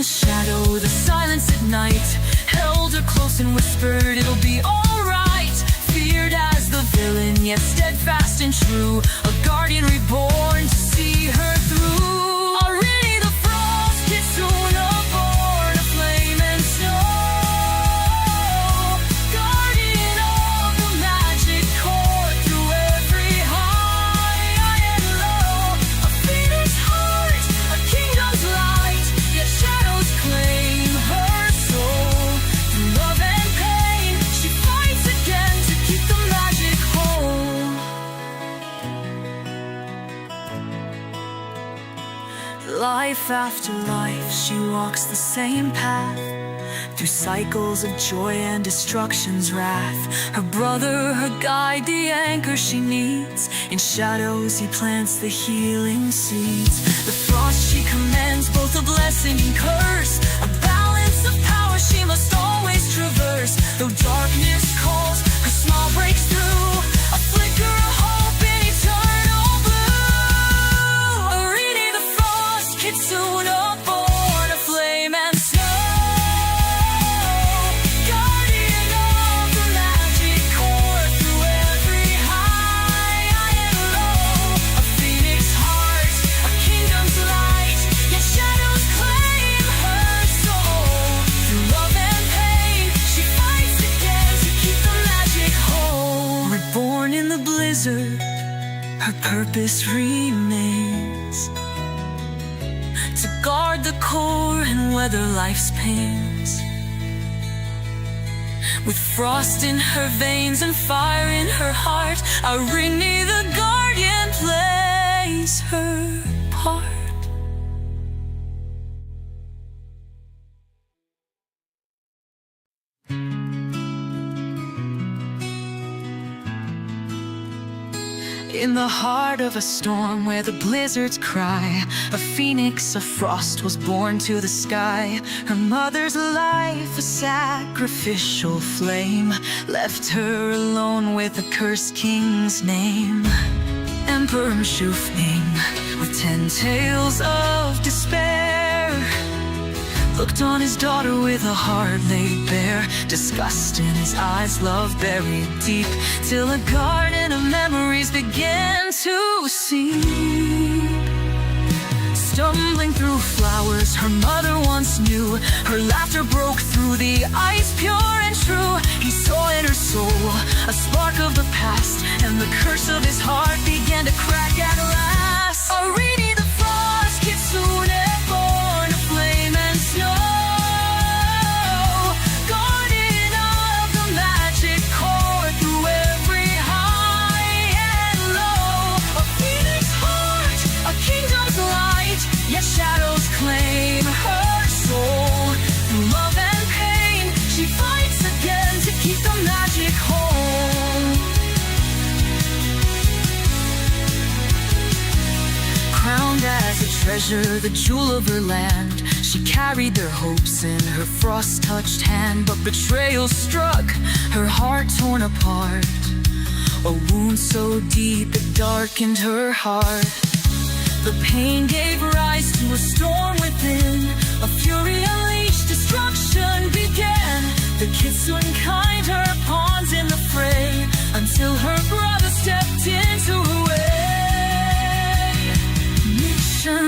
the shadow, the silence at night held her close and whispered, it'll be alright. Feared as the villain, yet steadfast and true, a guardian reborn to see her through. Already the frost kid, soon born, a flame and snow, guardian of the magic court through every high and low. A phoenix heart, a kingdom's light, yet shadows claim her soul. Through love and pain, she fights again to keep the magic whole. Life after life, she walks the same path, through cycles of joy and destruction's wrath. Her brother, her guide, the anchor she needs. In shadows he plants the healing seeds. The frost she commands, both a blessing and curse, a balance of power she must always traverse. Though darkness calls, her smile breaks through, a flicker of hope in eternal blue. Already the frost kid, soon born, a flame and snow, guardian of the magic court through every high and low. A phoenix heart, a kingdom's light, yet shadows claim her soul. Through love and pain, she fights again to keep the magic whole. Reborn in the blizzard, her purpose remains, to guard the core and weather life's pains. With frost in her veins and fire in her heart, Irene the guardian plays her part. In the heart of a storm where the blizzards cry, a phoenix of frost was born to the sky. Her mother's life, a sacrificial flame, left her alone with the cursed king's name. Emperor Mshufning, with 10 tales of despair, looked on his daughter with a heart laid bare. Disgust in his eyes, love buried deep, till a garden of memories began to seep. Stumbling through flowers her mother once knew, her laughter broke through the ice, pure and true. He saw in her soul a spark of the past, and the curse of his heart began to crack at last. Already the frost kid, soon born, a flame and snow, guardian of the magic court through every high and low. A phoenix heart, a kingdom's light, yet shadows claim her soul. Through love and pain, she fights again to keep the magic whole. Crowned as a treasure, the jewel of her land, she carried their hopes in her frost-touched hand. But betrayal struck, her heart torn apart, a wound so deep it darkened her heart. The pain gave rise to a storm within, a fury unleashed, destruction began. The kid soon kind her pawns in the fray, until her brother stepped into her way.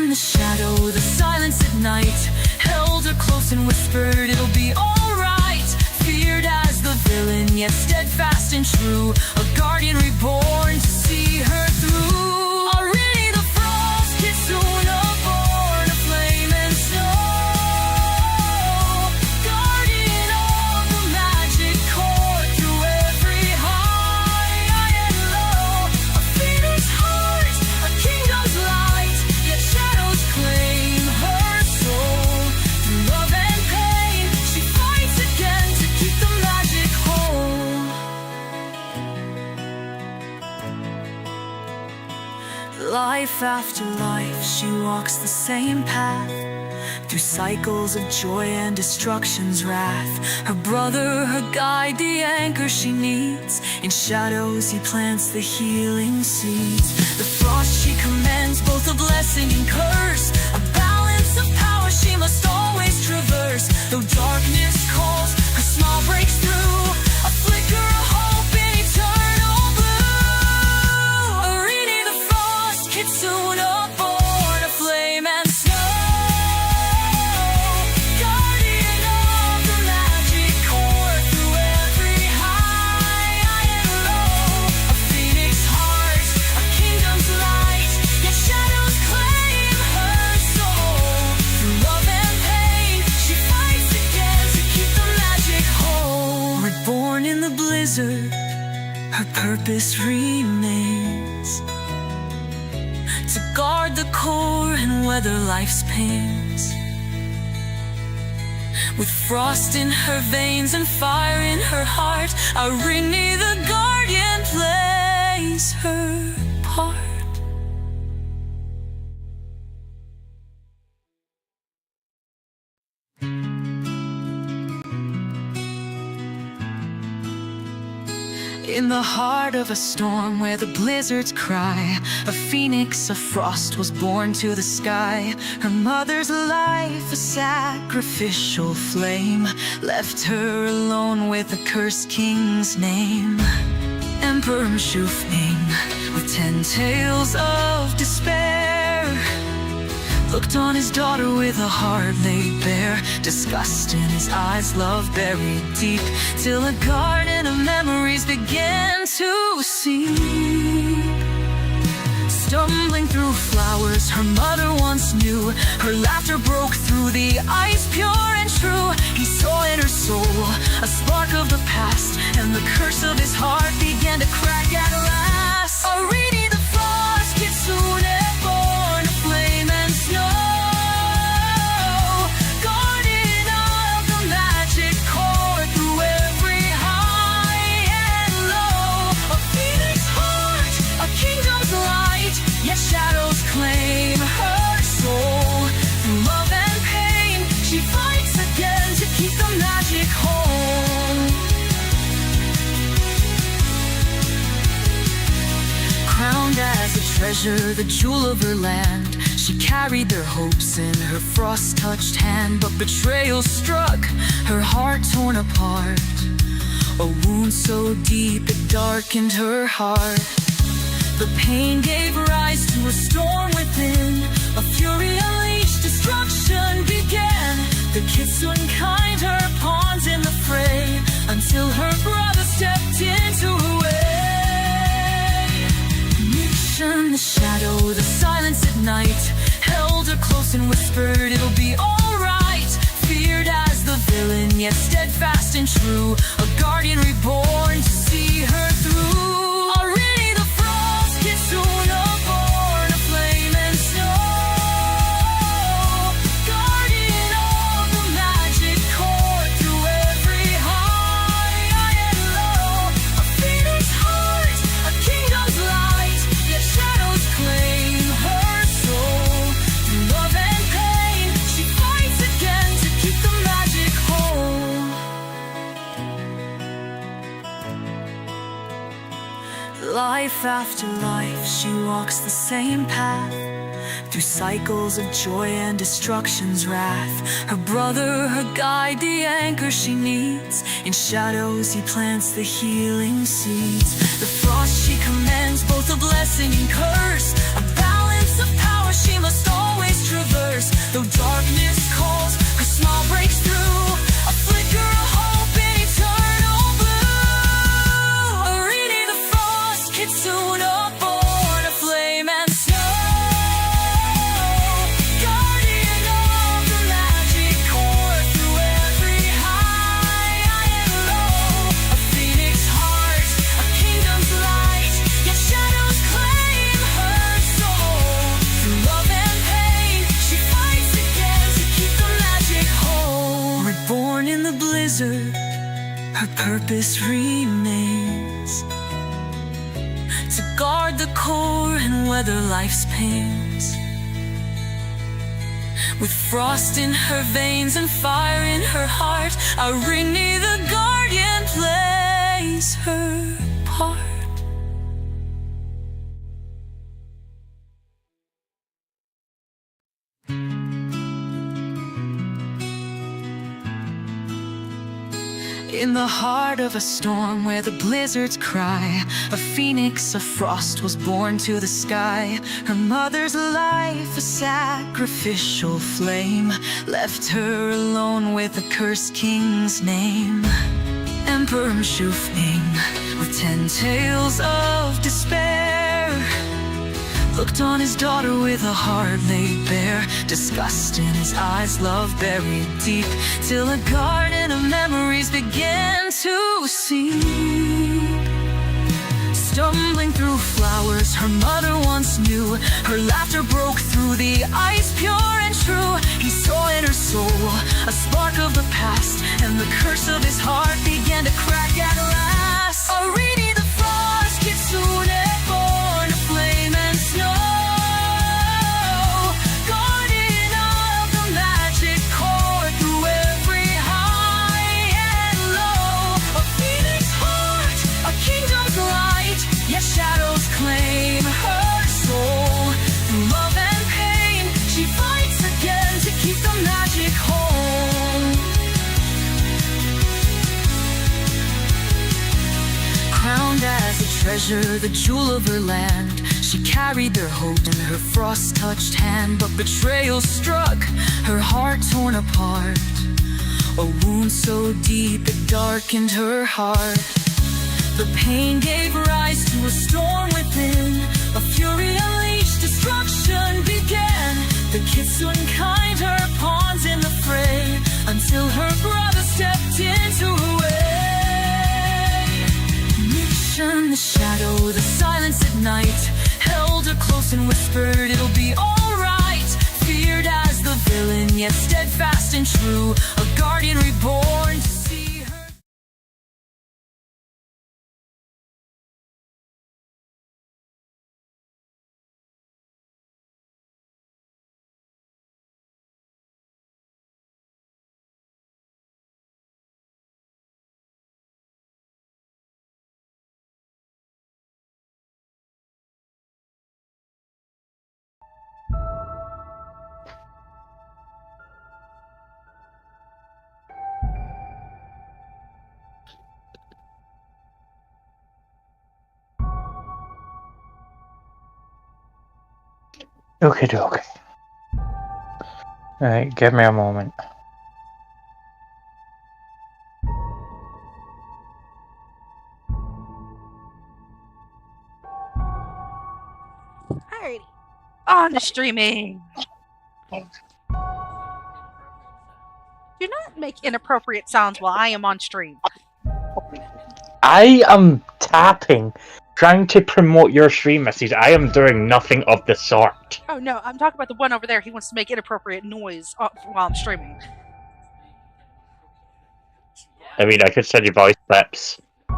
The shadow, the silence at night held her close and whispered, it'll be alright. Feared as the villain, yet steadfast and true, a guardian reborn to see her through. Already the frost kid, soon born, a flame and snow, guardian of the magic court through every high and low. A phoenix heart, a kingdom's light, yet shadows claim her soul. Through love and pain, she fights again to keep the magic whole. Life after life, she walks the same path, through cycles of joy and destruction's wrath. Her brother, her guide, the anchor she needs. In shadows he plants the healing seeds. The frost she commands, both a blessing and curse, a balance of power she must always trust. purpose remains to guard the core and weather life's pains. With frost in her veins and fire in her heart, Arini the guardian plays her part. In the heart of a storm where the blizzards cry, a phoenix of frost was born to the sky. Her mother's life, a sacrificial flame, left her alone with the cursed king's name. Emperor Mshufning, with 10 tales of despair, looked on his daughter with a heart laid bare. Disgust in his eyes, love buried deep, till a garden of memories began to seep. Stumbling through flowers her mother once knew, her laughter broke through the ice, pure and true. He saw in her soul a spark of the past, and the curse of his heart began to crack at last. Arini the frost kitsune, born of flame and snow, guardian of the magic core through every high and low. A phoenix heart, a kingdom's light, yet shadows claim her soul. Through love and pain, she fights again to keep the magic home. Crowned as a treasure, the jewel of her land, she carried their hopes in her frost-touched hand. But betrayal struck, her heart torn apart, a wound so deep it darkened her heart. The pain gave rise to a storm within, a fury unleashed, destruction began. The kitsune kind her pawns in the fray, until her brother stepped into her way. The shadow, the silence at night, held her close and whispered, it'll be alright. Feared as the villain, yet steadfast and true, a guardian reborn to see her through. Already the frost kitsune, born of flame and snow, guardian of the magic core through every high and low. A phoenix heart, a kingdom's light, yet shadows claim her soul. Through love and pain, she fights again to keep the magic whole. Life after life, she walks the same path, through cycles of joy and destruction's wrath. Her brother, her guide, the anchor she needs. In shadows he plants the healing seeds. The frost she commands, both a blessing and curse, a balance of power she must always traverse. Though darkness calls, her smile breaks through, a flicker of hope in eternal blue. Arini the frost kitsune, born of flame and snow, guardian of the magic core through every high and low. A phoenix heart, a kingdom's light, yet shadows claim her soul. Through love and pain, she fights again to keep the magic whole. Reborn in the blizzard, her purpose remains to guard the core and weather life's pains. With frost in her veins and fire in her heart, Arini the guardian plays her part. In the heart of a storm where the blizzards cry, a phoenix of frost was born to the sky. Her mother's life, a sacrificial flame, left her alone with the cursed king's name. Emperor Mshufning, with 10 tales of despair, looked on his daughter with a heart laid bare. Disgust in his eyes, love buried deep, till a garden of memories began to seep. Stumbling through flowers her mother once knew, her laughter broke through the ice, pure and true. He saw in her soul a spark of the past, and the curse of his heart began to crack at last. Arini the frost kitsune, born of flame and snow, guardian of the magic core through every high and low. A phoenix heart, a kingdom's light, yet shadows claim her soul. Through love and pain, she fights again to keep the magic home. Crowned as a treasure, the jewel of her land, she carried their hope in her frost-touched hand. But betrayal struck, her heart torn apart, a wound so deep it darkened her heart. The pain gave rise to a storm within, a fury unleashed, destruction began. The Kitsune kind her pawns in the fray, until her brother stepped into her way. Mission the shadow, the silence at night, held her close and whispered, it'll be alright. Feared as the villain, yet steadfast and true, a guardian reborn to see her. Okay, doke. Alright, give me a moment. Alrighty. On the streaming. Do not make inappropriate sounds while I am on stream. I am tapping, trying to promote your stream message. I am doing nothing of the sort. Oh no, I'm talking about the one over there. He wants to make inappropriate noise while I'm streaming. I mean, I could send you voice clips. I've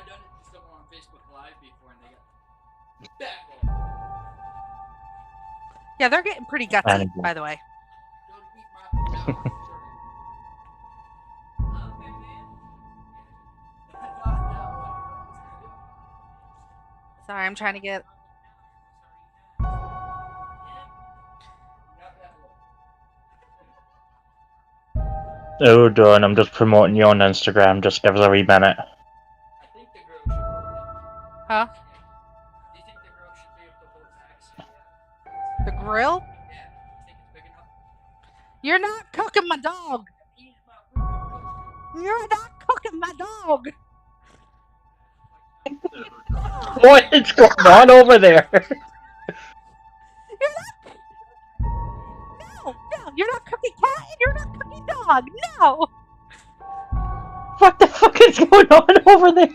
done it to someone on Facebook Live before and they got back. Yeah, they're getting pretty gutsy, by the way. Sorry, I'm trying to get... Oh, done. I'm just promoting you on Instagram. Just give us a wee minute. Huh? The grill? You're not cooking my dog! You're not cooking my dog! What is going on over there? No, you're not cooking cat and you're not cooking dog. No! What the fuck is going on over there?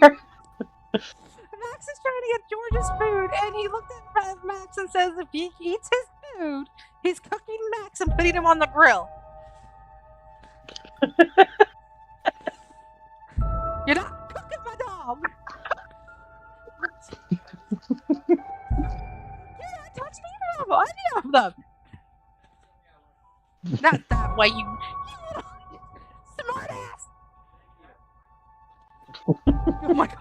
Max is trying to get George's food, and he looked at Max and says if he eats his food, he's cooking Max and putting him on the grill. You're not cooking my dog! You're not touching any of them! Not that way, you smart ass! Oh my god.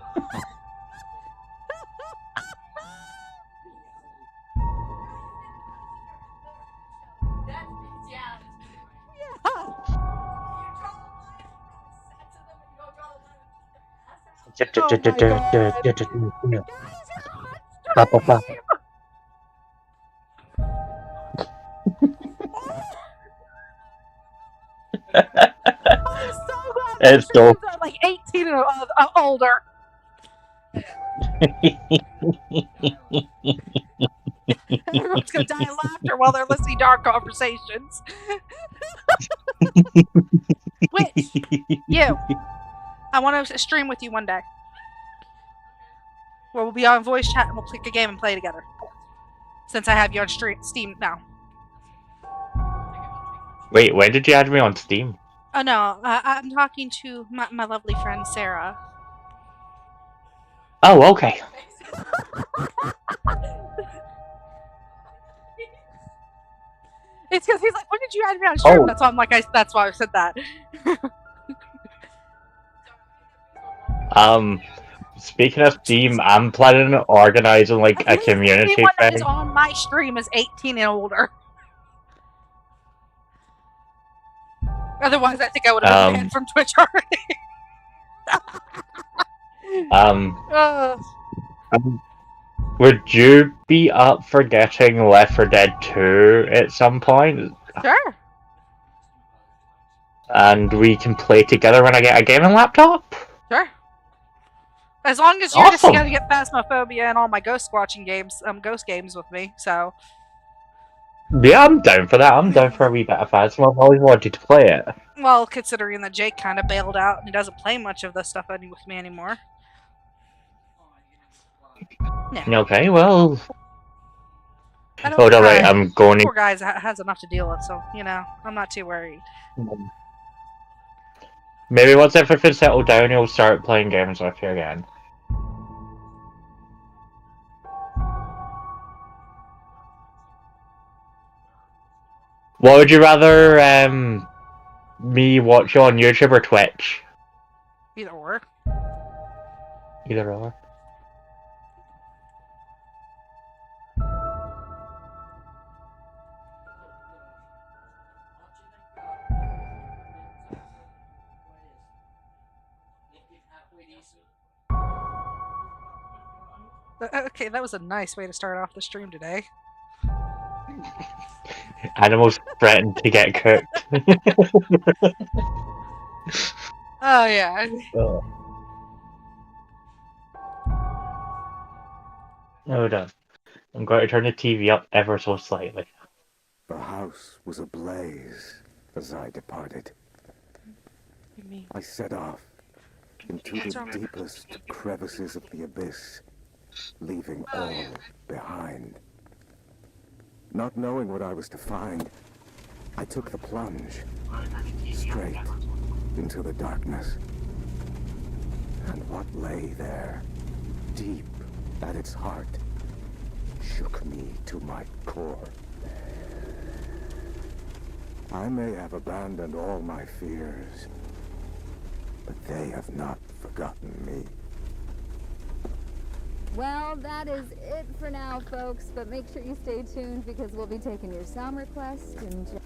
It's dope. Like 18 and older. Everyone's gonna die of laughter while they're listening to our conversations. Which, you, I want to stream with you one day. Well, we'll be on voice chat and we'll pick a game and play together. Since I have you on Steam now. Wait, when did you add me on Steam? Oh no, I'm talking to my lovely friend Sarah. Oh, okay. It's because he's like, when did you add me on stream? Oh. That's why I'm like, that's why I said that. Speaking of Steam, I'm planning on organizing like a community Anyone that thing. is on my stream is 18 and older. Otherwise, I think I would have been banned from Twitch already. Would you be up for getting Left 4 Dead 2 at some point? Sure. And we can play together when I get a gaming laptop? Sure. As long as you're just Awesome. gonna get Phasmophobia and all my ghost watching games, ghost games with me, so. Yeah, I'm down for that. I'm down for a wee bit of Phasma. I've always wanted to play it. Well, considering that Jake kind of bailed out and he doesn't play much of this stuff with me anymore. No. Okay, well... I don't Hold on, think wait, I'm going poor guy has enough to deal with, so, you know, I'm not too worried. Maybe once everything's settled down, he'll start playing games with you again. What would you rather, me watch you on YouTube or Twitch? Either or. Either or. Okay, that was a nice way to start off the stream today. Animals threatened to get cooked. Oh, yeah. Hold on. I'm going to turn the TV up ever so slightly. The house was ablaze as I departed. I set off into the deepest crevices of the abyss, leaving all behind. Not knowing what I was to find, I took the plunge, straight into the darkness. And what lay there, deep at its heart, shook me to my core. I may have abandoned all my fears, but they have not forgotten me. Well, that is it for now, folks, but make sure you stay tuned because we'll be taking your sound requests and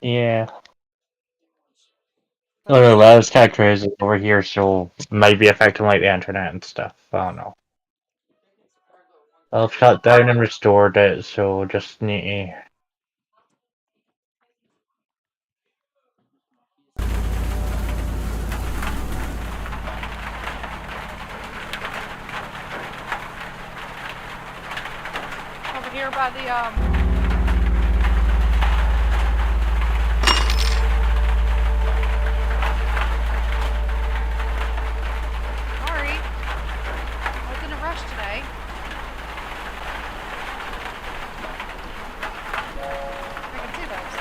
Yeah. I don't know, that was kind of crazy over here, so might be affecting like the internet and stuff. I don't know. I've shut down and restored it, so just need to. Over here by the Sorry. I was in a rush today. I can see those.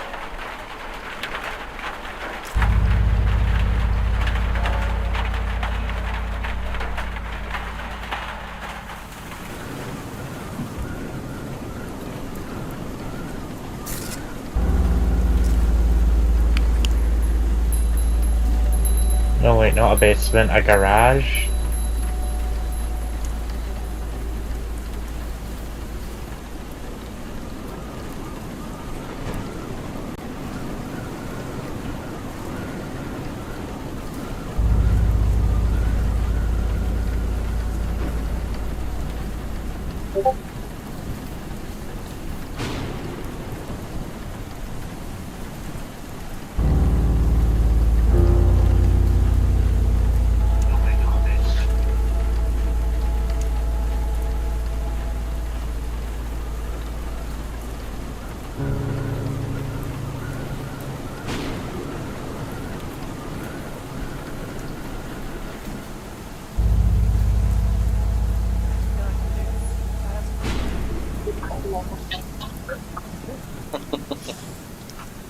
No, wait, not a basement, a garage.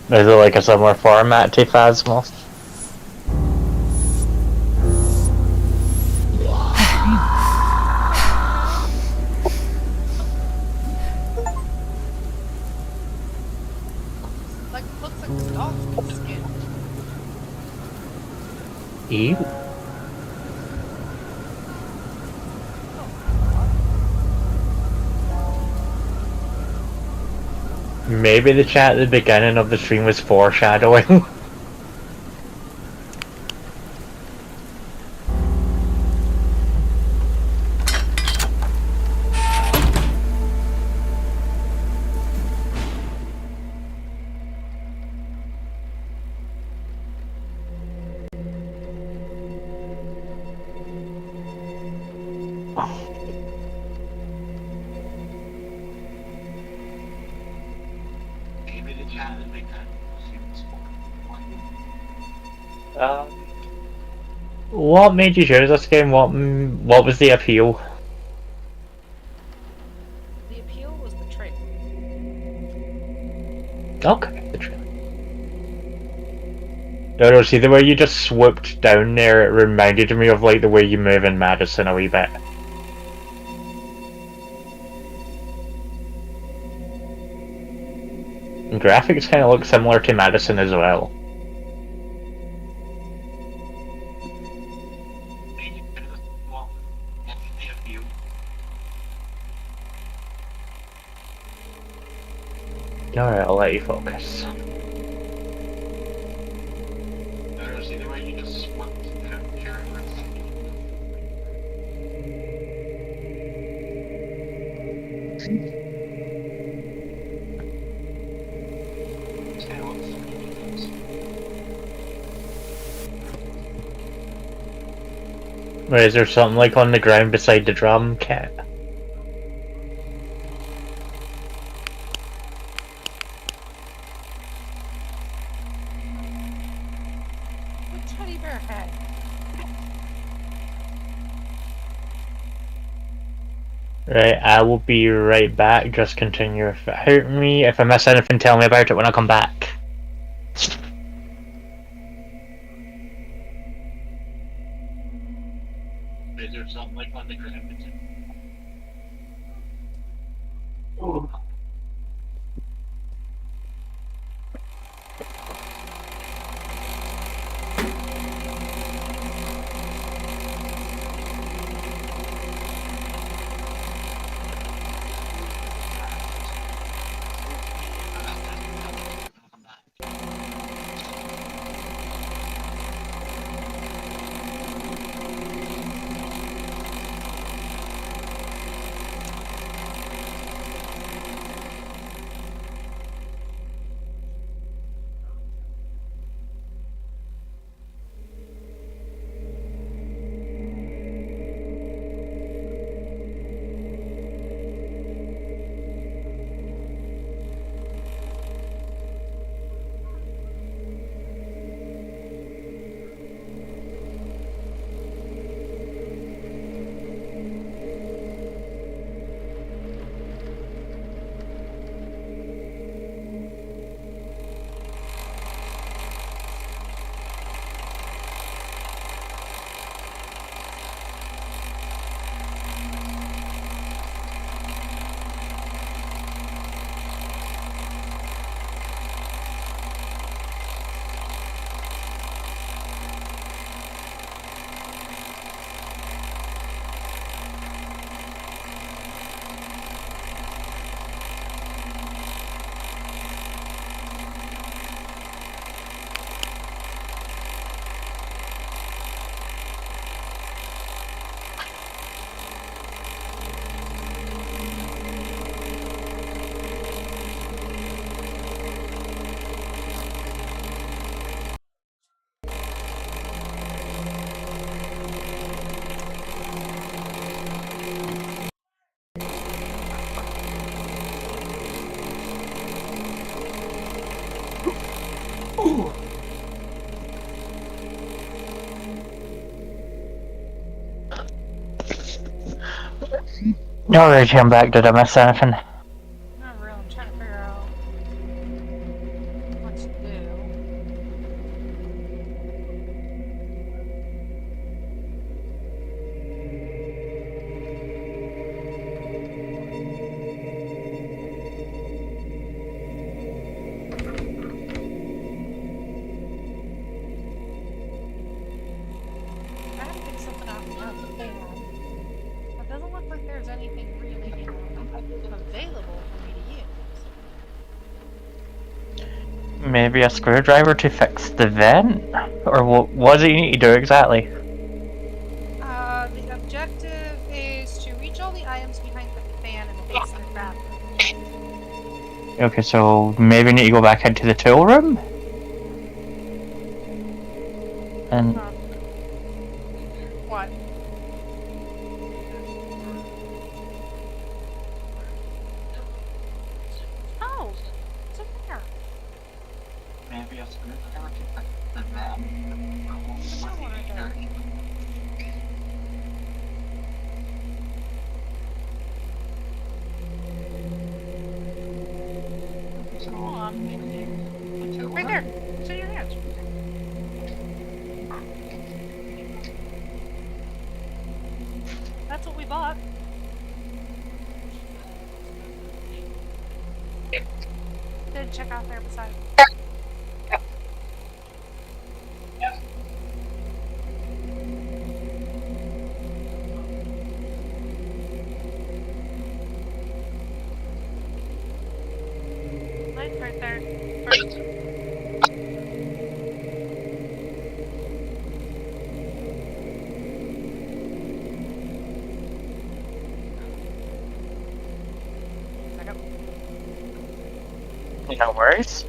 Is it like a similar format to Phasma? Like, looks like the dog's skin. Ew. Maybe the chat at the beginning of the stream was foreshadowing. What made you choose this game? What was the appeal? The appeal was the trailer. Okay, the trailer. No, see the way you just swooped down there, it reminded me of like the way you move in Madison a wee bit. And graphics kind of look similar to Madison as well. Alright, I'll let you focus. Wait, is there something like on the ground beside the drum kit? What teddy bear head? Right, I will be right back. Just continue if it hurt me. If I miss anything, tell me about it when I come back. Is there something like on the ground? Alright, I'm back. Did I miss anything? Not really. I'm trying to figure out what to do. I have to pick something out of the fan. It doesn't look like there's anything really available for me to use. Maybe a screwdriver to fix the vent? Or what does it need to do exactly? The objective is to reach all the items behind the fan in the basement bathroom. Okay, so maybe we need to go back into the tool room? And What? Oh, it's in there. maybe a screwdriver to fix the vent? Hold on. Right there. It's in your hands. That's what we bought. Did check out there beside. Light's right there. No worries.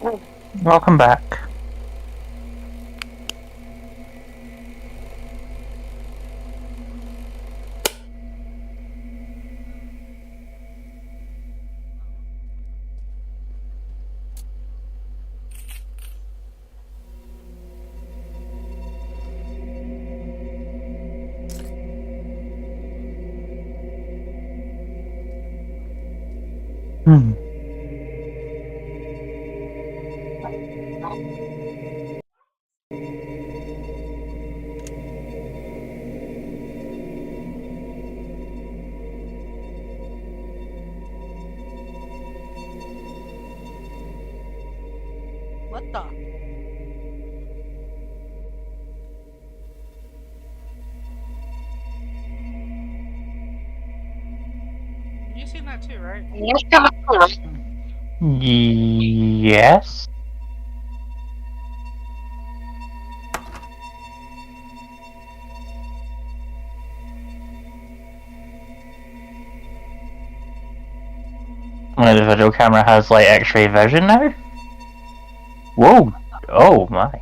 Welcome back. Hmm. What the? You seen that too, right? Yes. The video camera has like X-ray vision now. Whoa! Oh my!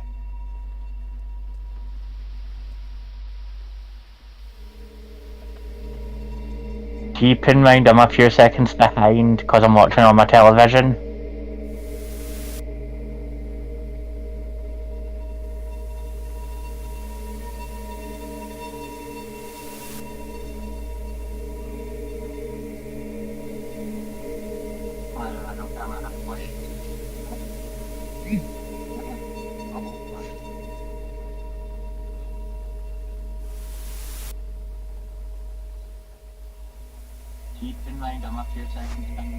Keep in mind I'm a few seconds behind because I'm watching on my television. Keep in mind I'm a few seconds behind.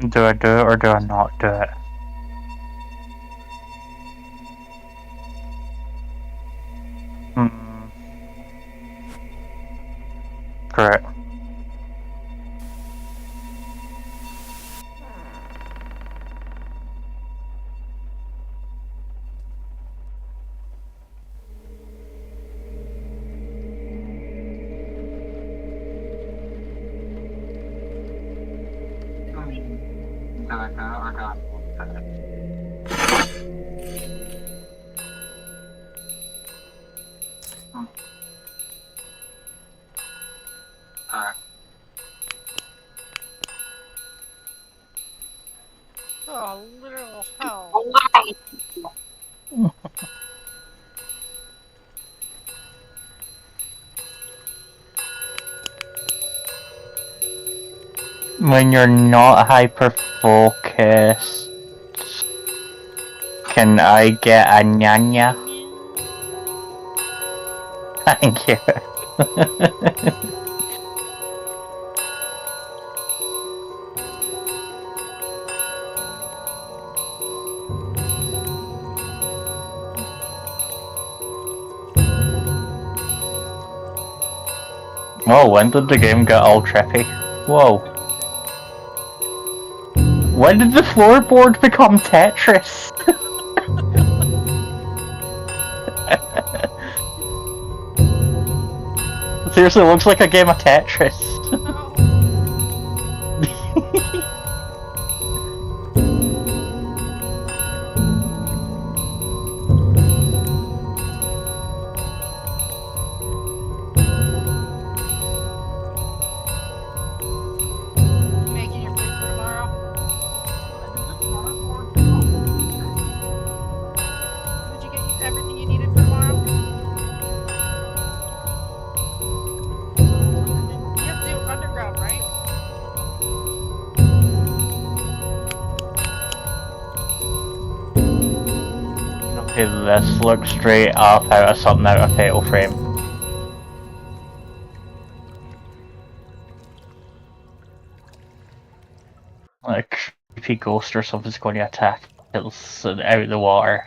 Do I do it or do I not do it? Correct. Do I do it or do I not do it? Alright. Oh, literal hell. When you're not hyper focused, can I get a nyanya? Thank you. Whoa, when did the game get all trippy? Whoa. When did the floorboard become Tetris? Seriously, it looks like a game of Tetris. Okay, this looks straight up out of something out of Fatal Frame. Like a creepy ghost or something's going to attack it out of the water.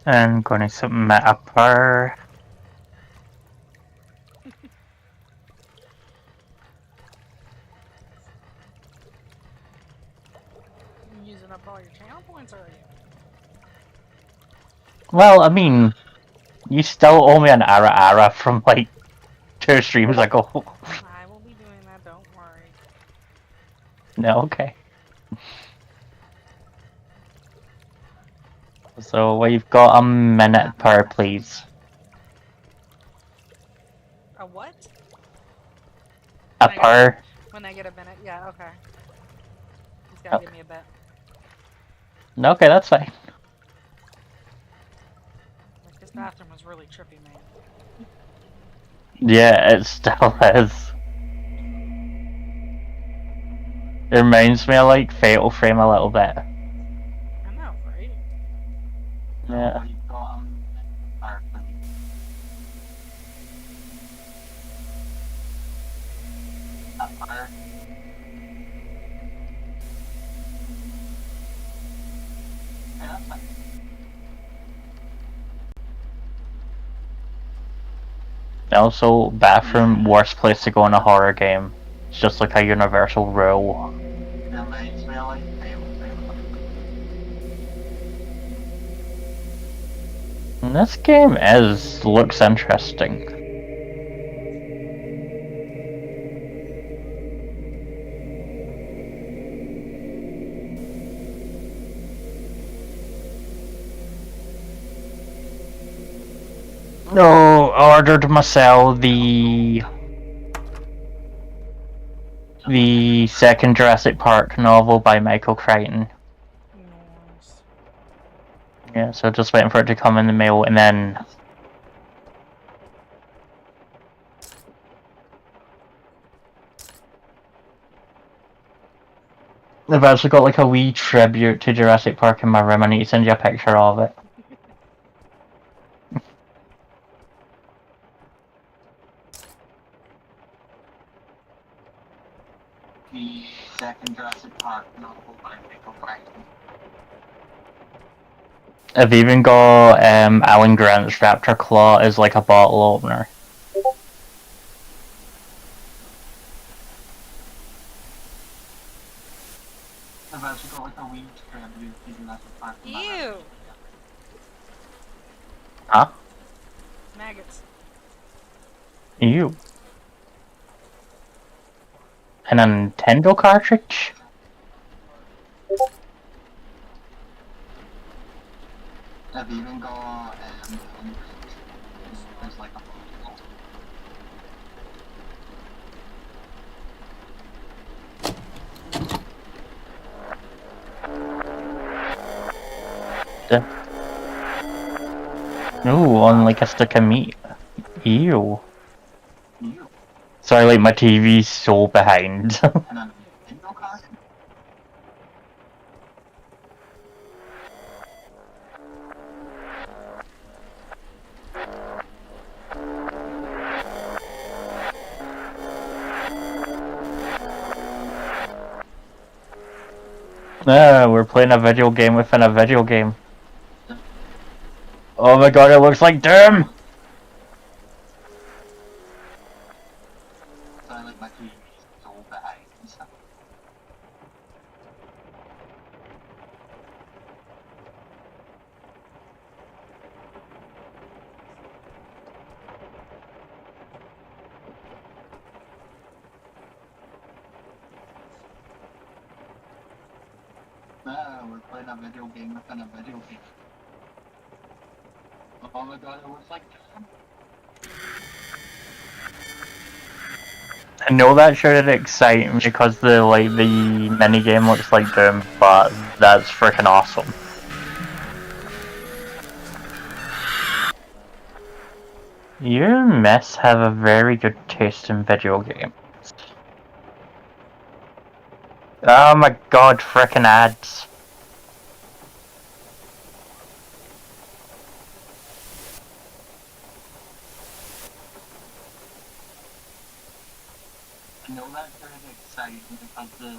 I'm going to submit a prayer. You using up all your channel points, are you? Well, I mean, you still owe me an ara from like 2 streams ago. I will be doing that, don't worry. No, okay. So we've got a minute per, please. A what? A per. When I get a minute, yeah, okay. He's gotta give me a bet. Okay, that's fine. Like, this bathroom was really trippy, man. Yeah, it still is. It reminds me of like Fatal Frame a little bit. I know, right? Yeah. Also, bathroom, worst place to go in a horror game. It's just like a universal rule. And this game looks interesting. No, I ordered myself the second Jurassic Park novel by Michael Crichton. Nice. Yeah, so just waiting for it to come in the mail, and then I've actually got like a wee tribute to Jurassic Park in my room. I need to send you a picture of it. The second Jurassic Park novel by Michael Crichton. I've even got Alan Grant's Raptor Claw as like a bottle opener. I've actually got like a wee tribute to Jurassic Park. Ew! Huh? Maggots. Ew. And a Nintendo cartridge? I've even got there's like a ooh, on like a stick of meat. Ew. Sorry, like my TV's so behind. We're playing a video game within a video game. Oh my god, it looks like Doom! We're playing a video game within a video game. Oh my god, it was like... I know that shouldn't excite me because the mini game looks like Doom, but that's freaking awesome. You miss have a very good taste in video games. Oh my god, frickin' ads. I know that shouldn't excite me because the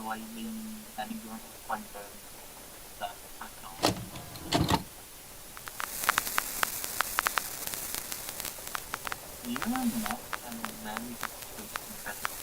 mini game looks like Doom. That's freaking awesome. You and Matt have a very good taste in video games.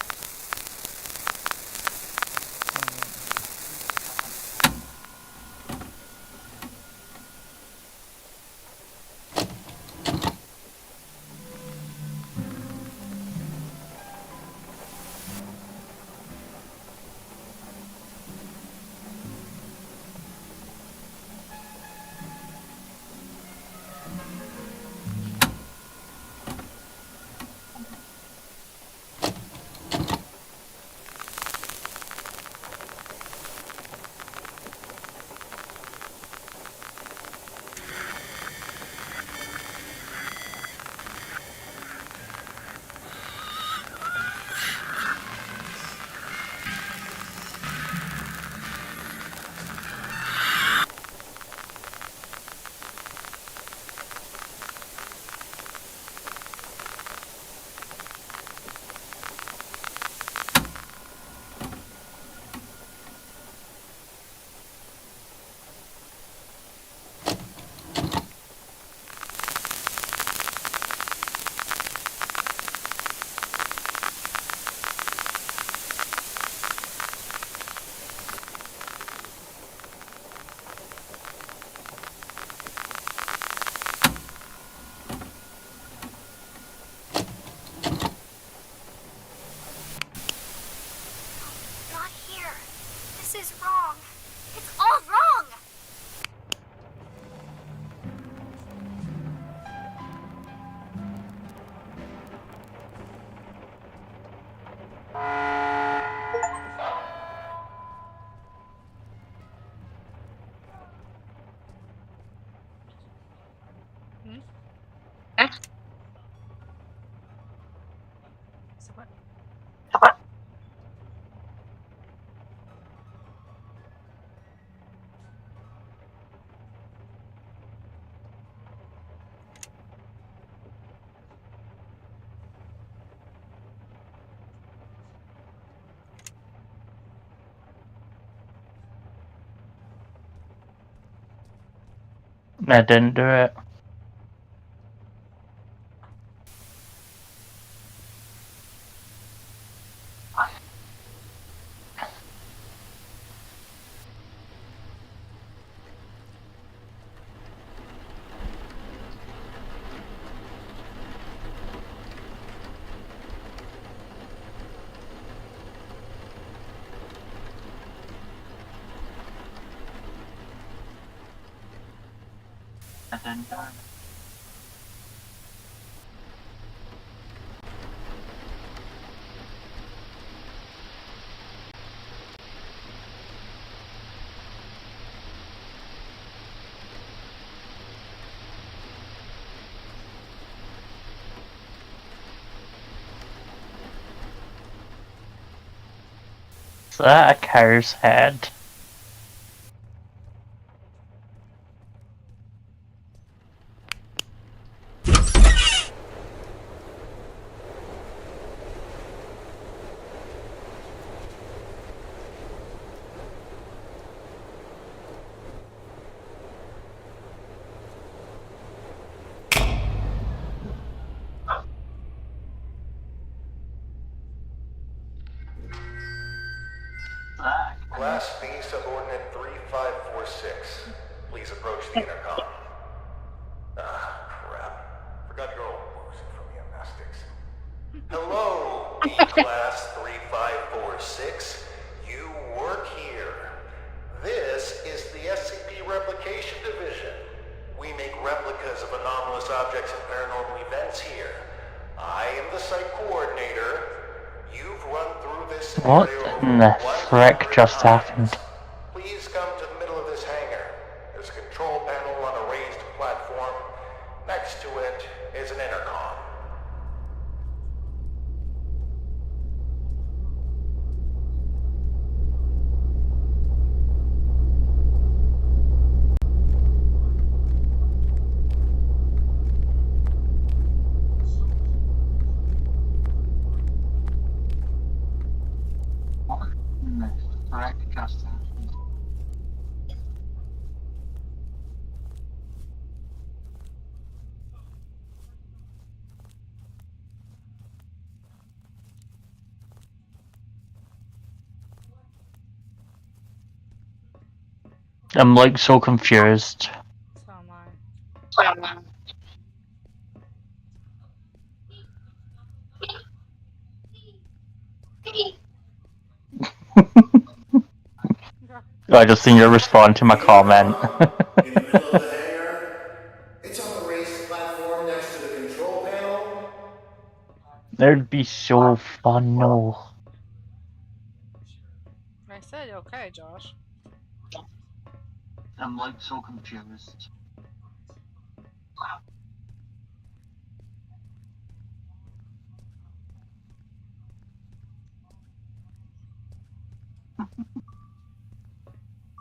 Not here. This is wrong. It's all wrong. So what? I didn't do it. I didn't do it. Is that a cow's head? Class B subordinate 3546. Please approach the intercom. Ah, crap. Forgot your old boozer from the gymnastics. Hello, B class 3546. You work here. This is What in the frick just happened? Please come to the middle of this hangar. There's a control panel on a raised platform. Next to it is an intercom. What in the frick just happened? I'm like so confused. So am I. I just seen you respond to my comment. In the middle of the hangar. It's on the raised platform next to the control panel. That'd be so fun, no. I said okay, Josh. I'm like so confused.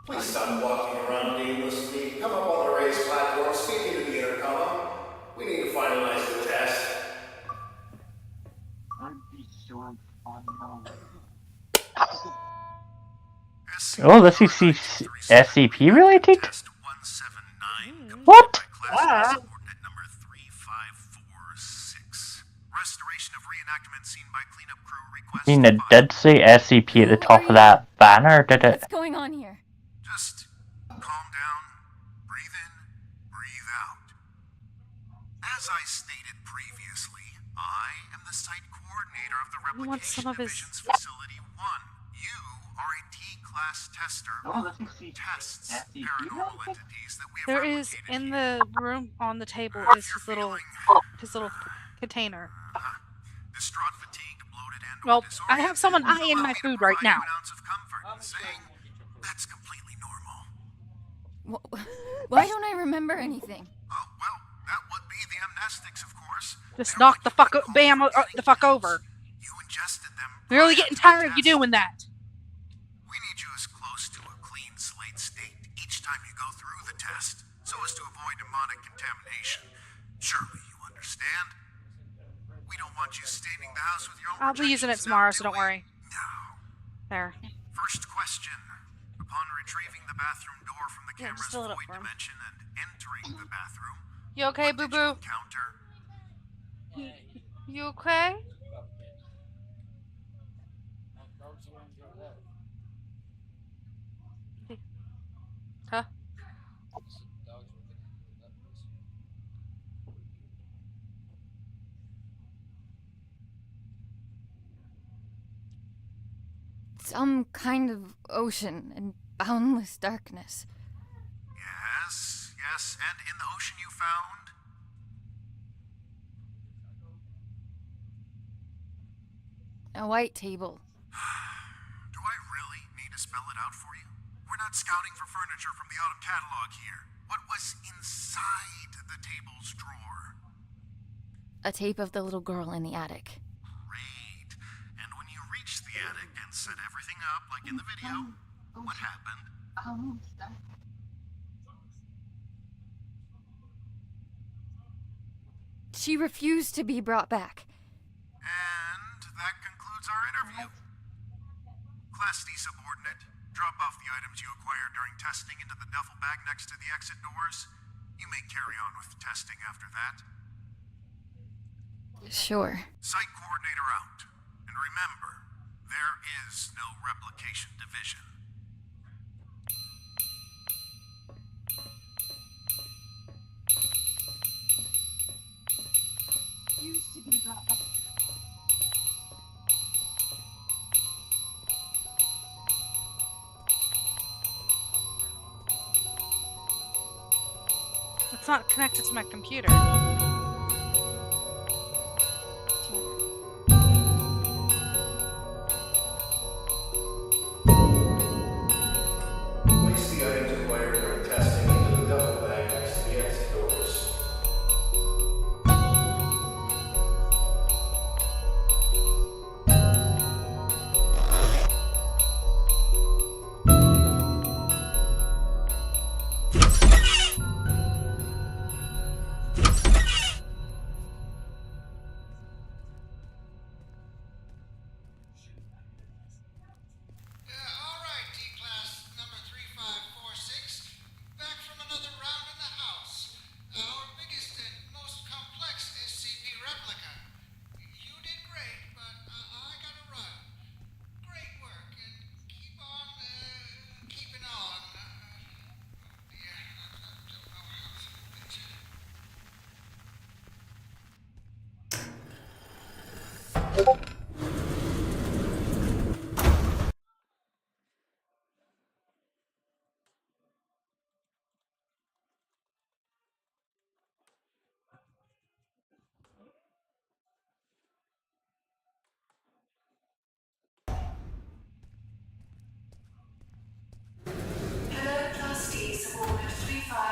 Please stop walking around aimlessly. Come up on the raised platform, speak into the intercom. We need to finalize the test. That'd be so fun, no. Oh, this is SCP related? Test 179. What? Class coordinate number 3546. Restoration of reenactment scene by cleanup crew request. I mean, it did say SCP at the top of that banner, did it? What's going on here? Just calm down, breathe in, breathe out. As I stated previously, I am the site coordinator of the He wants Replication some of his- Division's Facility 1. You are a T-class tester who tests paranormal entities that we have There is replicated in here. the room on the table is his little container. Distraught, fatigued, bloated, and Well, I have someone eyeing my food right now. An ounce of comfort in saying that's completely normal. Why don't I remember anything? Oh, well, that would be the amnestics, of course. Just knock the fuck the fuck over. You ingested them. I'm really getting tired of you doing that. We need you as close to a clean slate state each time you go through the test, so as to avoid demonic contamination. Surely you understand? We don't want you staining the house with your own I'll be using it projections tomorrow, now, so do don't we? worry. No. There. First question. Upon retrieving the bathroom door from the Yeah, camera's just fill it up void for him. dimension and entering the bathroom, You okay, what boo did you boo? encounter? You okay? Huh? Some kind of ocean and boundless darkness. Yes, yes, and in the ocean you found? A white table. Do I really need to spell it out for you? We're not scouting for furniture from the autumn catalog here. What was inside the table's drawer? A tape of the little girl in the attic. Great. And when you reached the attic and set everything up like in the video, what happened? She refused to be brought back. And that concludes our interview. Class D subordinate, drop off the items you acquired during testing into the duffel bag next to the exit doors. You may carry on with testing after that. Sure. Site coordinator out. And remember, there is no replication division. Refused to be brought back. It's not connected to my computer.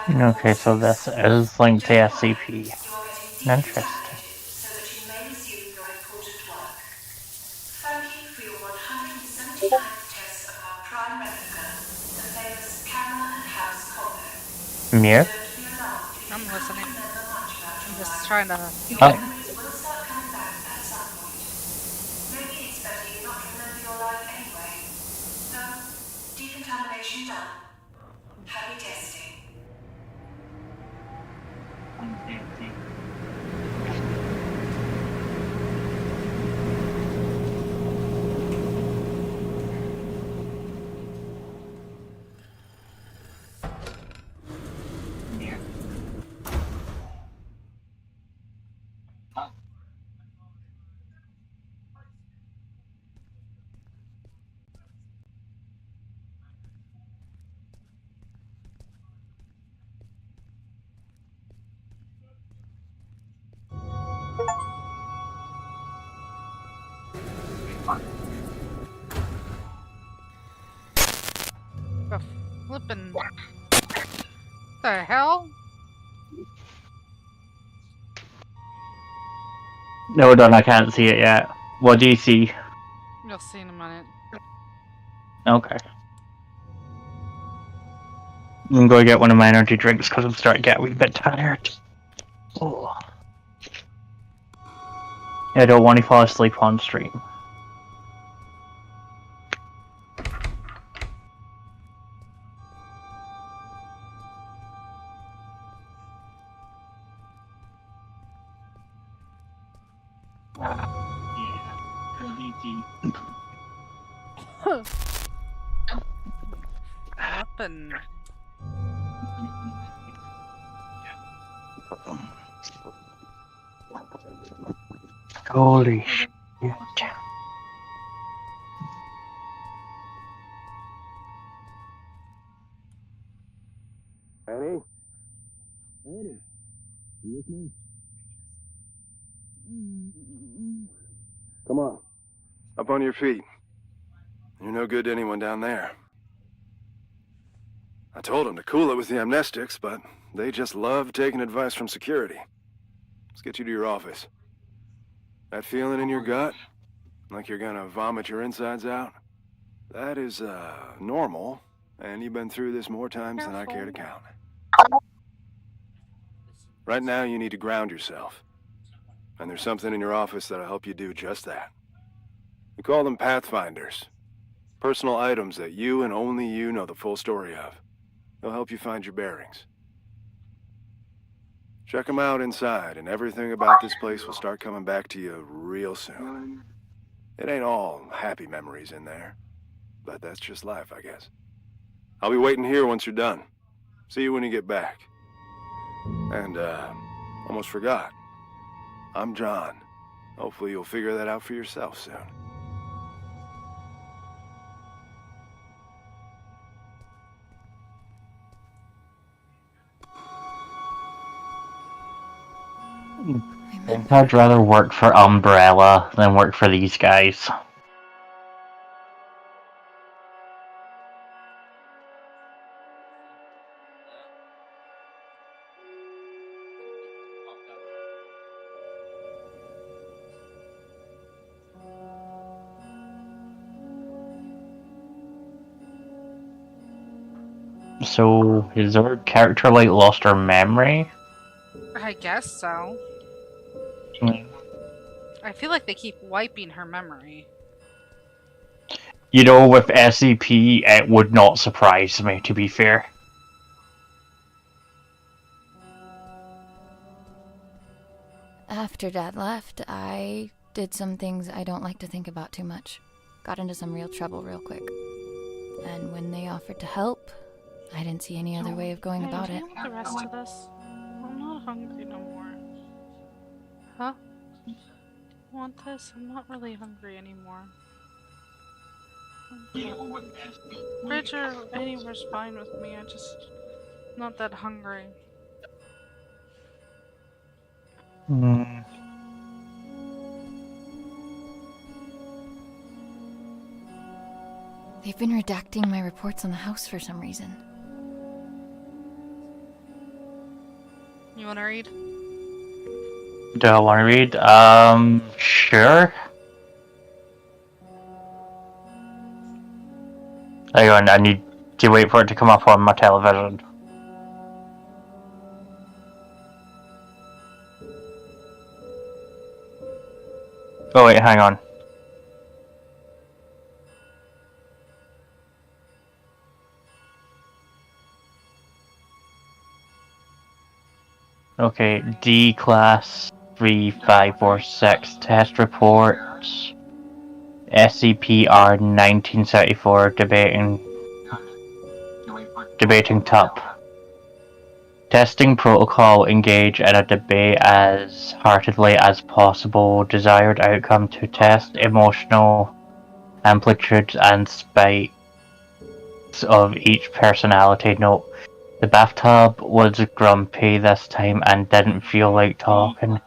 Okay, so this is linked to SCP. Interesting. So that you may resume your important work. Thank you for your 179th test of our prime replica, the famous camera and house combo. Mir? Don't be alarmed if I'm you listening. can't remember much about I'm your just life. trying to. Your Oh. memories will start coming back at some point. Maybe it's better you not remember your life anyway. So, decontamination done. Happy testing. The flippin'. The hell? No, Don, I can't see it yet. What do you see? You'll see in a minute. Okay. I'm going to get one of my energy drinks because I'm starting to get a wee bit tired. Oh. I don't want to fall asleep on stream. Flippin'. Holy shit. Annie? Annie? You with me? Come on. Up on your feet. You're no good to anyone down there. I told them to cool it with the amnestics, but they just love taking advice from security. Let's get you to your office. That feeling in your gut? Like you're gonna vomit your insides out? That is, normal, and you've been through this more times than I care to count. Right now, you need to ground yourself. And there's something in your office that'll help you do just that. We call them Pathfinders. Personal items that you and only you know the full story of. They'll help you find your bearings. Check them out inside, and everything about this place will start coming back to you real soon. It ain't all happy memories in there, but that's just life, I guess. I'll be waiting here once you're done. See you when you get back. And, almost forgot. I'm John. Hopefully you'll figure that out for yourself soon. I'd rather work for Umbrella than work for these guys. So, is our character like lost her memory? I guess so. I feel like they keep wiping her memory. You know, with SCP, it would not surprise me, to be fair. After Dad left, I did some things I don't like to think about too much. Got into some real trouble real quick. And when they offered to help, I didn't see any other way of going about Do it. you want the rest of this? I'm not hungry no more. Huh? Do you want this? I'm not really hungry anymore. Fridge or anywhere's fine with me. I just not that hungry. They've been redacting my reports on the house for some reason. You want to read? Do I want to read? Sure. Hang on, I need to wait for it to come up on my television. Oh wait, hang on. Okay, D class 3546 test reports. SCPR 1974 debating top. Testing protocol, engage in a debate as heartedly as possible. Desired outcome to test emotional amplitudes and spikes of each personality. Note, the bathtub was grumpy this time and didn't feel like talking.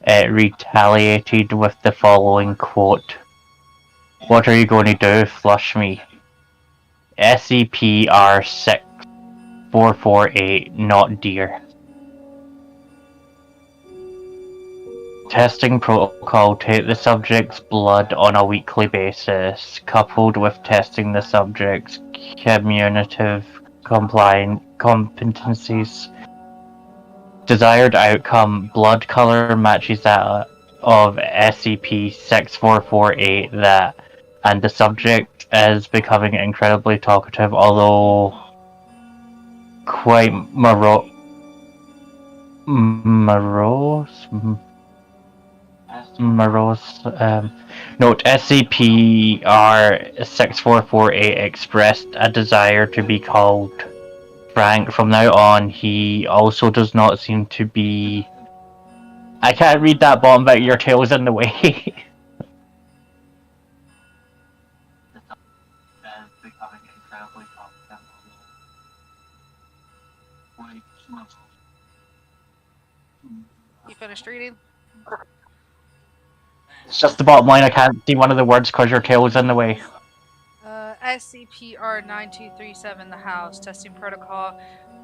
It retaliated with the following quote. What are you going to do? Flush me. SCP-R 6448, not dear. Testing protocol, take the subject's blood on a weekly basis, coupled with testing the subject's communicative competencies. Desired outcome, blood color matches that of SCP-6448 and the subject is becoming incredibly talkative, although quite morose. Note, SCP-R6448 expressed a desire to be called Frank. From now on, he also does not seem to be... I can't read that bottom bit, your tail's in the way. You finished reading? It's just the bottom line, I can't see one of the words because your tail's in the way. SCP-R9237, the house. Testing protocol.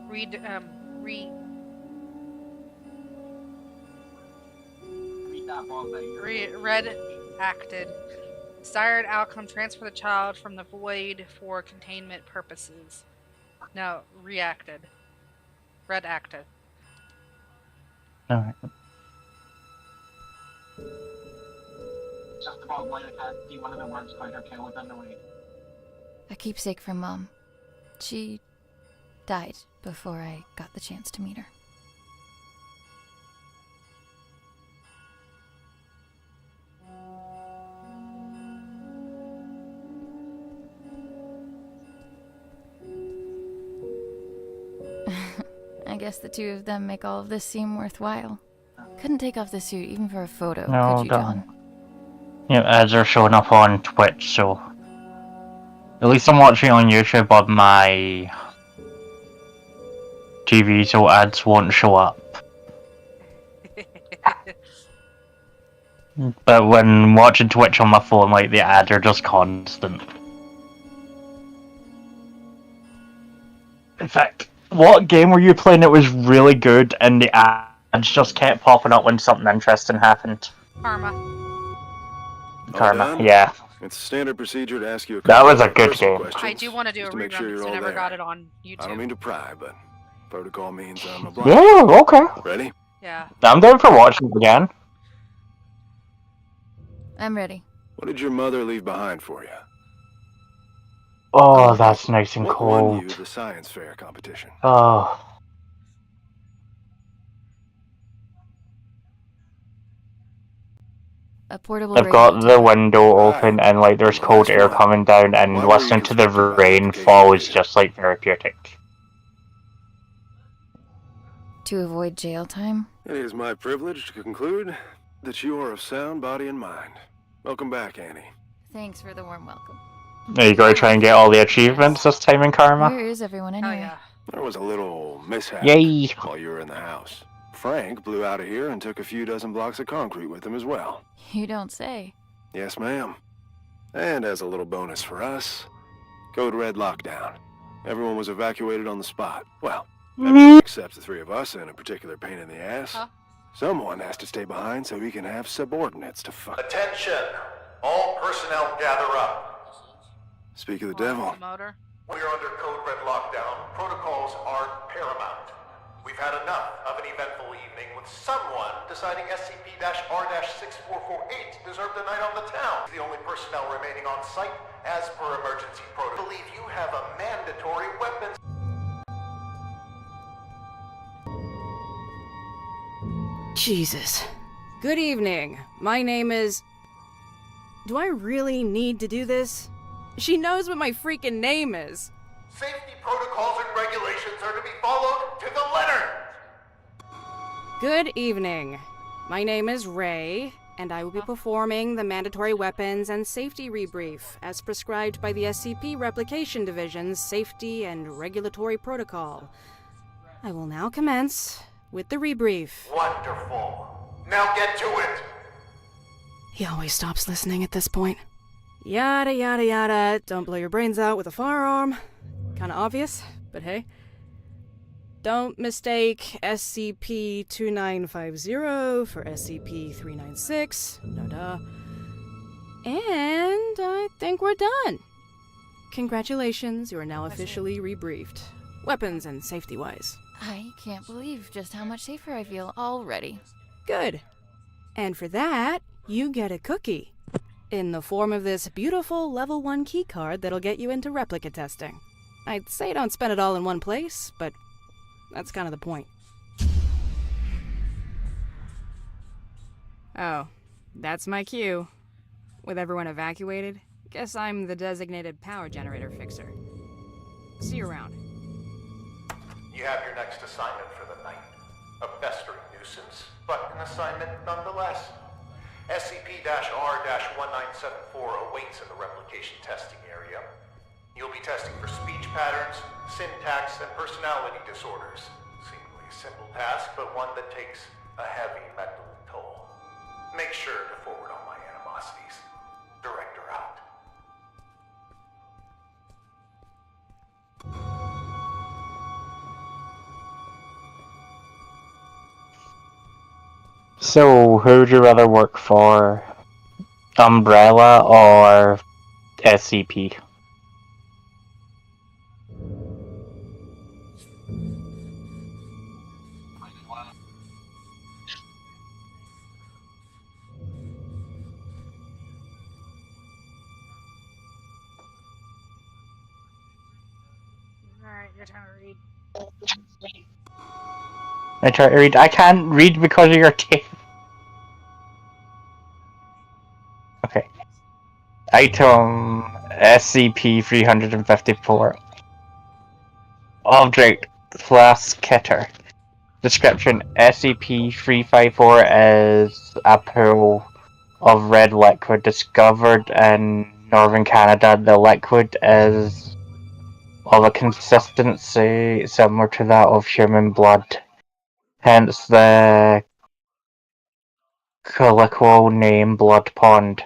Red acted. Desired outcome, transfer the child from the void for containment purposes. No, reacted. Red acted. Alright. Just about why I can't see one of the words because your tail was in the way. A keepsake from Mom. She died before I got the chance to meet her. I guess the two of them make all of this seem worthwhile. Couldn't take off the suit even for a photo, could you, John? Yeah, ads are showing up on Twitch, so... At least I'm watching on YouTube on my TV, so ads won't show up. But when watching Twitch on my phone, like, the ads are just constant. In fact, what game were you playing that was really good and the ads just kept popping up when something interesting happened? Karma. Karma, yeah. It's standard procedure to ask you a That was a good game. I do want to do a rerun because I never got it on YouTube. I don't mean to pry, but protocol means I'm obliged. Yeah, okay. Ready? Yeah. I'm down for watching it again. I'm ready. What did your mother leave behind for you? Oh, that's nice and What won you cold. the science fair competition? Oh. A portable I've got radio. the window open and like there's cold air coming down and listening to the rain fall is just like therapeutic. To avoid jail time? It is my privilege to conclude that you are of sound body and mind. Welcome back, Annie. Thanks for the warm welcome. Are you going to try and get all the achievements this time in Karma? Where is everyone anyway? Oh, yeah. There was a little mishap Yay! while you were in the house. Frank blew out of here and took a few dozen blocks of concrete with him as well. You don't say. Yes, ma'am. And as a little bonus for us, Code Red lockdown. Everyone was evacuated on the spot. Well, Except the three of us and a particular pain in the ass. Huh? Someone has to stay behind so we can have subordinates to fuck. Attention! All personnel gather up. Speak of the devil. Motor. We are under code red lockdown. Protocols are paramount. We've had enough of an eventful evening with someone deciding SCP-R-6448 deserved a night on the town. The only personnel remaining on site as per emergency protocol. I believe you have a mandatory weapons. Jesus. Good evening. My name is... Do I really need to do this? She knows what my freaking name is. Safety protocols and regulations are to be followed to the letter. Good evening. My name is Ray, and I will be performing the mandatory weapons and safety rebrief as prescribed by the SCP Replication Division's Safety and Regulatory Protocol. I will now commence with the rebrief. Wonderful. Now get to it. He always stops listening at this point. Yada yada yada, don't blow your brains out with a firearm. Kinda obvious, but hey. Don't mistake SCP-2950 for SCP-396, no duh. And I think we're done. Congratulations, you are now officially rebriefed. Weapons and safety-wise. I can't believe just how much safer I feel already. Good. And for that, you get a cookie. In the form of this beautiful level 1 keycard that'll get you into replica testing. I'd say don't spend it all in one place, but that's kind of the point. Oh, that's my cue. With everyone evacuated, guess I'm the designated power generator fixer. See you around. You have your next assignment for the night. A pestering nuisance, but an assignment nonetheless. SCP-R-1974 awaits in the replication testing area. You'll be testing for speech patterns, syntax, and personality disorders. Seemingly a simple task, but one that takes a heavy mental toll. Make sure to forward all my animosities. Director out. So, who would you rather work for? Umbrella or SCP? Alright, your turn to read. I try to read. I can't read because of your tape. Okay. Item SCP-354. Object class Keter. Description: SCP-354 is a pool of red liquid discovered in northern Canada. The liquid is of a consistency similar to that of human blood. Hence the colloquial name Blood Pond.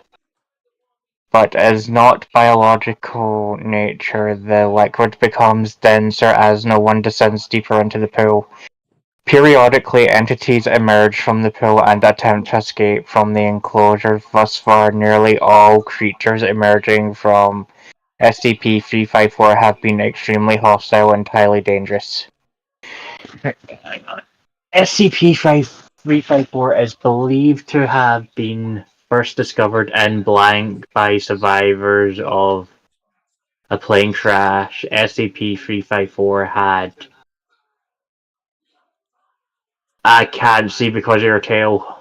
But is not biological nature. The liquid becomes denser as no one descends deeper into the pool. Periodically, entities emerge from the pool and attempt to escape from the enclosure. Thus far, nearly all creatures emerging from SCP-354 have been extremely hostile and highly dangerous. SCP-354 is believed to have been first discovered in Blank by survivors of a plane crash. SCP-354 had... I can't see because of your tail.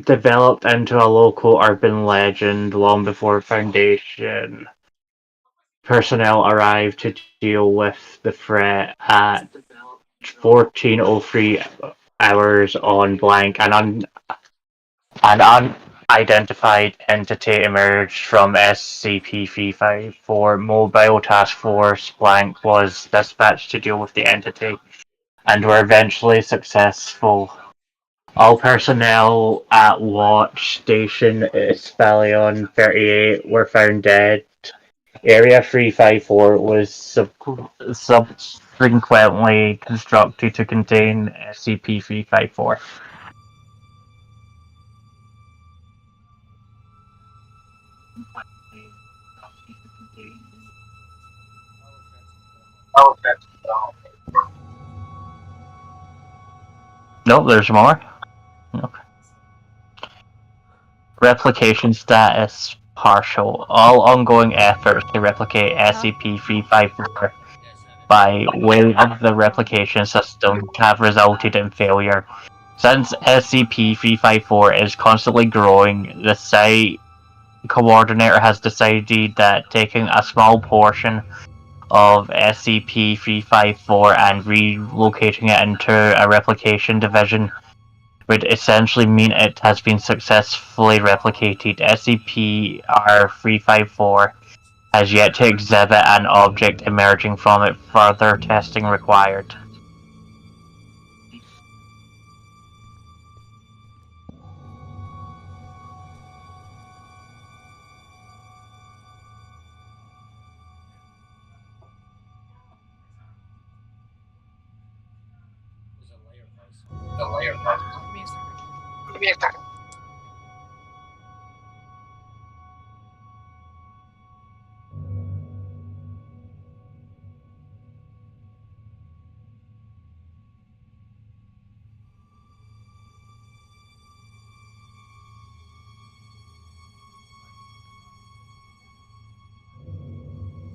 Developed into a local urban legend long before Foundation personnel arrived to deal with the threat. At 14:03 hours on Blank, an unidentified entity emerged from SCP-354. Mobile Task Force Blank was dispatched to deal with the entity, and were eventually successful. All personnel at Watch Station Espalion 38 were found dead. Area 354 was subsequently constructed to contain SCP-354. Nope, there's more. Okay. Replication status partial. All ongoing efforts to replicate SCP-354 by way of the replication system have resulted in failure. Since SCP-354 is constantly growing, the site coordinator has decided that taking a small portion of SCP-354 and relocating it into a replication division would essentially mean it has been successfully replicated. SCP-R354 has yet to exhibit an object emerging from it. Further testing required.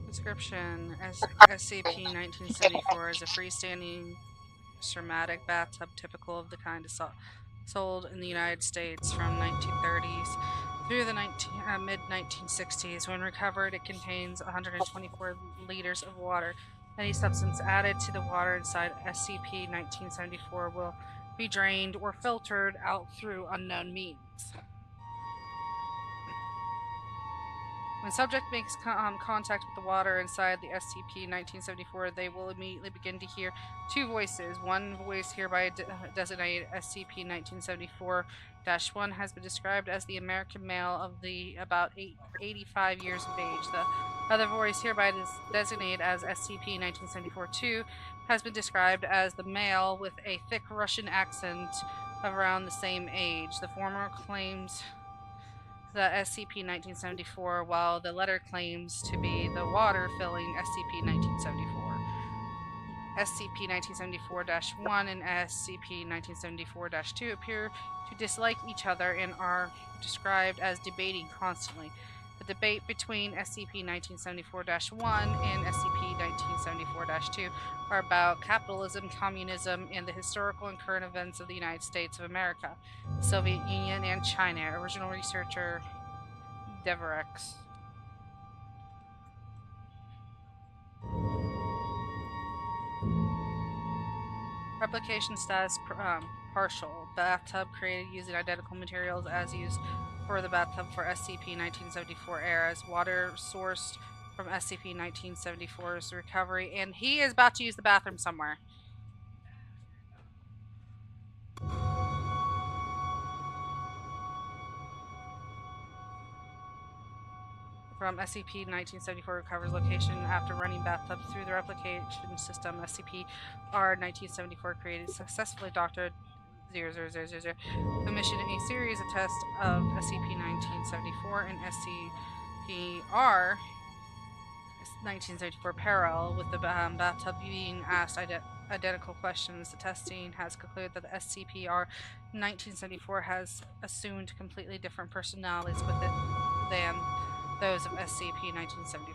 Description: SCP-1974 is a freestanding ceramatic bathtub typical of the kind sold in the United States from 1930s through the mid-1960s. When recovered, it contains 124 liters of water. Any substance added to the water inside SCP-1974 will be drained or filtered out through unknown means. When subject makes contact with the water inside the SCP-1974, they will immediately begin to hear two voices. One voice, hereby designated SCP-1974-1, has been described as the American male of about 85 years of age. The other voice, hereby designated as SCP-1974-2, has been described as the male with a thick Russian accent of around the same age. The former claims the SCP-1974, while the latter claims to be the water filling SCP-1974. SCP-1974-1 and SCP-1974-2 appear to dislike each other and are described as debating constantly. The debate between SCP-1974-1 and SCP-1974-2 are about capitalism, communism, and the historical and current events of the United States of America, the Soviet Union, and China. Original researcher Deverex. Replication status partial. Bathtub created using identical materials as used for the bathtub for SCP-1974 eras. Water sourced from SCP-1974's recovery. And he is about to use the bathroom somewhere. From SCP-1974 recovers location after running bathtubs through the replication system. SCP-R-1974 created successfully Dr. 00000. Commissioned a series of tests of SCP-1974 and SCP-R-1974 parallel, with the bathtub being asked identical questions. The testing has concluded that the SCP-R-1974 has assumed completely different personalities with it than those of SCP-1974.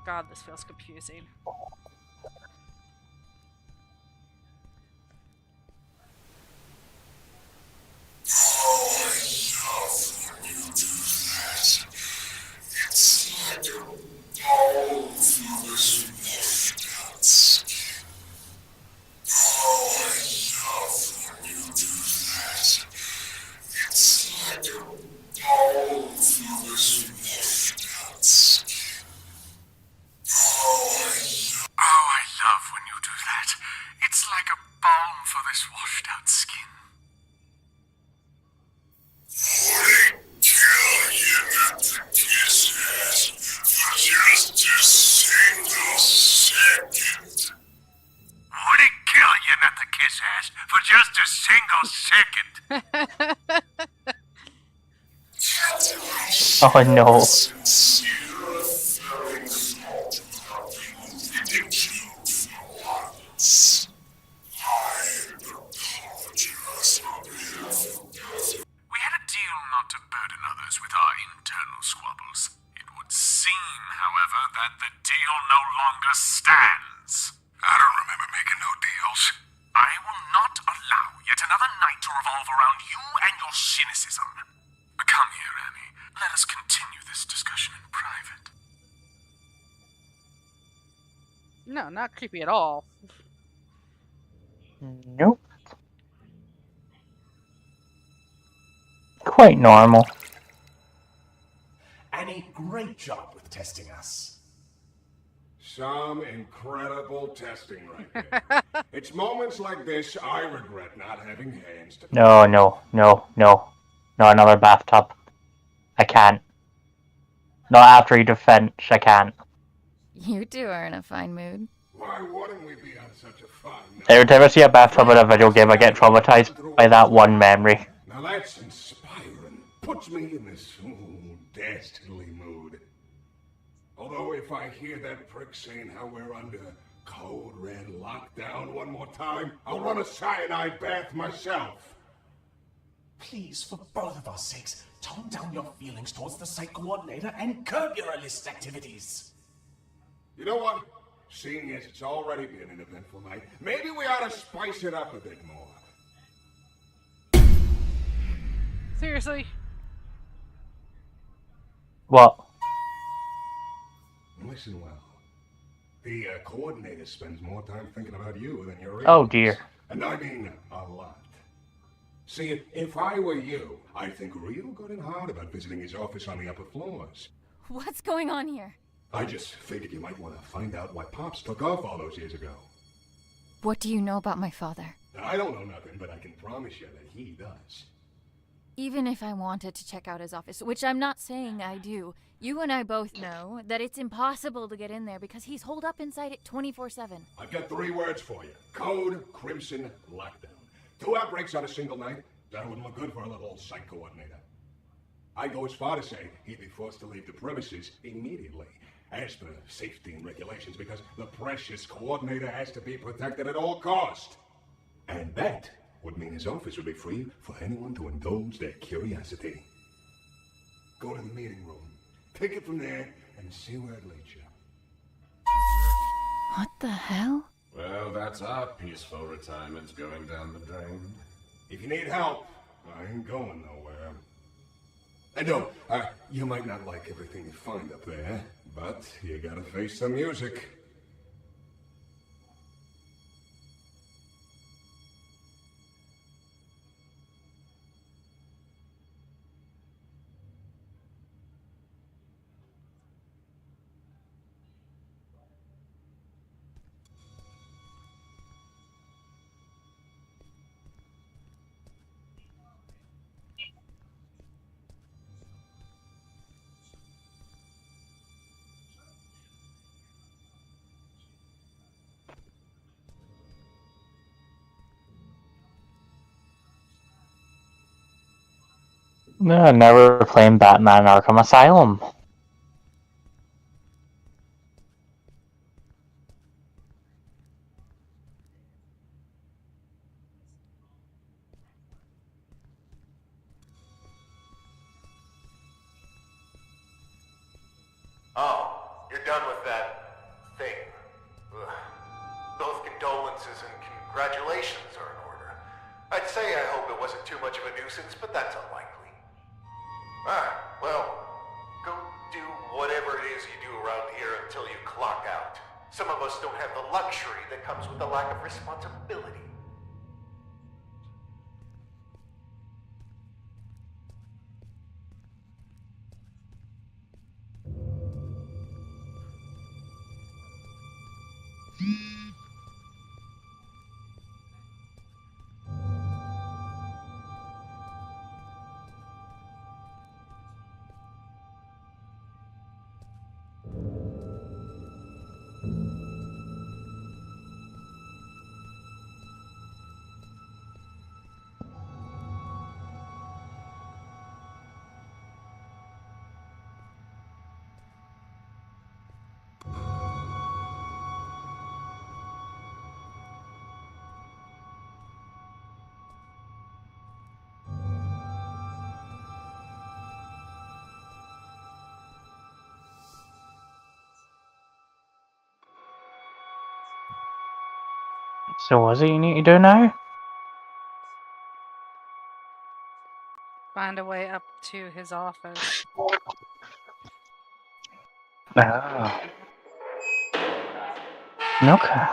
God, this feels confusing. Oh, I love when you do that. It's like a balm for this washed out skin. Would it kill you not to kiss ass for just a single second? Oh no. We had a deal not to burden others with our internal squabbles. It would seem, however, that the deal no longer stands. I don't remember making no deals. I will not allow yet another night to revolve around you and your cynicism. Come here, Annie. Let us continue this discussion in private. No, not creepy at all. Nope. Quite normal. Annie, great job with testing us. Some incredible testing right there. It's moments like this I regret not having hands to... No. Not another bathtub. I can't. Not after you defense, I can't. You two are in a fine mood. Why wouldn't we be on such a fine note? Every time I see a bathtub in a video game, I get traumatized by that one memory. Now that's inspiring. Puts me in this dastardly mood. Although if I hear that prick saying how we're under code red lockdown one more time, I'll run a cyanide bath myself. Please, for both of our sakes, tone down your feelings towards the site coordinator and curb your illicit activities. You know what? Seeing as it's already been an eventful night, maybe we ought to spice it up a bit more. Seriously? What? Listen well. The coordinator spends more time thinking about you than your Oh dear. And I mean a lot. See, if I were you, I'd think real good and hard about visiting his office on the upper floors. What's going on here? I just figured you might want to find out why Pops took off all those years ago. What do you know about my father? I don't know nothing, but I can promise you that he does. Even if I wanted to check out his office, which I'm not saying I do, you and I both know that it's impossible to get in there because he's holed up inside it 24/7. I've got 3 words for you. Code Crimson Lockdown. 2 outbreaks on a single night? That wouldn't look good for a little site coordinator. I'd go as far to say he'd be forced to leave the premises immediately, as per safety and regulations, because the precious coordinator has to be protected at all cost. And that would mean his office would be free for anyone to indulge their curiosity. Go to the meeting room, take it from there, and see where it leads you. What the hell? Well, that's our peaceful retirement going down the drain. If you need help, I ain't going nowhere. And no, you might not like everything you find up there, but you gotta face the music. No, never playing Batman Arkham Asylum. Oh, you're done with that thing. Ugh. Both condolences and congratulations are in order. I'd say I hope it wasn't too much of a nuisance, but that's unlikely. Well, go do whatever it is you do around here until you clock out. Some of us don't have the luxury that comes with the lack of responsibility. So what's it you need to do now? Find a way up to his office. Oh. Okay.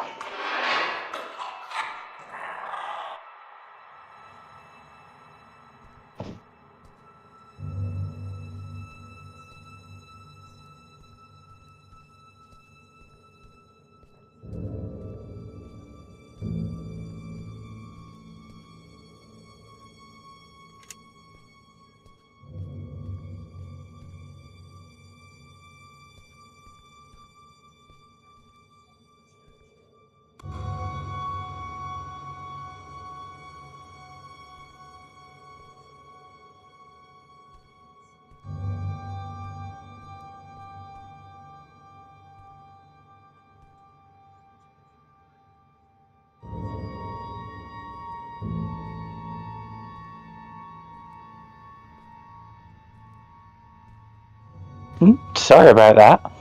Sorry about that.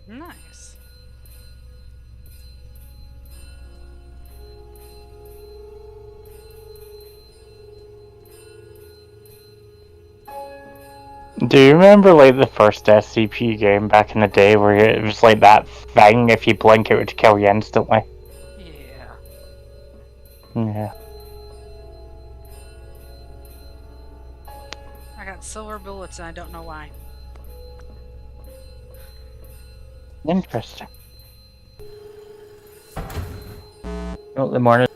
Nice. Do you remember like the first SCP game back in the day where it was like that thing, if you blink it would kill you instantly? Yeah. Yeah. I got silver bullets and I don't know why. Interesting. Oh, the morning.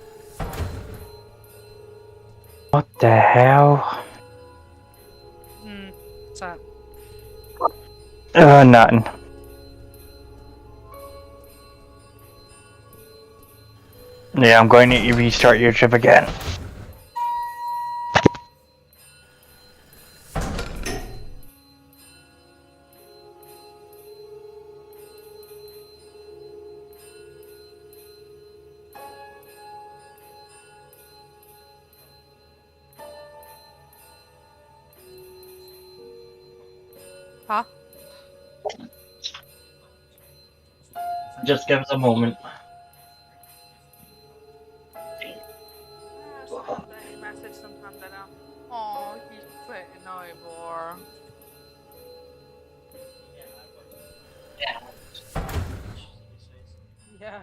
What the hell? What's up? Nothing. Yeah, I'm going to restart your trip again. Huh? Just give us a moment. Message sometimes I know. Oh, he's sweating over. Yeah.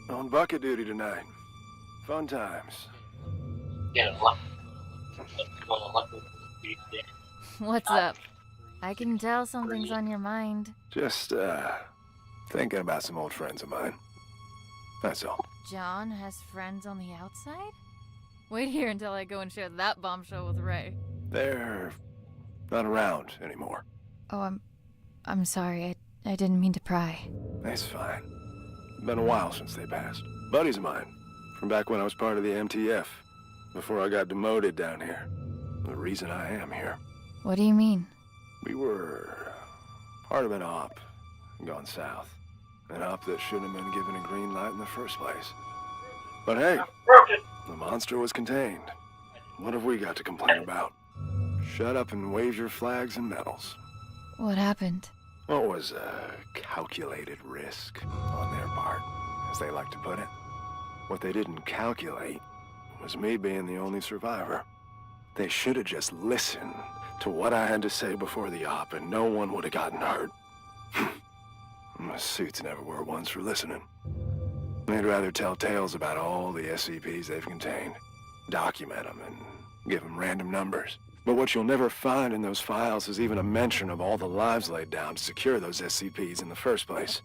On bucket duty tonight. Fun times. What's up? I can tell something's on your mind. Just, thinking about some old friends of mine. That's all. John has friends on the outside? Wait here until I go and share that bombshell with Ray. They're not around anymore. Oh, I'm sorry. I didn't mean to pry. That's fine. Been a while since they passed. Buddies of mine, from back when I was part of the MTF, before I got demoted down here. The reason I am here. What do you mean? We were part of an op, gone south. An op that shouldn't have been given a green light in the first place. But hey, the monster was contained. What have we got to complain about? Shut up and wave your flags and medals. What happened? What was a calculated risk on their part, as they like to put it. What they didn't calculate was me being the only survivor. They should have just listened to what I had to say before the op, and no one would have gotten hurt. My suits never were ones for listening. They'd rather tell tales about all the SCPs they've contained, document them, and give them random numbers. But what you'll never find in those files is even a mention of all the lives laid down to secure those SCPs in the first place.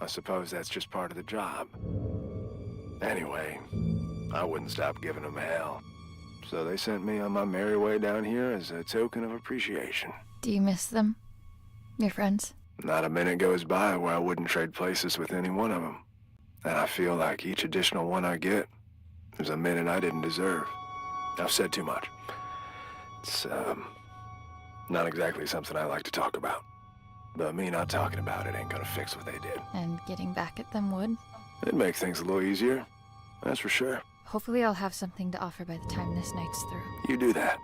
I suppose that's just part of the job. Anyway, I wouldn't stop giving them hell. So they sent me on my merry way down here as a token of appreciation. Do you miss them? Your friends? Not a minute goes by where I wouldn't trade places with any one of them. And I feel like each additional one I get is a minute I didn't deserve. I've said too much. It's, not exactly something I like to talk about. But me not talking about it ain't gonna fix what they did. And getting back at them would? It'd make things a little easier. That's for sure. Hopefully I'll have something to offer by the time this night's through. You do that.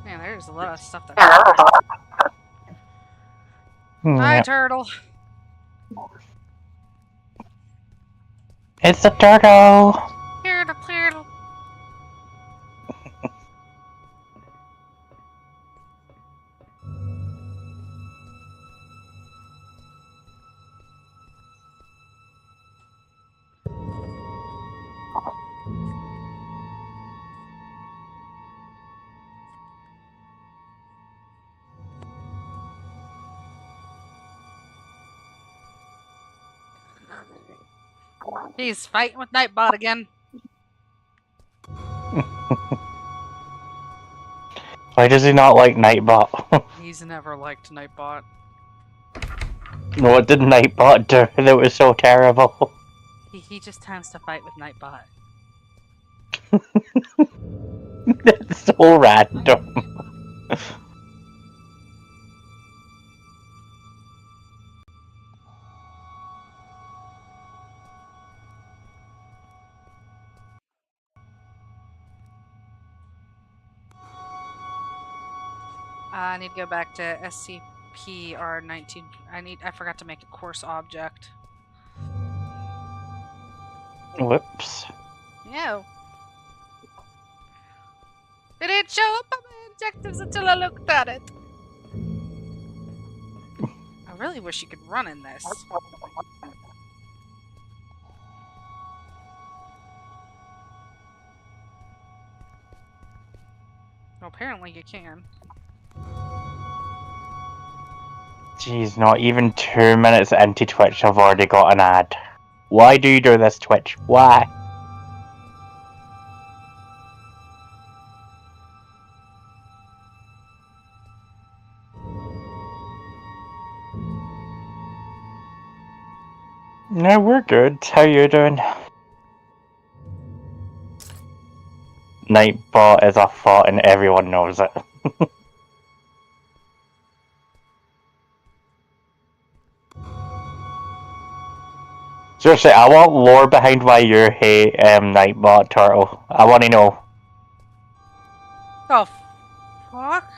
Man, there's a lot of stuff that. Hi, turtle. It's a turtle. Turtle, turtle. He's fighting with Nightbot again. Why does he not like Nightbot? He's never liked Nightbot. What did Nightbot do that was so terrible? He just tends to fight with Nightbot. That's so random. I need to go back to SCP-R19. I forgot to make a course object. Whoops. No. It didn't show up on my objectives until I looked at it. I really wish you could run in this. Well, apparently you can. Jeez, not even 2 minutes into Twitch, I've already got an ad. Why do you do this, Twitch? Why? No, we're good. How you doing? Nightbot is a thought and everyone knows it. Seriously, I want lore behind why you hate Nightbot Turtle. I want to know. Oh, fuck?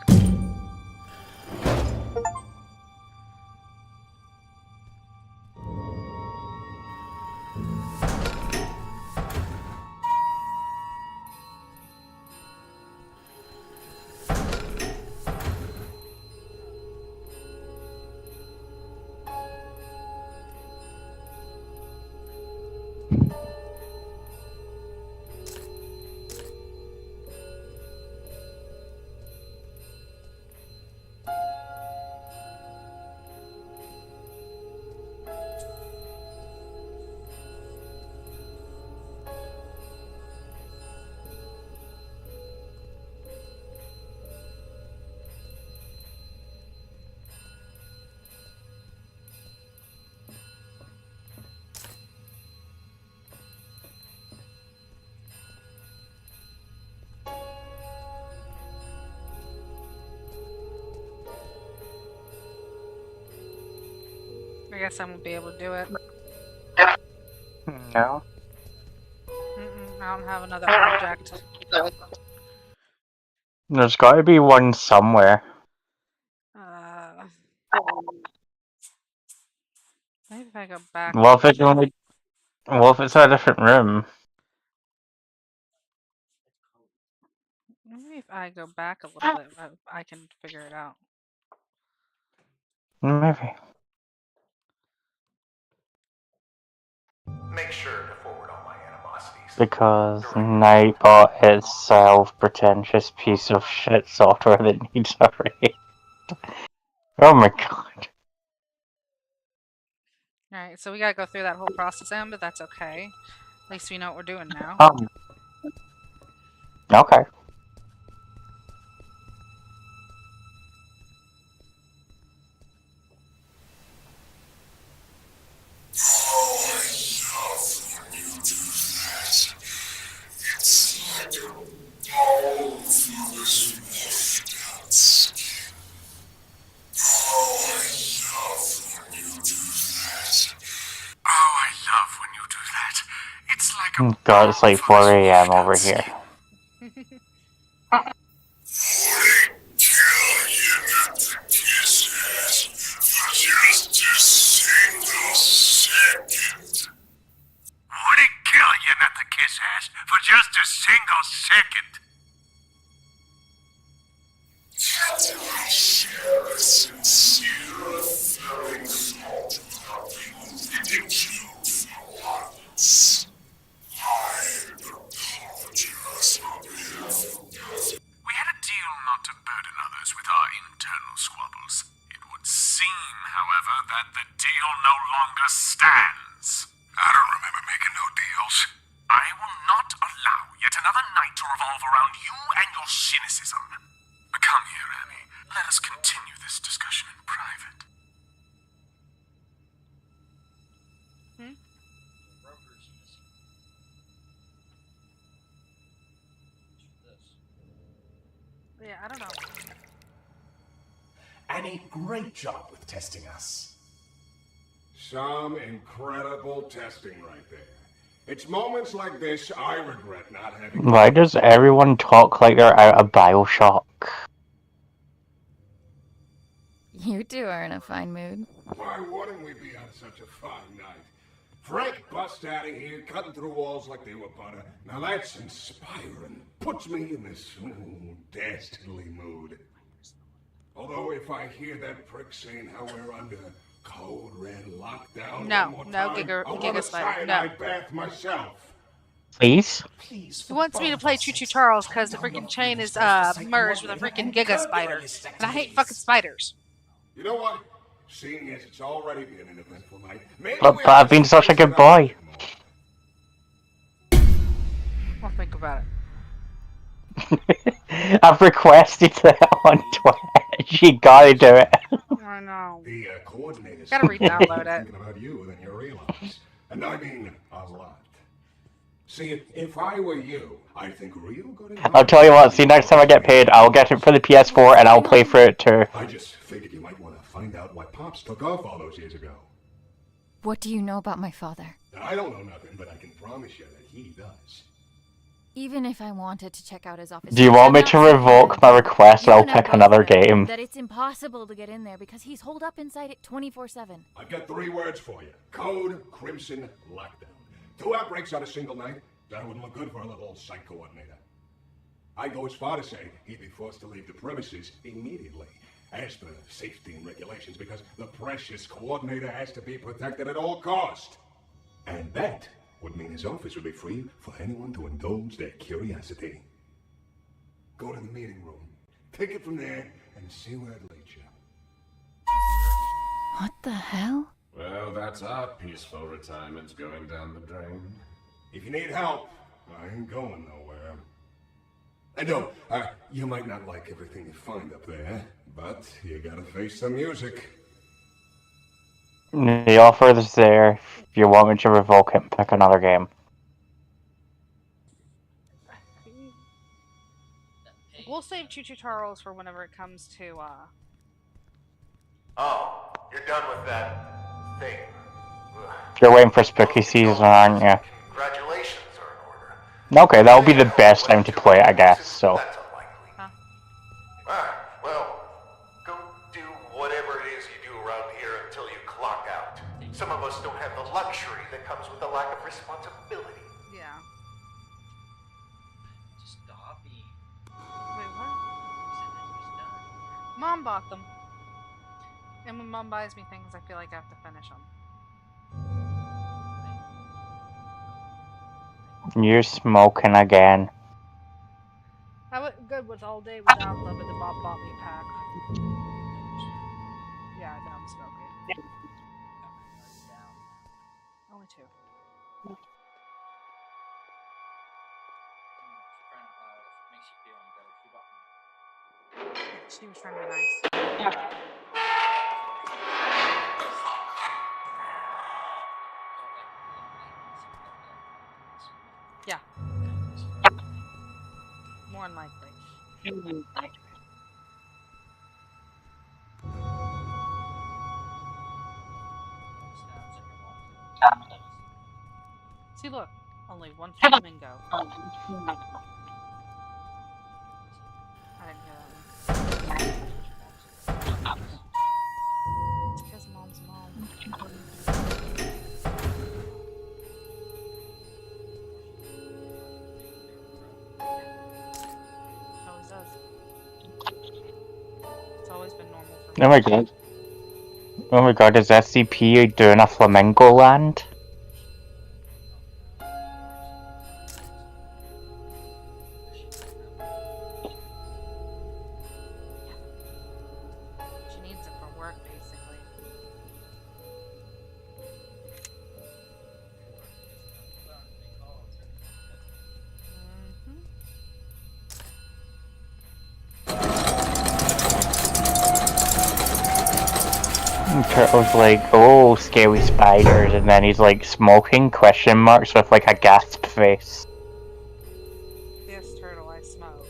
I guess I won't be able to do it. No. I don't have another object. There's got to be one somewhere. Maybe if I go back. What if it's only? What if it's a different room? Maybe if I go back a little bit, I can figure it out. Maybe. Make sure to forward all my animosities. Because Nightbot is self-pretentious piece of shit software that needs a raid. Oh my god. Alright, so we gotta go through that whole process, Em, but that's okay. At least we know what we're doing now. Okay. God, it's like 4 AM over here. Would it kill you not to kiss ass for just a single second? Do I share a sincere feeling of you for once? I apologize on behalf of you. We had a deal not to burden others with our internal squabbles. It would seem, however, that the deal no longer stands. I don't remember making no deals. I will not allow yet another night to revolve around you and your cynicism. Come here, Annie. Let us continue this discussion in private. Yeah, I don't know. Annie, great job with testing us. Some incredible testing right there. It's moments like this I regret not having... Why does everyone talk like they're out of Bioshock? You two are in a fine mood. Why wouldn't we be on such a fine night? Frank bust out of here, cutting through walls like they were butter. Now that's inspiring. Puts me in this dastardly mood. Although if I hear that prick saying how we're under Code Red Lockdown. No, one more no, time? Giga I want Giga a Spider. No. cyanide bath myself. Please? He wants me to play Choo Choo Charles because the freaking chain is merged with a freaking Giga Spider. And I hate fucking spiders. You know what? Seeing as it's already been an eventful night, maybe But we I've been such a good boy. I'll think about it. I've requested that on Twitch. You gotta do it. I know. The coordinators Gotta re-download it. thinking about you than you realize, and I mean a lot. See, if I were you, I'd think real good. And I'll tell you what, see, next time I get paid, I'll get it for the PS4 and I'll play for it too. I just figured you might want to find out why Pops took off all those years ago. What do you know about my father? I don't know nothing, but I can promise you that he does. Even if I wanted to check out his office... Do you want me to revoke my request and I'll pick another game? That it's impossible to get in there because he's holed up inside it 24/7. I've got 3 words for you. Code Crimson Lockdown. 2 outbreaks on a single night? That wouldn't look good for a little site coordinator. I'd go as far to say he'd be forced to leave the premises immediately, as per safety and regulations, because the precious coordinator has to be protected at all cost. And that would mean his office would be free for anyone to indulge their curiosity. Go to the meeting room, take it from there, and see where it leads you. What the hell? Well, that's our peaceful retirement going down the drain. If you need help, I ain't going nowhere. And no, you might not like everything you find up there, but you gotta face the music. The offer is there. If you want me to revoke it, pick another game. We'll save Choo Choo Charles for whenever it comes to, Oh, you're done with that thing. You're waiting for spooky season, aren't you? Congratulations are in order. Okay, that'll be the best time to play it, I guess, so. That's unlikely. Alright, well, go do whatever it is you do around here until you clock out. Some of us don't have the luxury that comes with a lack of responsibility. yeah. Stop eating. Wait, what? Mom bought them. And when Mom buys me things, I feel like I have to finish them. You're smoking again. I went good with all day without them, and the Bob bought me a pack. Yeah, now I'm smoking. Only 2. She was trying to be nice. Yeah. More than likely. See, look. Only one flamingo. I didn't hear that one. It's because Mom's mom. Always does. It's always been normal for me. Oh my god. Oh my god, is SCP doing a Flamingo Land? She needs it for work, basically. And Turtle's like, oh, scary spiders, and then he's like smoking question marks with like a gasp face. Yes, Turtle, I smoke.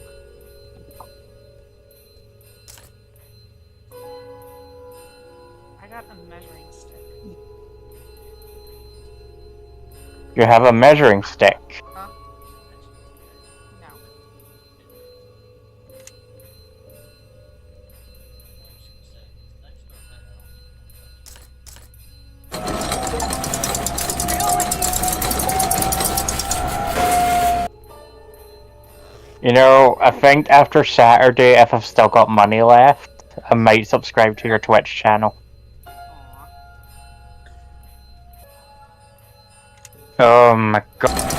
I got a measuring stick. You have a measuring stick. Huh? No. You know, I think after Saturday, if I've still got money left, I might subscribe to your Twitch channel. Oh my god.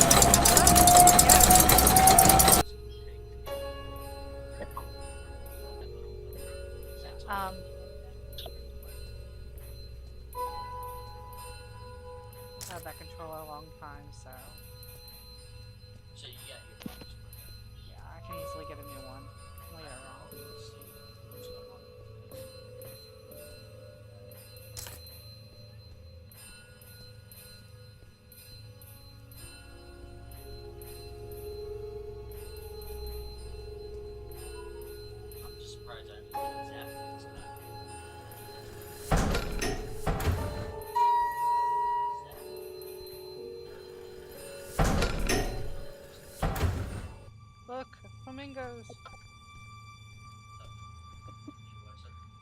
I've had that controller a long time, so So you got your ones, yeah, I can easily get a new one later on. I'm just surprised I didn't zap it this time. Look, flamingos.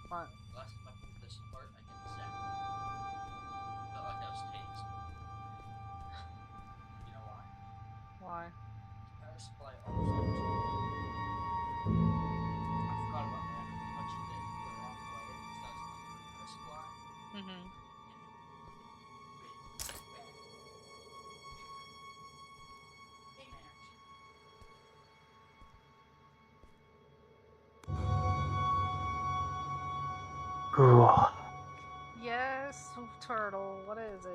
What? Last time I pulled this apart, I get zapped. Felt like I was tased. You know why? Why? Power supply always goes. I forgot about that. Much of it the wrong way. It starts with the power supply. Mm-hmm. Hey man. Ooh. Yes, turtle. What is it?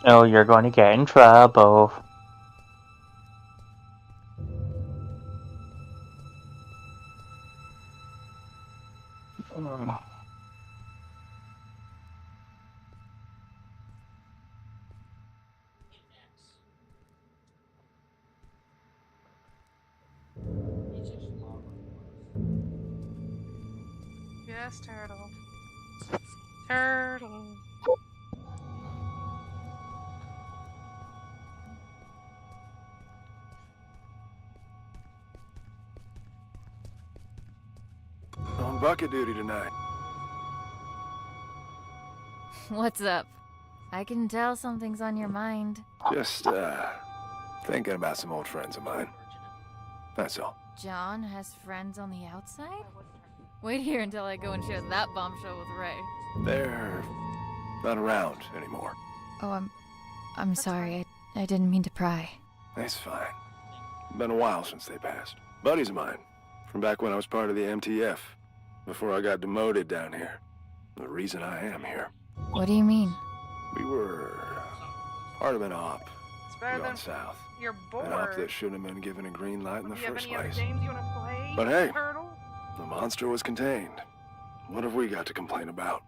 Oh, you're going to get in trouble. Yes, turtle. Turtle. On bucket duty tonight. What's up? I can tell something's on your mind. Just, thinking about some old friends of mine. That's all. John has friends on the outside? Wait here until I go and share that bombshell with Ray. They're not around anymore. Oh, I'm sorry. I didn't mean to pry. That's fine. Been a while since they passed. Buddies of mine, from back when I was part of the MTF, before I got demoted down here. The reason I am here. What do you mean? We were part of an op It's better gone than south. you're An op bored. that should have been given a green light in the Do you have first any other place. games you want to play? But hey, turtle? the monster was contained. What have we got to complain about?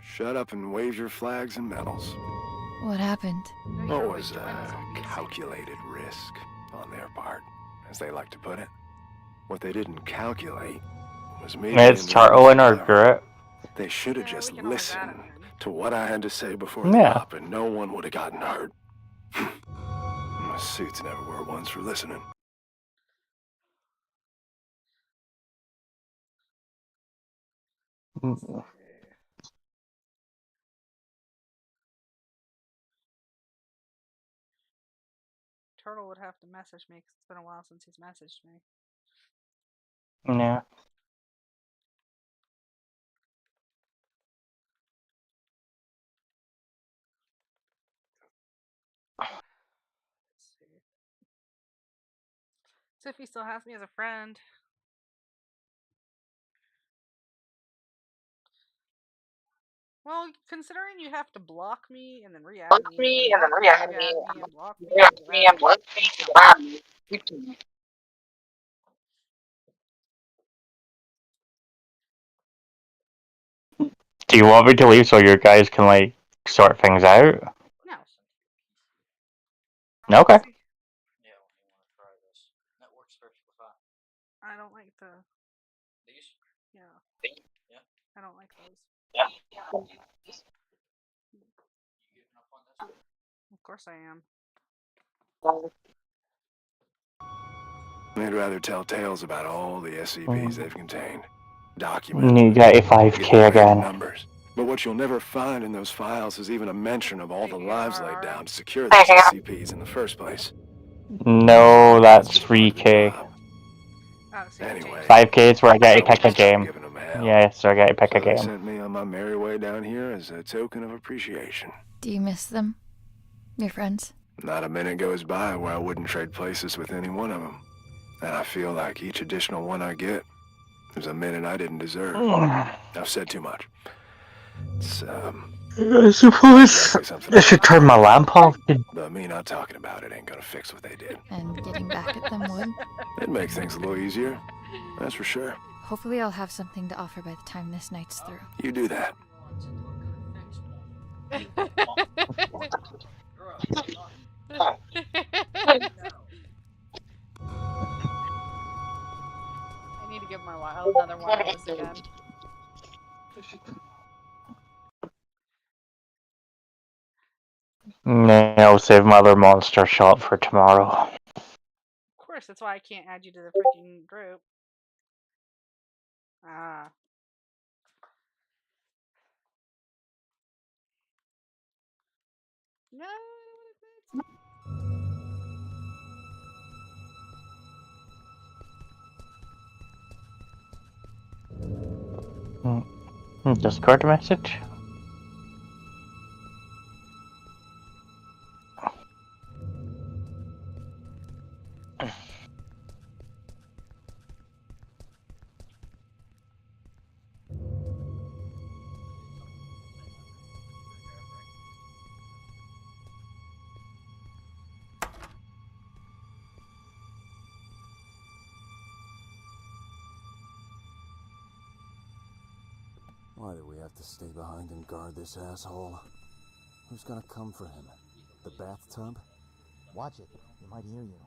Shut up and wave your flags and medals. What happened? What was a calculated risk on their part, as they like to put it. What they didn't calculate was me. It's Turtle and our group. They should have just listened to what I had to say before Yeah. the op, and no one would have gotten hurt. My suits never were ones for listening. Turtle would have to message me because it's been a while since he's messaged me. Yeah. So if he still has me as a friend. Well, considering you have to block me and then re-add me, and re-add me, and block me, and block me. Do you want me to leave so your guys can, like, sort things out? No. Okay. Yeah, we want to try this. That works perfectly fine. I don't like the. These? Yeah. Yeah. I don't like those. Yeah. You giving up on this? Of course I am. They'd rather tell tales about all the SCPs they've contained. Need 85k again. Numbers. But what you'll never find in those files is even a mention of all the lives laid down to secure these SCPs in the first place. No, that's 3k. Anyway, 5k is where I get to pick a game. giving them Hell, Yeah, so I gotta pick a so they game. sent me on my merry way down here as a token of appreciation. Do you miss them? Your friends? Not a minute goes by where I wouldn't trade places with any one of them. And I feel like each additional one I get is a minute I didn't deserve. I've said too much. It's, I suppose I should turn my lamp off. But me not talking about it ain't gonna fix what they did. And getting back at them would? It'd make things a little easier, that's for sure. Hopefully I'll have something to offer by the time this night's through. You do that. I need to give my another one of those again. No, I'll save my other monster shot for tomorrow. Of course, that's why I can't add you to the freaking group. Ah. No. Discord message? Why do we have to stay behind and guard this asshole? Who's gonna come for him? The bathtub? Watch it. He might hear you.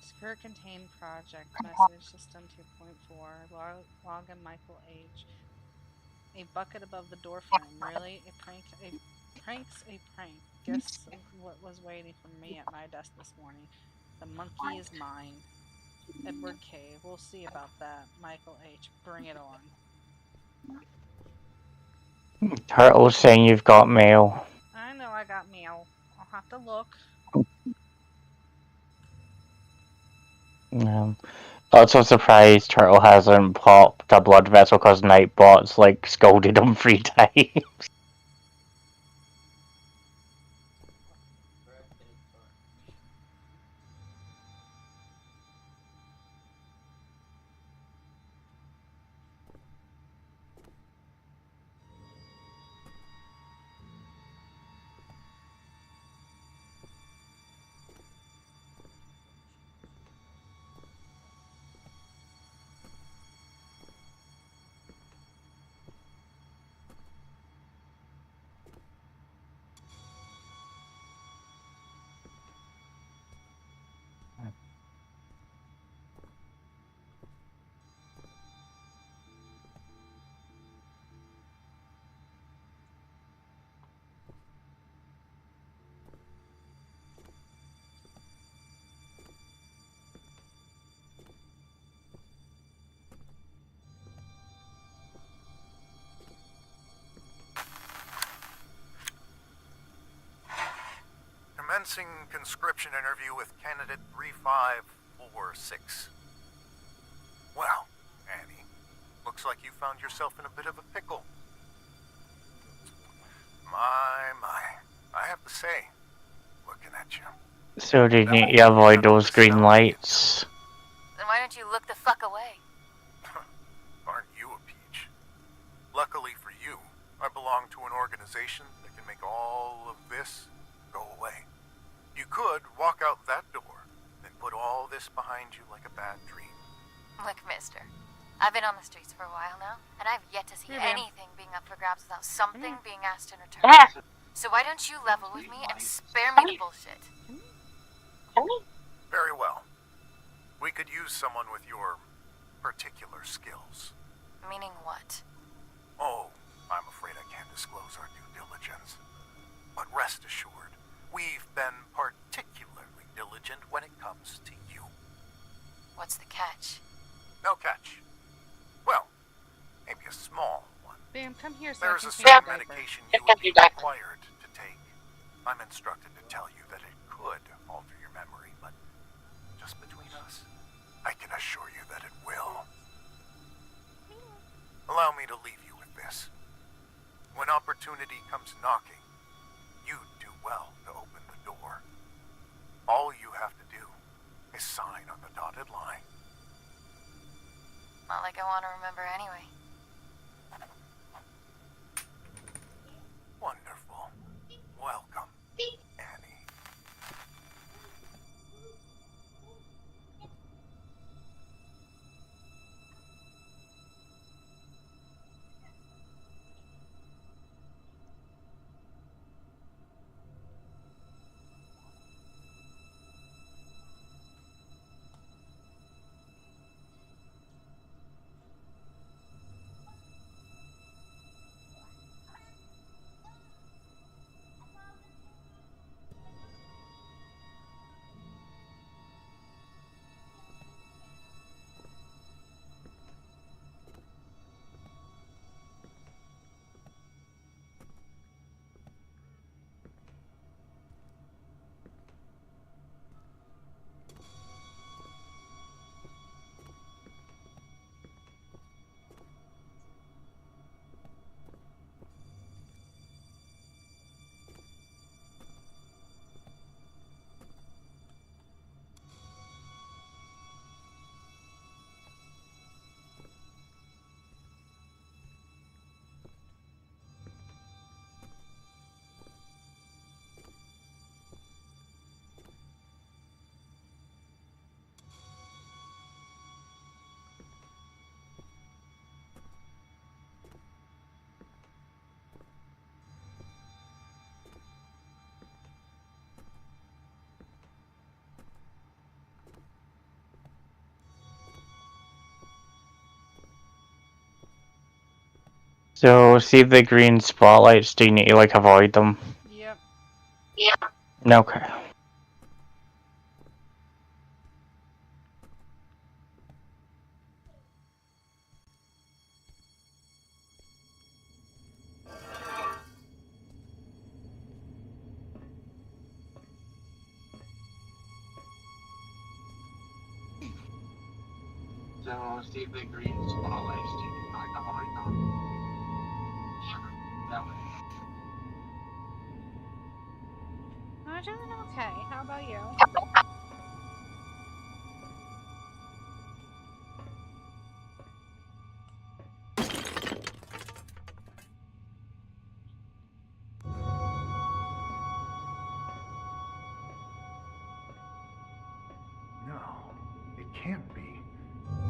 Secure contained project message system 2.4 login Michael H. A bucket above the door frame. Really? Prank's a prank. Guess what was waiting for me at my desk this morning. The monkey is mine. Edward K. We'll see about that. Michael H. Bring it on. Turtle's saying you've got mail. I know I got mail. I'll have to look. Also surprised Turtle hasn't popped a blood vessel because Nightbot's like scolded him 3 times. Commencing conscription interview with candidate 3546. Well, Annie, looks like you found yourself in a bit of a pickle. My. I have to say, looking at you. So did you avoid those green lights? Then why don't you look the fuck away? Aren't you a peach? Luckily for you, I belong to an organization that can make all of this go away. You could walk out that door and put all this behind you like a bad dream. Look, mister. I've been on the streets for a while now, and I've yet to see Yeah. anything being up for grabs without something being asked in return. So why don't you level with me and spare me the bullshit? Very well. We could use someone with your particular skills. Meaning what? Oh, I'm afraid I can't disclose our due diligence. But rest assured, we've been particularly diligent when it comes to you. What's the catch? No catch. Well, maybe a small one. Bam, come here so There's I a can change your certain diaper. medication you would be required to take. I'm instructed to tell you that it could alter your memory, but just between us, I can assure you that it will. Allow me to leave you with this. When opportunity comes knocking, you do well to open the door. All you have to do is sign on the dotted line. Not like I want to remember anyway. Wonderful. Welcome, Annie. So, see the green spotlights, do you need to, like, avoid them? Yep. Okay. So, see the green spotlights, do you like the avoid them? That way. I'm doing okay. How about you? No, it can't be.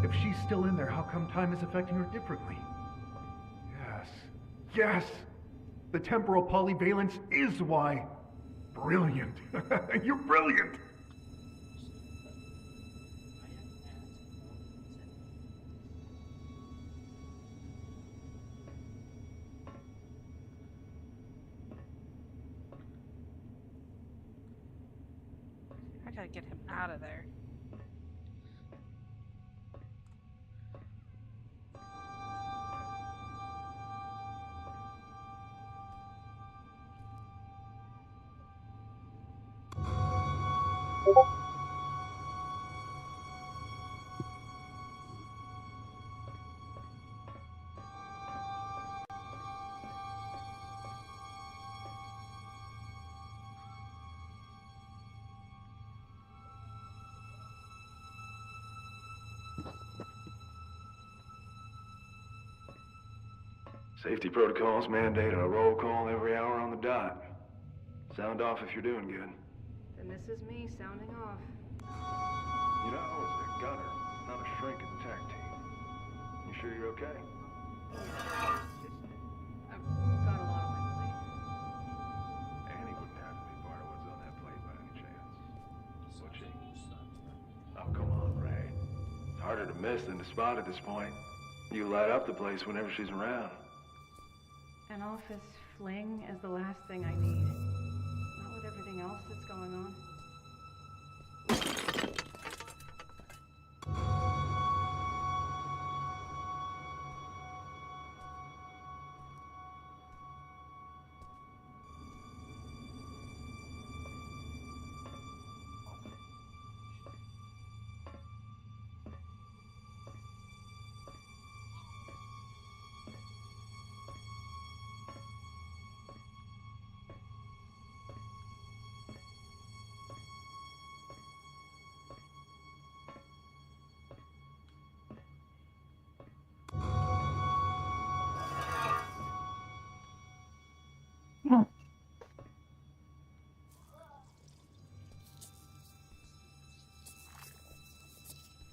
If she's still in there, how come time is affecting her differently? Yes. Yes! The temporal polyvalence is why. Brilliant. You're brilliant. I gotta get him out of there. Safety protocols mandate a roll call every hour on the dot. Sound off if you're doing good. Then this is me sounding off. You know, I was a gunner, not a shrink in the tech team. You sure you're okay? I've got a lot on my plate. Annie wouldn't have to be part of what's on that plate by any chance. Would she? Oh, come on, Ray. miss than to spot at this point. You light up the place whenever she's around. An office fling is the last thing I need. Not with everything else that's going on.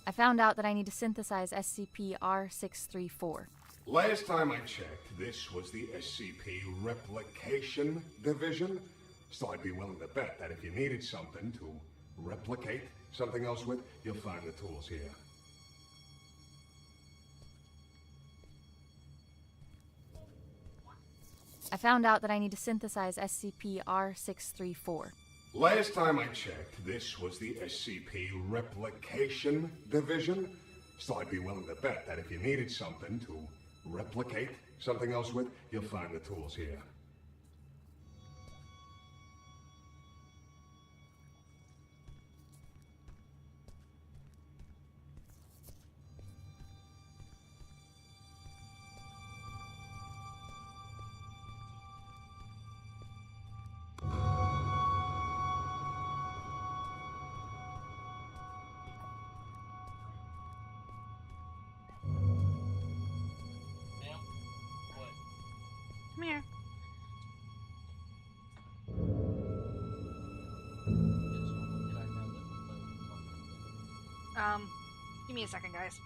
I found out that I need to synthesize SCP-R634. Last time I checked, this was the SCP Replication Division. So I'd be willing to bet that if you needed something to replicate something else with, you'll find the tools here. I found out that I need to synthesize SCP-R634. Last time I checked, this was the SCP Replication Division. So I'd be willing to bet that if you needed something to replicate something else with, you'll find the tools here. Come here. Give me a second, guys.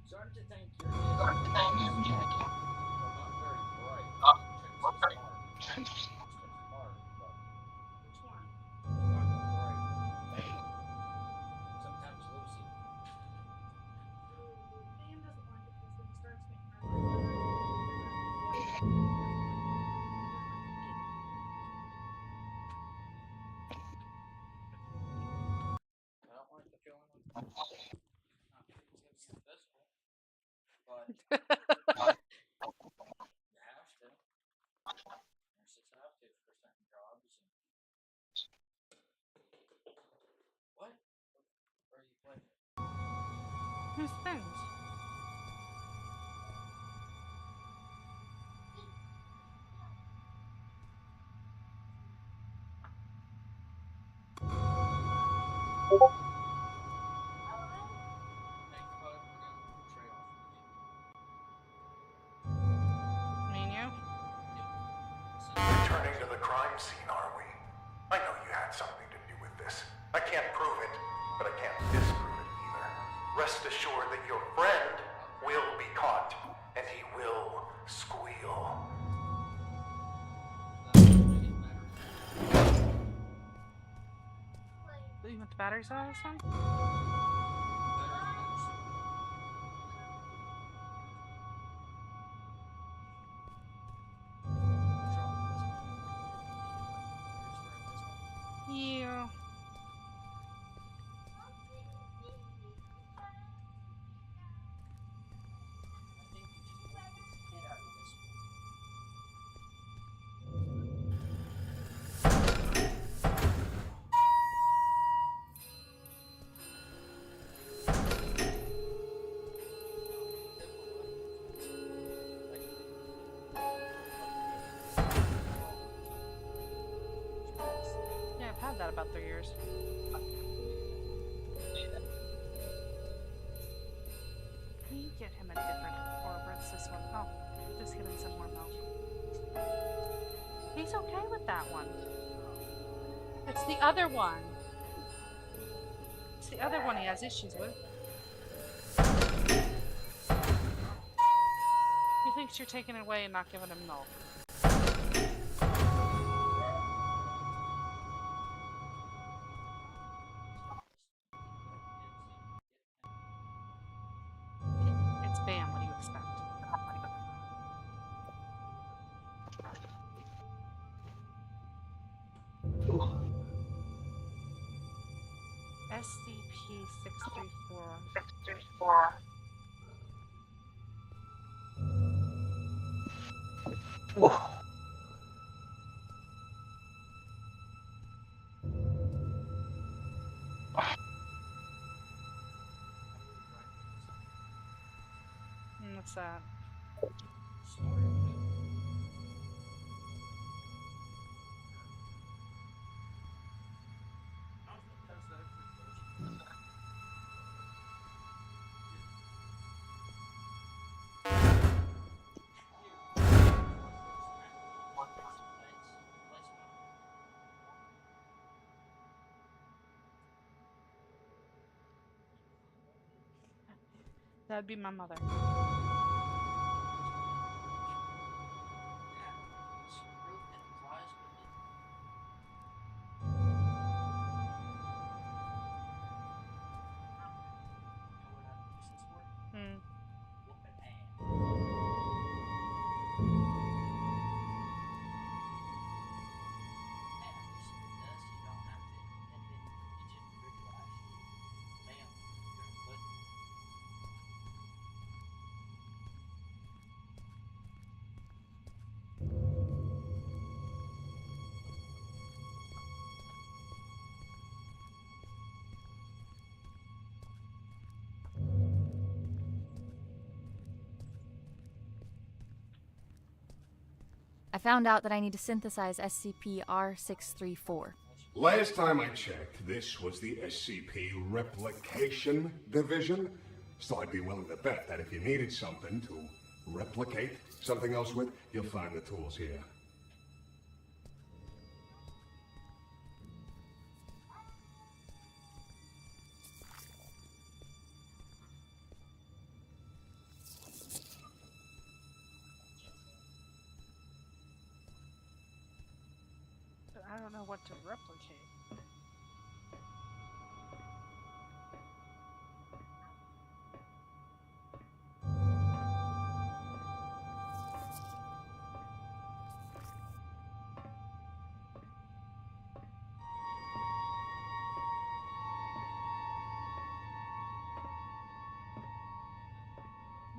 Starting to think you're well, not very bright. Chicks are smart. Smart, but which one? Not bright. Sometimes Lucy. Dan doesn't like it because when he starts making I don't like the feeling of not it's invisible, but you have to. Nurses have to for certain jobs. What? Where are you playing? Whose things? Me and you? Returning to the crime scene, are we? I know you had something to do with this. I can't prove it, but I can't disprove it either. Rest assured that your friend will be caught, and he will squeal. You want the batteries out of this one? Yeah. Yeah, I've had that about 3 years. Can you get him a different or rinse this one? Oh, just give him some more milk. He's okay with that one. It's the other one. It's the other one he has issues with. He thinks you're taking it away and not giving him milk. It's Bam, what do you expect? SCP-634. What's that? That'd be my mother. Hmm. I found out that I need to synthesize SCP-R634. Last time I checked, this was the SCP Replication Division. So I'd be willing to bet that if you needed something to replicate something else with, you'll find the tools here. don't know what to replicate.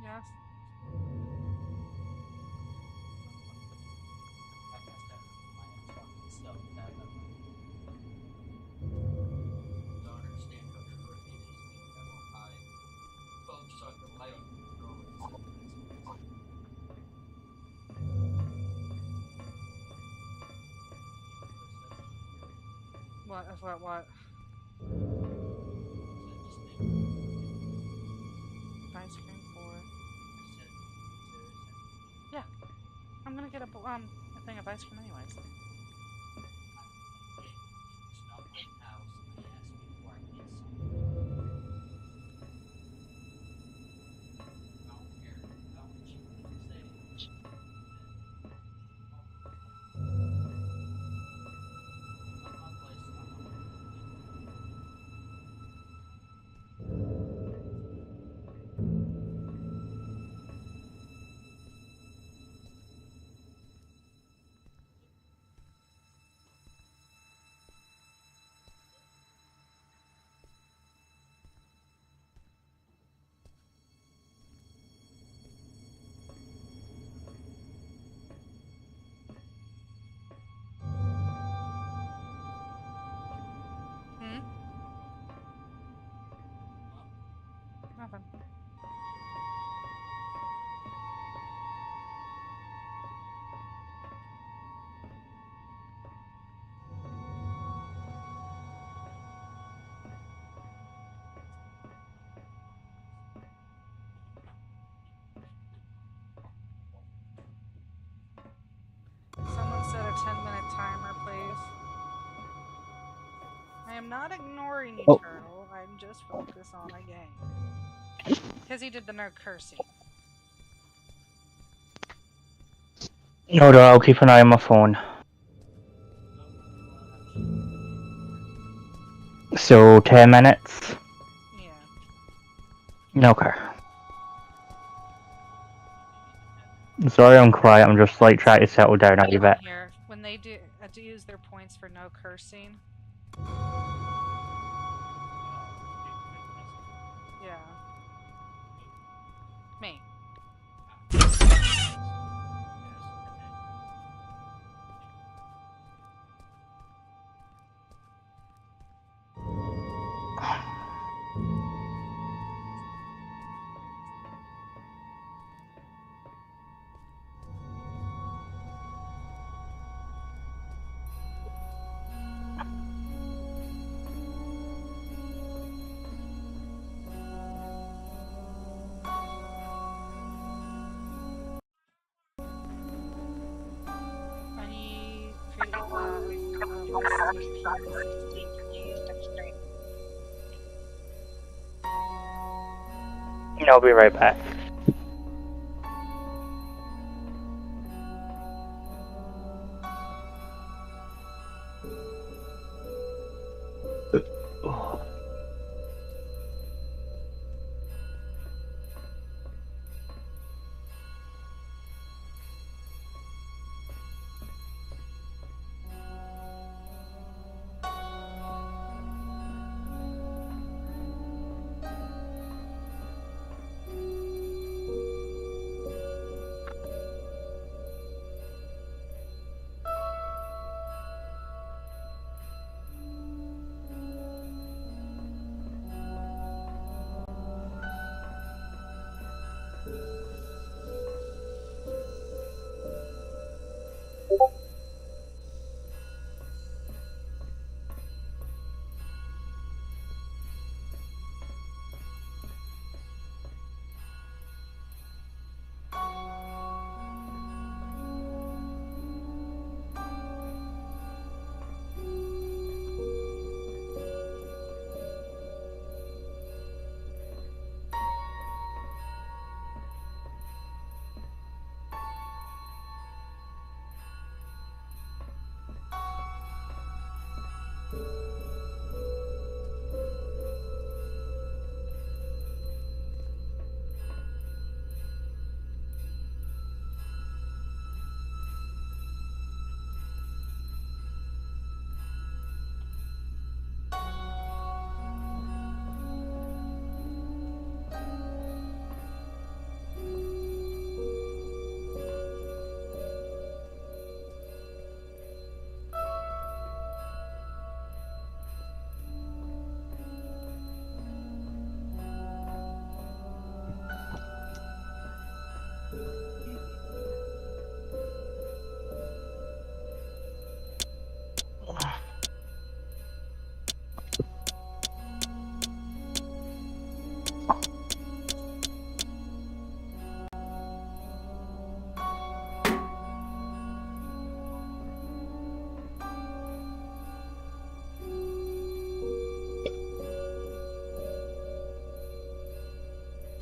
Yes. What? Ice cream for. Yeah. I'm gonna get a thing of ice cream anyways. Nothing. Someone set a 10-minute timer, please. I am not ignoring you, Turtle. I'm just focused on a game. Because he did the no cursing. No, I'll keep an eye on my phone. So, 10 minutes? Yeah. Okay. Sorry I'm quiet, I'm just like trying to settle down a bit. Here, when they do use their points for no cursing. Yeah. Me. I'll be right back.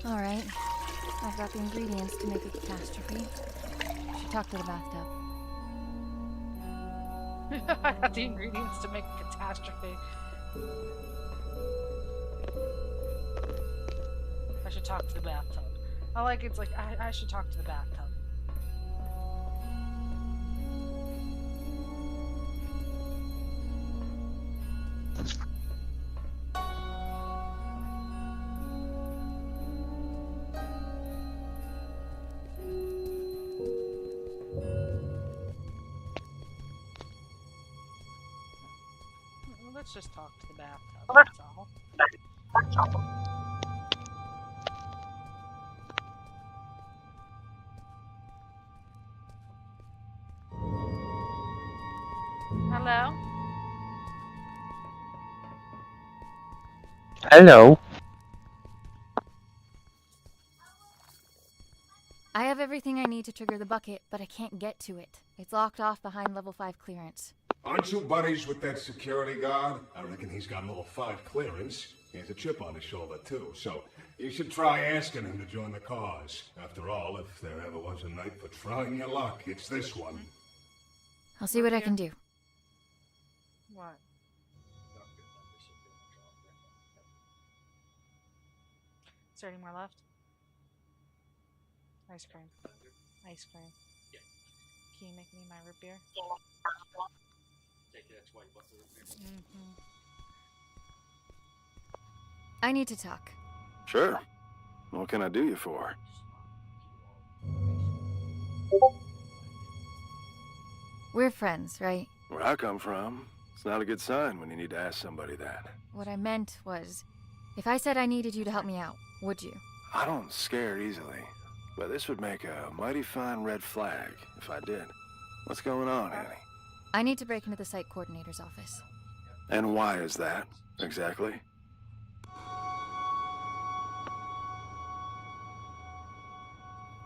Alright. I've got the ingredients to make a catastrophe. Should talk to the bathtub. I have the ingredients to make a catastrophe. I should talk to the bathtub. I like it's like I should talk to the bathtub. Let's just talk to the bathtub. That's all. Hello? Hello. I have everything I need to trigger the bucket, but I can't get to it. It's locked off behind level 5 clearance. Aren't you buddies with that security guard? I reckon he's got level 5 clearance. He has a chip on his shoulder, too, so you should try asking him to join the cause. After all, if there ever was a night for trying your luck, it's this one. I'll see what I can do. What? Is there any more left? Ice cream. Ice cream. Yeah. Can you make me my root beer? Take that 20 bucks of root beer. Mm-hmm. I need to talk. Sure. What can I do you for? We're friends, right? Where I come from, it's not a good sign when you need to ask somebody that. What I meant was, if I said I needed you to help me out, would you? I don't scare easily, but this would make a mighty fine red flag if I did. What's going on, Annie? I need to break into the site coordinator's office. And why is that, exactly?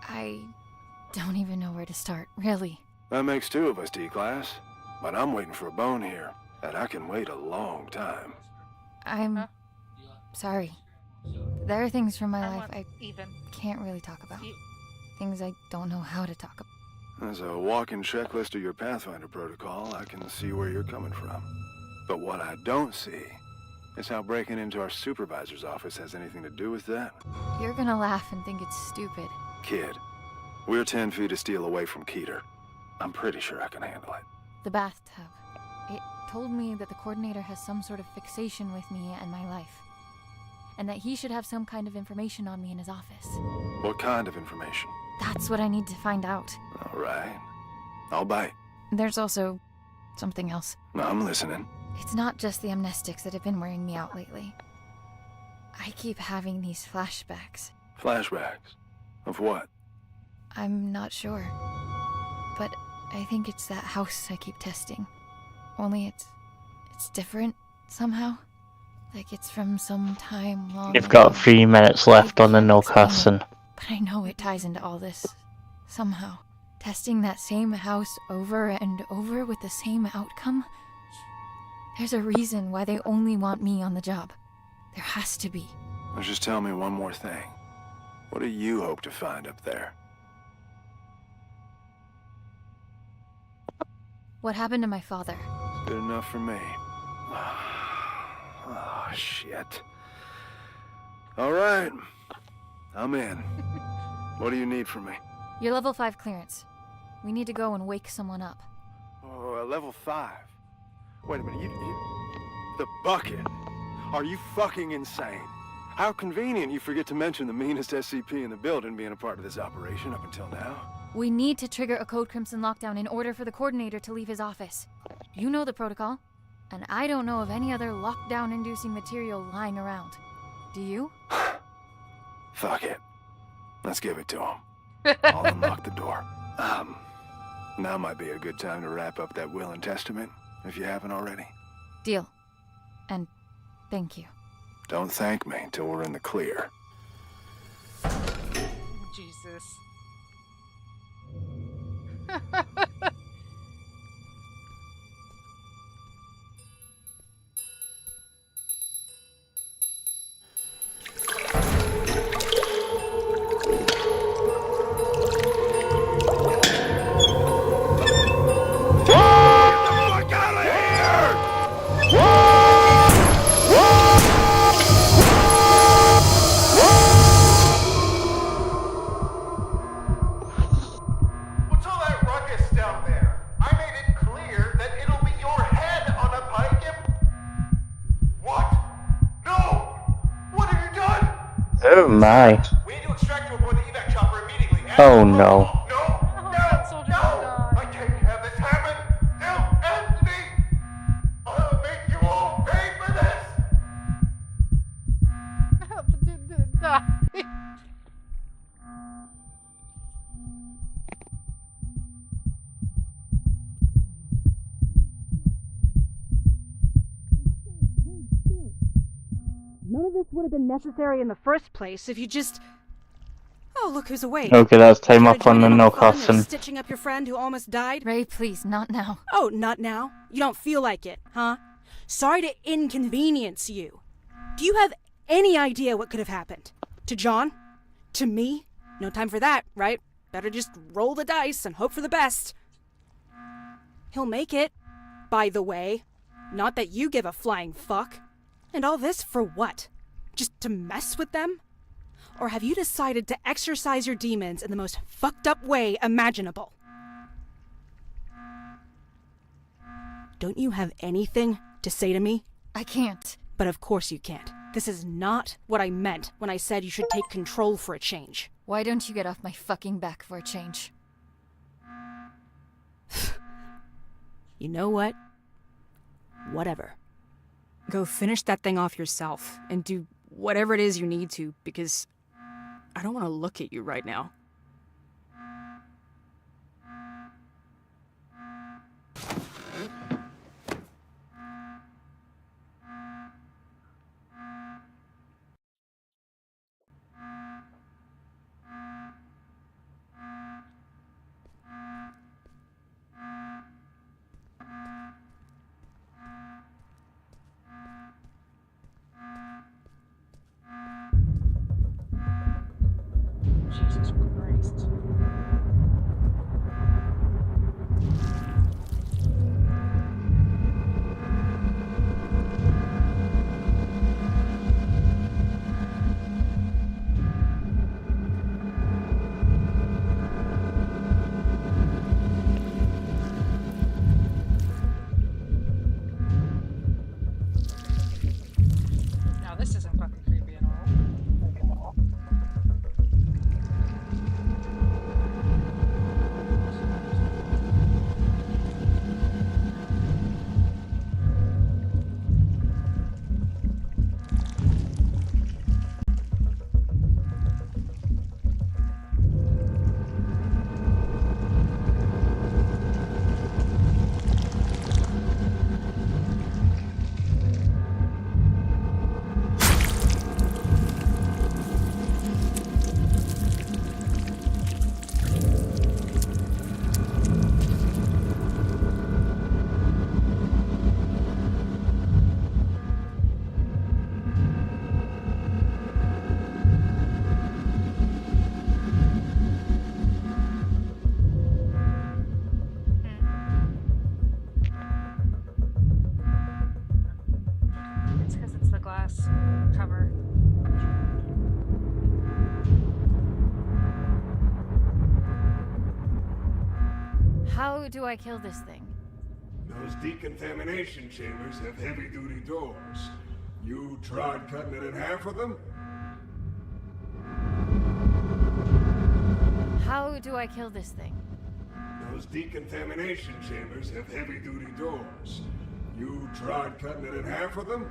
I don't even know where to start, really. That makes two of us, D-Class. But I'm waiting for a bone here, and I can wait a long time. I'm sorry. There are things from my I life want I even. can't really talk about. Things I don't know how to talk about. As a walking checklist of your Pathfinder protocol, I can see where you're coming from. But what I don't see is how breaking into our supervisor's office has anything to do with that. You're gonna laugh and think it's stupid. Kid, we're 10 feet of steel away from Keter. I'm pretty sure I can handle it. The bathtub. It told me that the coordinator has some sort of fixation with me and my life. And that he should have some kind of information on me in his office. What kind of information? That's what I need to find out. All right. I'll bite. There's also something else. I'm listening. It's not just the amnestics that have been wearing me out lately. I keep having these flashbacks. Flashbacks? Of what? I'm not sure. But I think it's that house I keep testing. Only it's different somehow. Like it's from some time long You've got ago. 3 minutes left on the no cussing. But I know it ties into all this. Somehow. Testing that same house over and over with the same outcome? There's a reason why they only want me on the job. There has to be. Now just tell me one more thing. What do you hope to find up there? What happened to my father? Good enough for me. Oh, shit. All right. I'm in. What do you need from me? Your level 5 clearance. We need to go and wake someone up. Oh, level 5. Wait a minute, you... The bucket? Are you fucking insane? How convenient you forget to mention the meanest SCP in the building being a part of this operation up until now. We need to trigger a Code Crimson lockdown in order for the coordinator to leave his office. You know the protocol, and I don't know of any other lockdown-inducing material lying around. Do you? Fuck it. Let's give it to him. I'll unlock the door. Now might be a good time to wrap up that will and testament, if you haven't already. Deal. And thank you. Don't thank me until we're in the clear. Jesus. Oh my. We need to extract you aboard the evac chopper immediately. Oh no. I can't have this happen. No, Anthony! I'll make you all pay for this! None of this would have been necessary in the first place if you just... Oh, look who's awake. Okay, that's time up on the no Fun of cussing. stitching up your friend who almost died? Ray, please, not now. Oh, not now? You don't feel like it, huh? Sorry to inconvenience you. Do you have any idea what could have happened? To John? To me? No time for that, right? Better just roll the dice and hope for the best. He'll make it, by the way. Not that you give a flying fuck. And all this for what? Just to mess with them? Or have you decided to exercise your demons in the most fucked up way imaginable? Don't you have anything to say to me? I can't. But of course you can't. This is not what I meant when I said you should take control for a change. Why don't you get off my fucking back for a change? You know what? Whatever. Go finish that thing off yourself and do whatever it is you need to, because I don't want to look at you right now. Jesus Christ. Now this isn't fucking creepy at all. It's because it's the glass cover. How do I kill this thing? Those decontamination chambers have heavy-duty doors. You tried cutting it in half with them? How do I kill this thing? Those decontamination chambers have heavy-duty doors. You tried cutting it in half with them?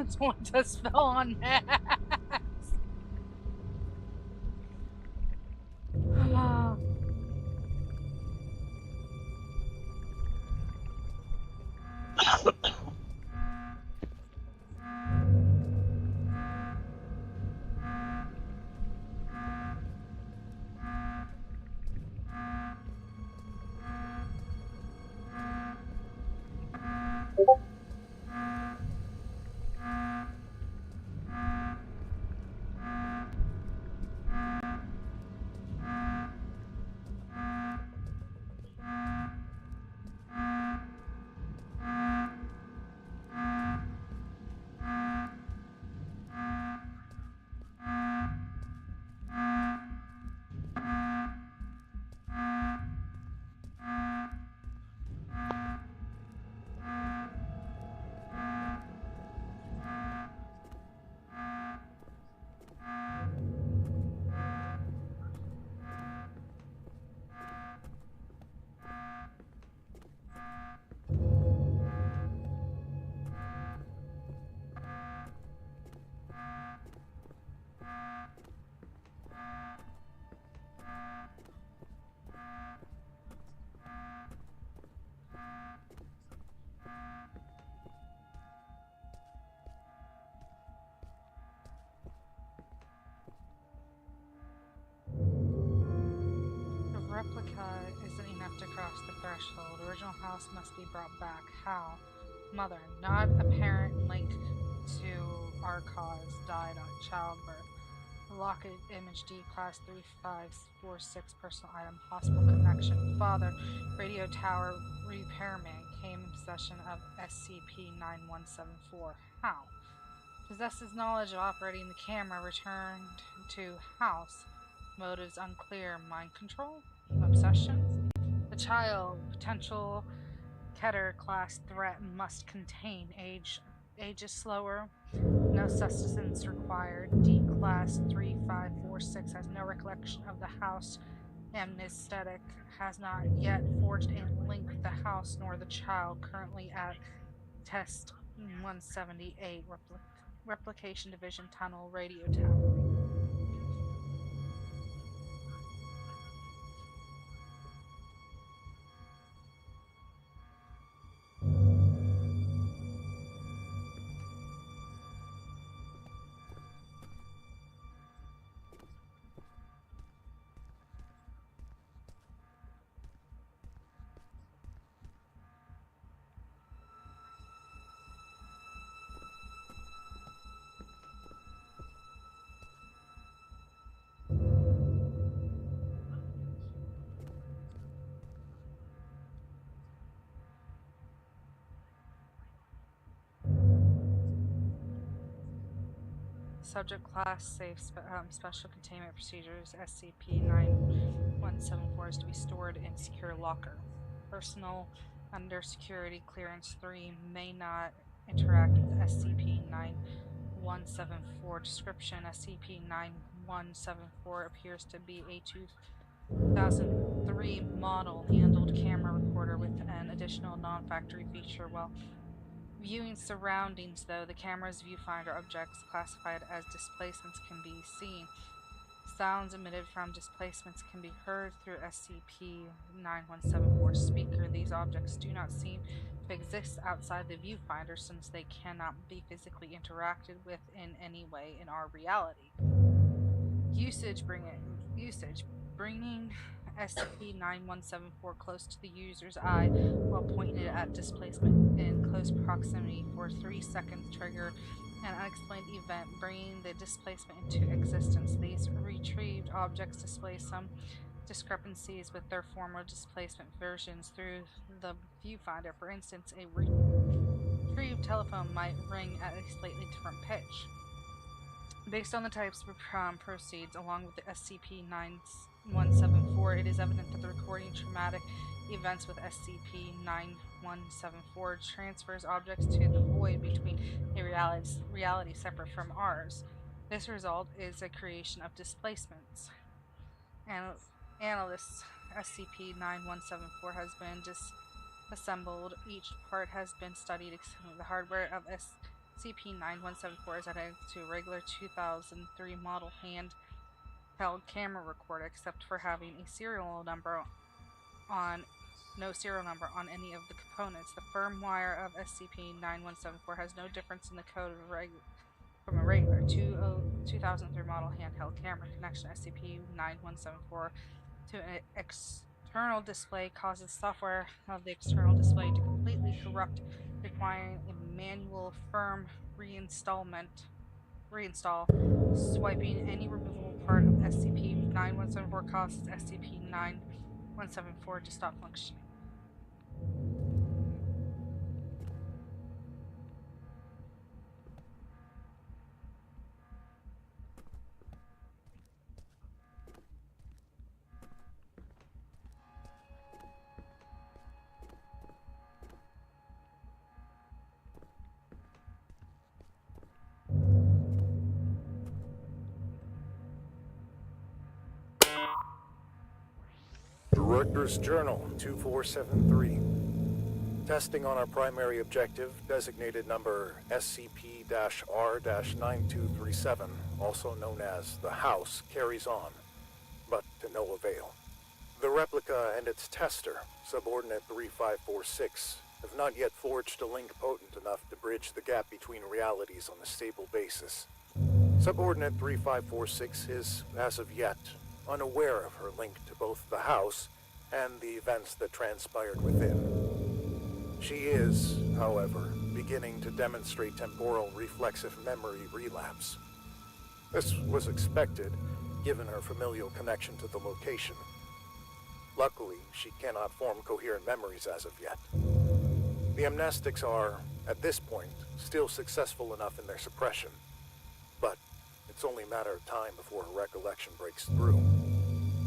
Someone does spell on mask. Replica isn't enough to cross the threshold. Original house must be brought back. How? Mother, not a parent linked to our cause, died on childbirth. Locket image D class 3546 personal item, hospital connection. Father, radio tower repairman, came in possession of SCP-9174. How? Possesses knowledge of operating the camera, returned to house. Motives unclear. Mind control? Obsessions? The child, potential Keter class threat, must contain. Age is slower. No sustenance required. D class 3546 has no recollection of the house. Amnesthetic, has not yet forged a link with the house nor the child. Currently at test 178 replication division tunnel radio tower. Subject class safe special containment procedures. SCP-9174 is to be stored in secure locker. Personal under security clearance 3 may not interact with SCP-9174. Description: SCP-9174 appears to be a 2003 model handled camera recorder with an additional non-factory feature. While viewing surroundings, though, the camera's viewfinder objects classified as displacements can be seen. Sounds emitted from displacements can be heard through SCP-9174 speaker. These objects do not seem to exist outside the viewfinder since they cannot be physically interacted with in any way in our reality. Usage: bringing SCP-9174 close to the user's eye while pointing it at displacement in close proximity for 3 seconds trigger an unexplained event, bringing the displacement into existence. These retrieved objects display some discrepancies with their former displacement versions through the viewfinder. For instance, a retrieved telephone might ring at a slightly different pitch. Based on the types of proceeds, along with the SCP-9174, it is evident that the recording traumatic events with SCP-9174 transfers objects to the void between a reality separate from ours. This result is a creation of displacements. Analysts, SCP-9174 has been disassembled. Each part has been studied, examining the hardware of SCP-9174 is identical to a regular 2003 model handheld camera recorder, except for having a serial number on no serial number on any of the components. The firmware of SCP-9174 has no difference in the code from a regular 2003 model handheld camera. Connection SCP-9174 to an external display causes software of the external display to completely corrupt, requiring a manual firm reinstall. Swiping any removable part of SCP-9174 causes SCP-9174 to stop functioning. Director's Journal 2473. Testing on our primary objective, designated number SCP-R-9237, also known as the House, carries on, but to no avail. The replica and its tester, Subordinate 3546, have not yet forged a link potent enough to bridge the gap between realities on a stable basis. Subordinate 3546 is, as of yet, unaware of her link to both the House and the events that transpired within. She is, however, beginning to demonstrate temporal reflexive memory relapse. This was expected, given her familial connection to the location. Luckily, she cannot form coherent memories as of yet. The amnestics are, at this point, still successful enough in their suppression, but it's only a matter of time before her recollection breaks through.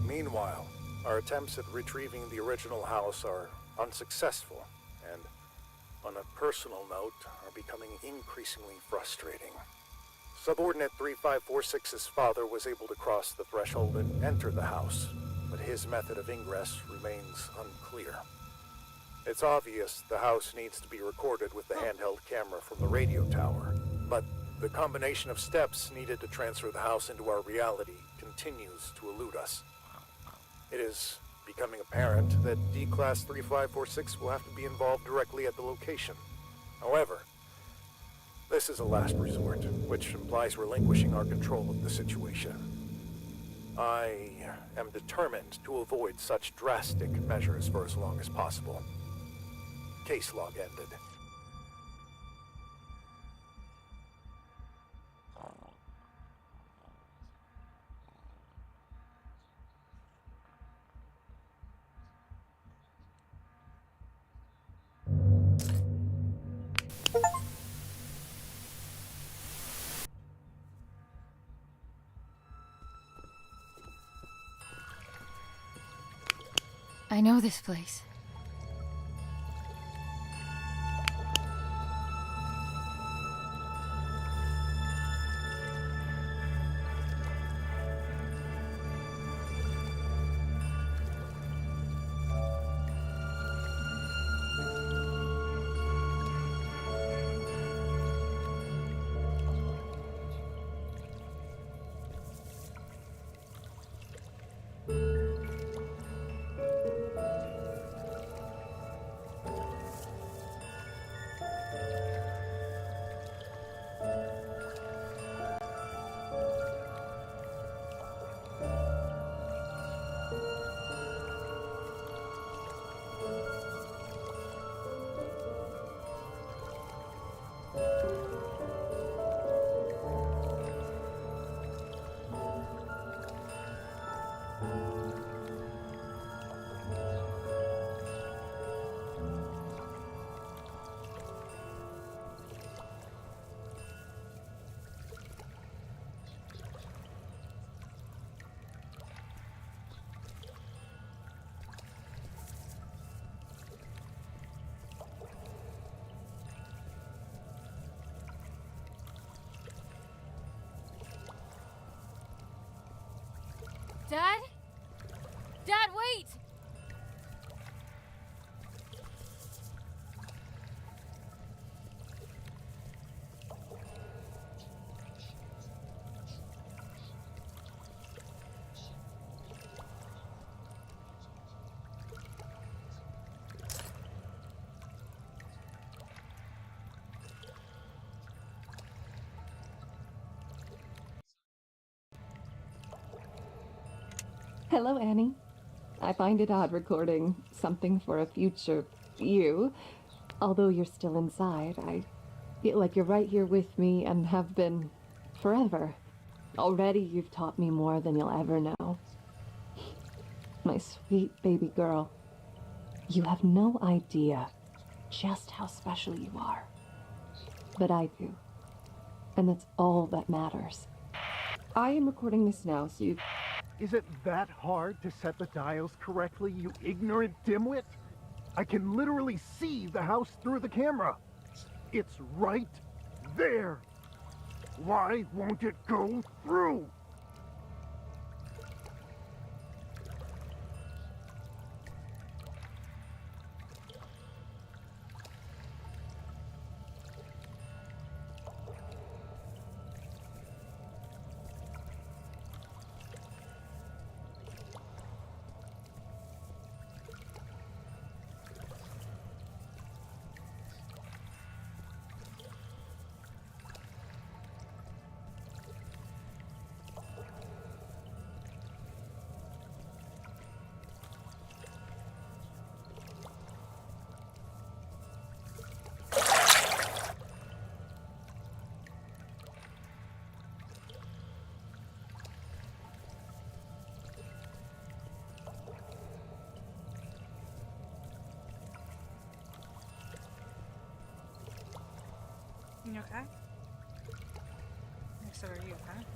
Meanwhile, our attempts at retrieving the original House are unsuccessful, and, on a personal note, are becoming increasingly frustrating. Subordinate 3546's father was able to cross the threshold and enter the House, but his method of ingress remains unclear. It's obvious the House needs to be recorded with the handheld camera from the radio tower, but the combination of steps needed to transfer the House into our reality continues to elude us. It is becoming apparent that D-Class 3546 will have to be involved directly at the location. However, this is a last resort, which implies relinquishing our control of the situation. I am determined to avoid such drastic measures for as long as possible. Case log ended. I know this place. Dad? Dad, wait! Hello, Annie. I find it odd recording something for a future you. Although you're still inside, I feel like you're right here with me and have been forever. Already you've taught me more than you'll ever know. My sweet baby girl, you have no idea just how special you are. But I do. And that's all that matters. I am recording this now, so you... Is it that hard to set the dials correctly, you ignorant dimwit? I can literally see the house through the camera. It's right there. Why won't it go through? You okay? I said, are you okay?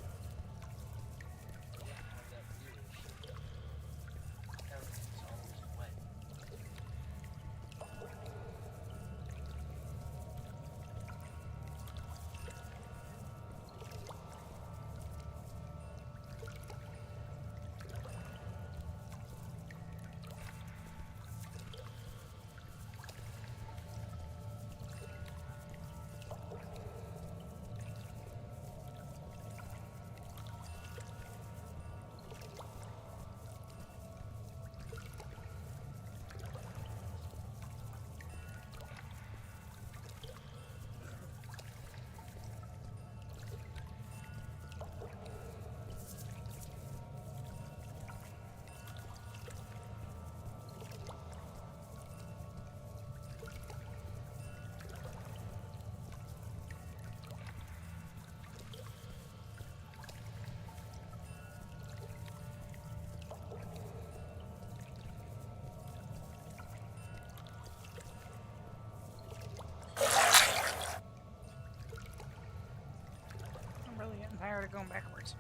I'm really getting tired of going backwards.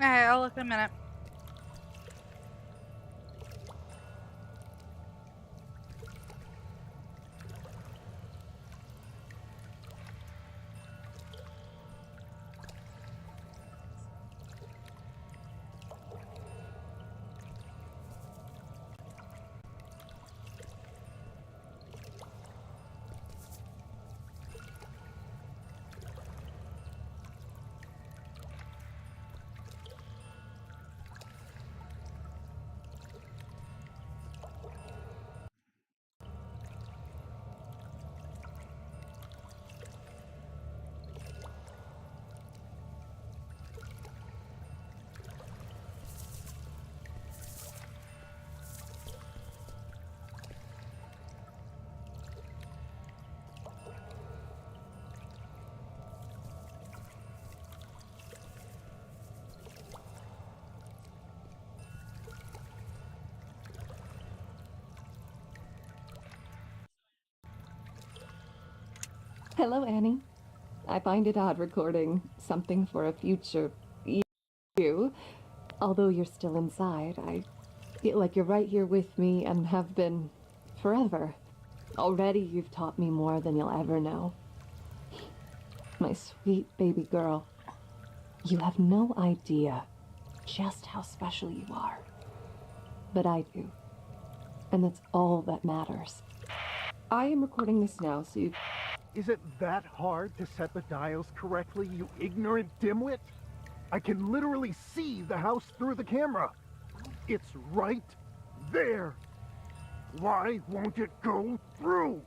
Alright, I'll look in a minute. Hello, Annie. I find it odd recording something for a future you. Although you're still inside, I feel like you're right here with me and have been forever. Already you've taught me more than you'll ever know. My sweet baby girl, you have no idea just how special you are. But I do. And that's all that matters. I am recording this now, so you... Is it that hard to set the dials correctly, you ignorant dimwit? I can literally see the house through the camera. It's right there. Why won't it go through?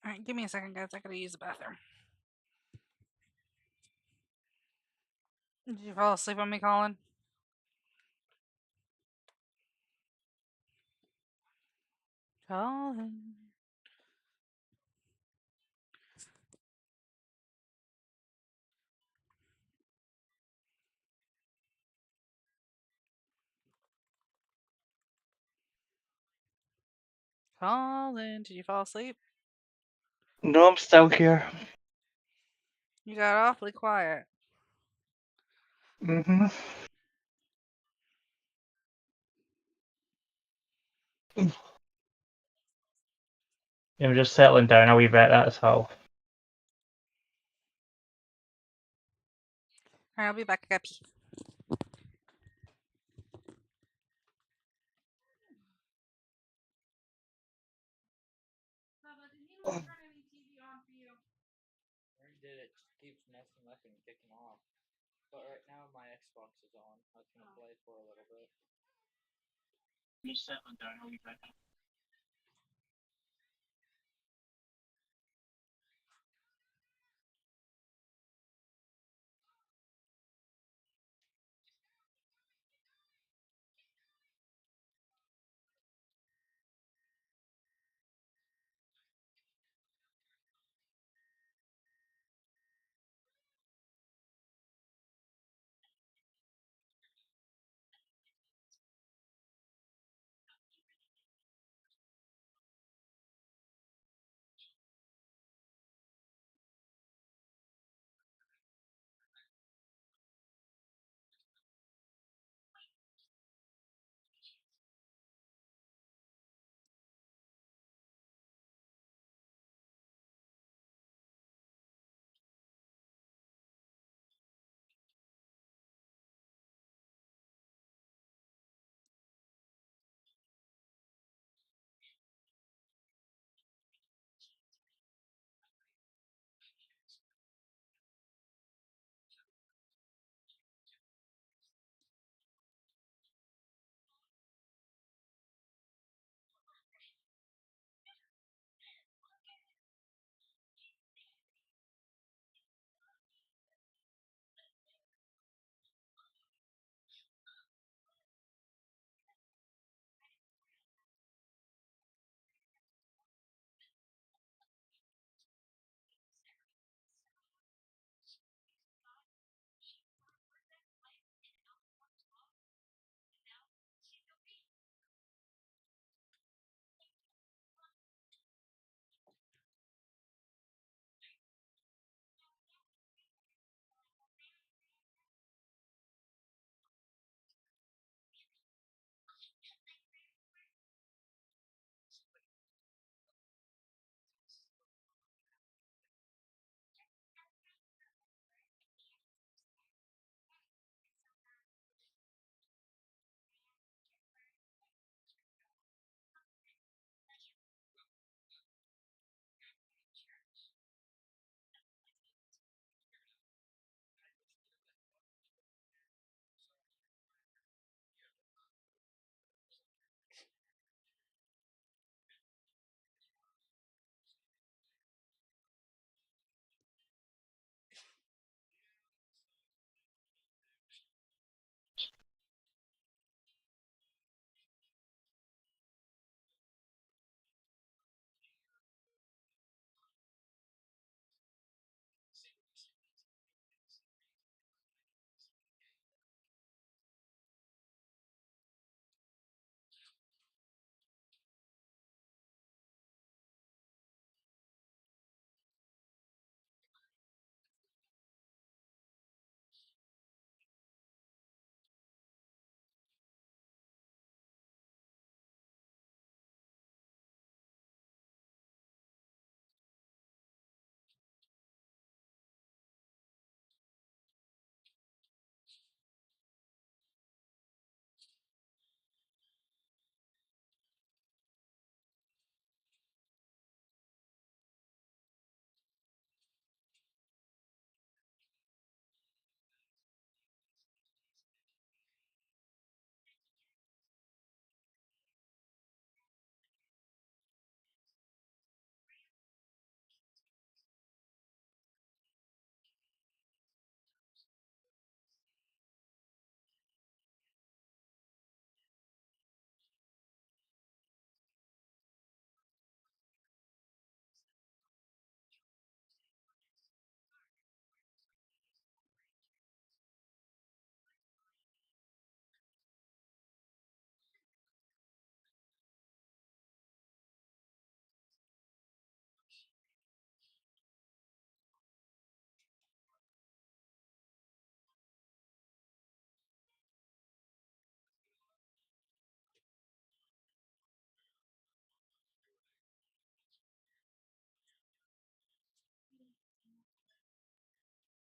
Alright, give me a second, guys. I gotta use the bathroom. Did you fall asleep on me, Colin? Colin. Colin, did you fall asleep? No, I'm still here. You got awfully quiet. Mm-hmm. I'm just settling down a wee bit, that's all. Alright, I'll be back. I gotta pee. did, it just keeps messing up and kicking off. But right now my Xbox is on. I was gonna play for a little bit. Just settling down a wee bit. Huh?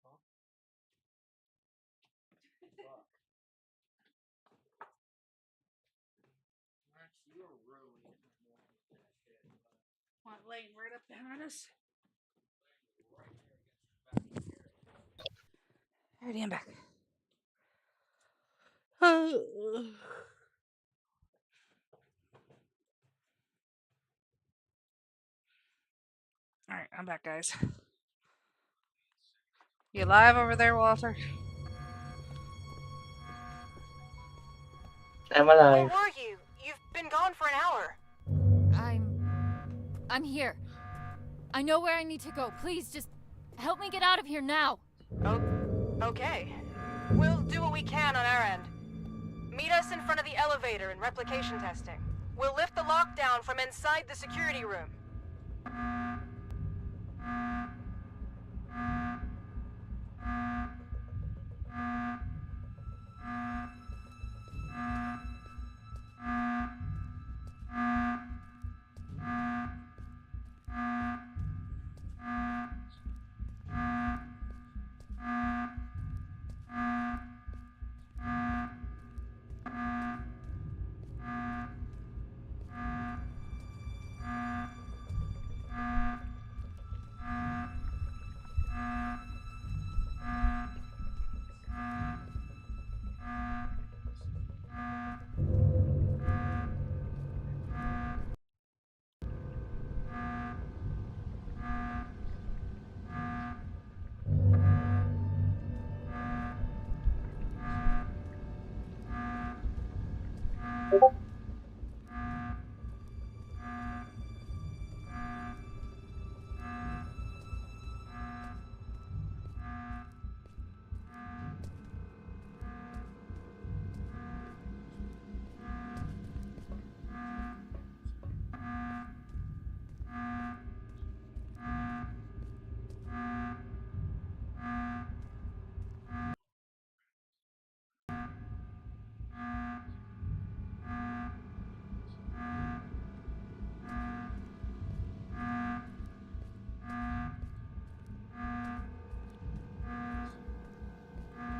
Fuck. Max, you are really annoying with that shit. What, laying right up behind us? Right there against your back. Alrighty, I'm back. Alright, I'm back, guys. You alive over there, Walter? I'm alive. Where were you? You've been gone for an hour. I'm here. I know where I need to go. Please, just help me get out of here now. Okay. We'll do what we can on our end. Meet us in front of the elevator in replication testing. We'll lift the lockdown from inside the security room.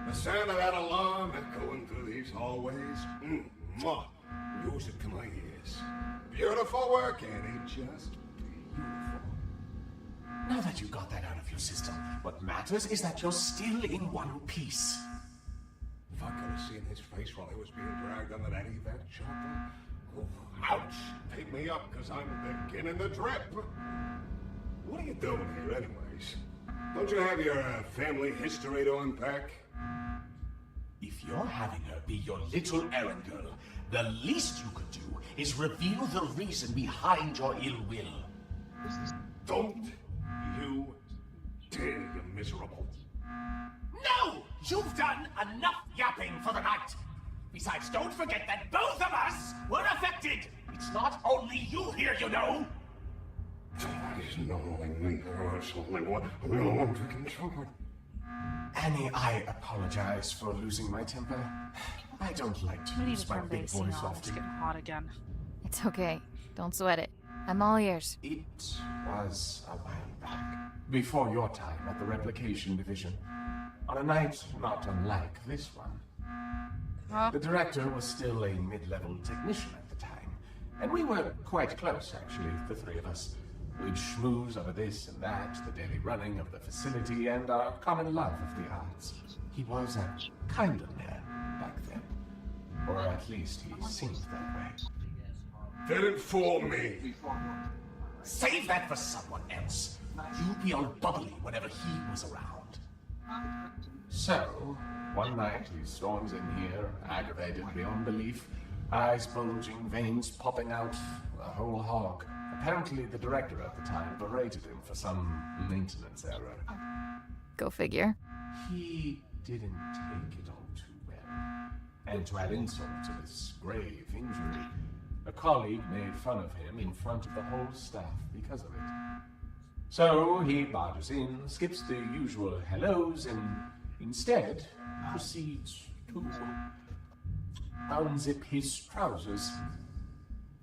The sound of that alarm echoing through these hallways. Mwah. Music to my ears. Beautiful work, Annie. Just beautiful. Now that you got that out of your system, what matters is that you're still in one piece. If I could have seen his face while he was being dragged under that evac chopper. Oh, ouch. Pick me up, because I'm beginning the trip. What are you doing here, anyways? Don't you have your family history to unpack? If you're having her be your little errand girl, the least you could do is reveal the reason behind your ill will. Don't you dare, you miserable. No! You've done enough yapping for the night! Besides, don't forget that both of us were affected! It's not only you here, you know! Somebody's not only me, there's only one to control. Annie, I apologize for losing my temper. I don't like to We need use to my turn big Basie voice on. It's often. getting hot again. It's okay. Don't sweat it. I'm all ears. It was a while back, before your time at the Replication Division, on a night not unlike this one. Huh? The director was still a mid-level technician at the time, and we were quite close, actually, the three of us. We'd schmooze over this and that, the daily running of the facility, and our common love of the arts. He was a kinder man back then. Or at least he seemed that way. Didn't fool me. Save that for someone else. You'd be all bubbly whenever he was around. So, one night he storms in here, aggravated beyond belief, eyes bulging, veins popping out, a whole hog. Apparently the director at the time berated him for some maintenance error. Go figure. He didn't take it all too well. And to add insult to this grave injury, a colleague made fun of him in front of the whole staff because of it. So he barges in, skips the usual hellos, and instead proceeds to unzip his trousers.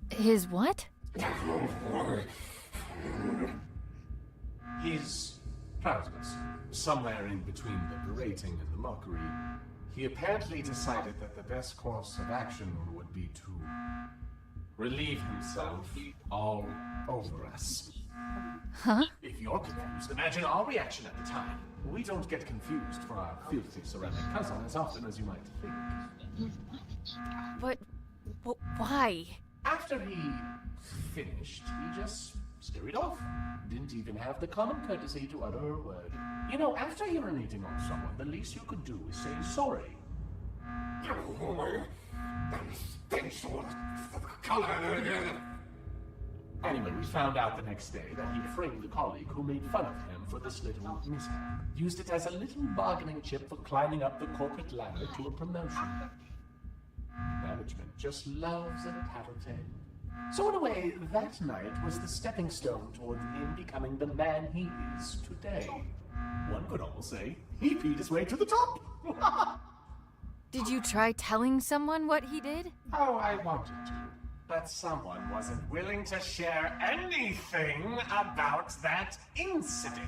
His what? His trousers. Somewhere in between the berating and the mockery, he apparently decided that the best course of action would be to relieve himself all over us. Huh? If you're confused, imagine our reaction at the time. We don't get confused for our filthy ceramic cousin as often as you might think. But why? After he finished, he just scurried off. Didn't even have the common courtesy to utter a word. You know, after urinating on someone, the least you could do is say sorry. Anyway, we found out the next day that he framed a colleague who made fun of him for this little mishap. Used it as a little bargaining chip for climbing up the corporate ladder to a promotion. Management just loves a tattletale. So in a way, that night was the stepping stone toward him becoming the man he is today. One could almost say he peed his way to the top. Did you try telling someone what he did? Oh, I wanted to. But someone wasn't willing to share anything about that incident.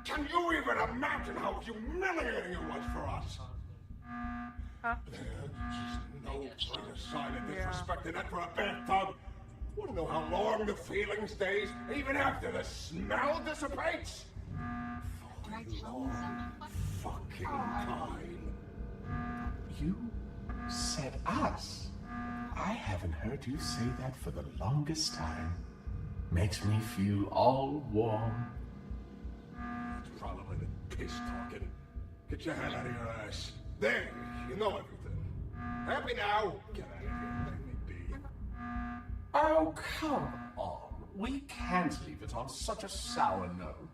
Can you even imagine how humiliating it was for us? Huh? There's no greater sign of disrespect than that for a bathtub. Wanna know how long the feeling stays, even after the smell dissipates? For a long fucking time. You said us. I haven't heard you say that for the longest time. Makes me feel all warm. It's probably the piss talking. Get your head out of your ass. There, you know everything. Happy now? Get out of here, let me be. Oh, come on. We can't leave it on such a sour note.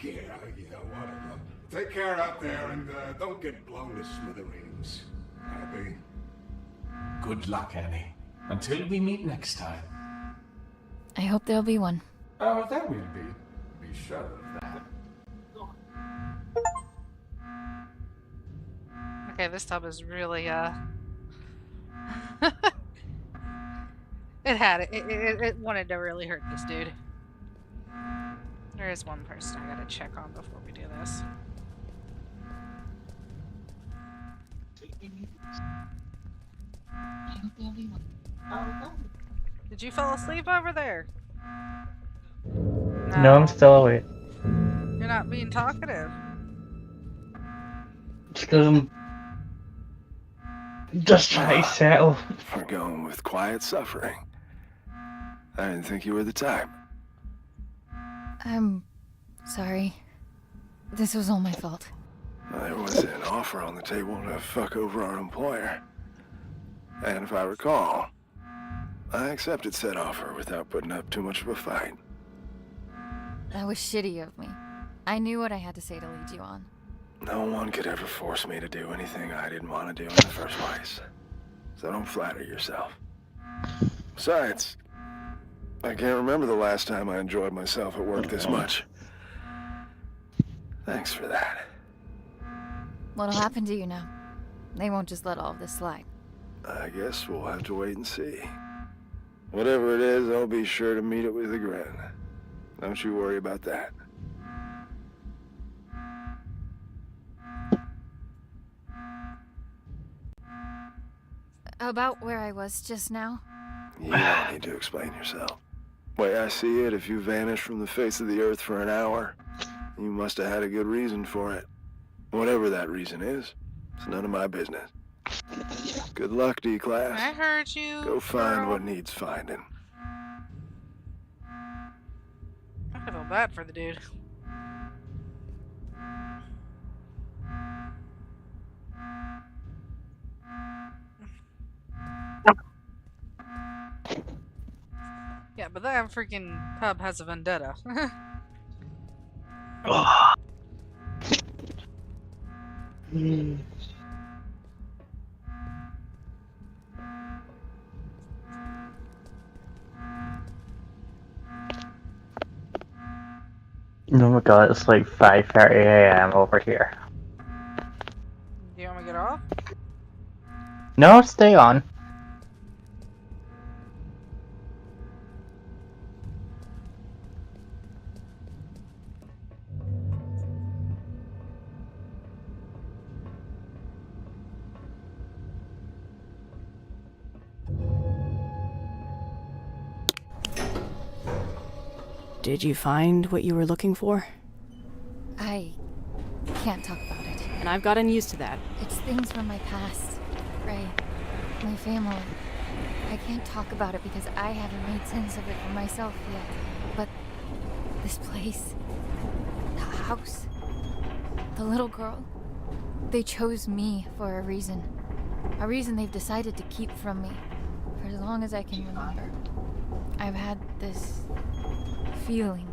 Yeah, whatever. Take care out there and don't get blown to smithereens. Happy? Good luck, Annie. Until we meet next time. I hope there'll be one. Oh, that will be. Be sure of that. Okay, this tub is really, it had it. It wanted to really hurt this dude. There is one person I gotta check on before we do this. Did you fall asleep over there? No, I'm still awake. You're not being talkative. It's because I'm just trying to settle. We're going with quiet suffering. I didn't think you were the type. I'm sorry. This was all my fault. There was an offer on the table to fuck over our employer. And if I recall, I accepted said offer without putting up too much of a fight. That was shitty of me. I knew what I had to say to lead you on. No one could ever force me to do anything I didn't want to do in the first place. So don't flatter yourself. Besides, I can't remember the last time I enjoyed myself at work this much. Thanks for that. What'll happen to you now? They won't just let all of this slide. I guess we'll have to wait and see. Whatever it is, I'll be sure to meet it with a grin. Don't you worry about that. About where I was just now? You don't need to explain yourself. Way I see it, if you vanished from the face of the earth for an hour, you must have had a good reason for it. Whatever that reason is, it's none of my business. Good luck, D-Class. I heard you. Go find what needs finding. I feel bad for the dude. Yeah, but that freaking pub has a vendetta. Oh my god, it's like 5:30 AM over here. Do you want me to get off? No, stay on. Did you find what you were looking for? I can't talk about it. And I've gotten used to that. It's things from my past, Ray. My family. I can't talk about it because I haven't made sense of it for myself yet. But this place, the house, the little girl, they chose me for a reason. A reason they've decided to keep from me for as long as I can remember. I've had this feeling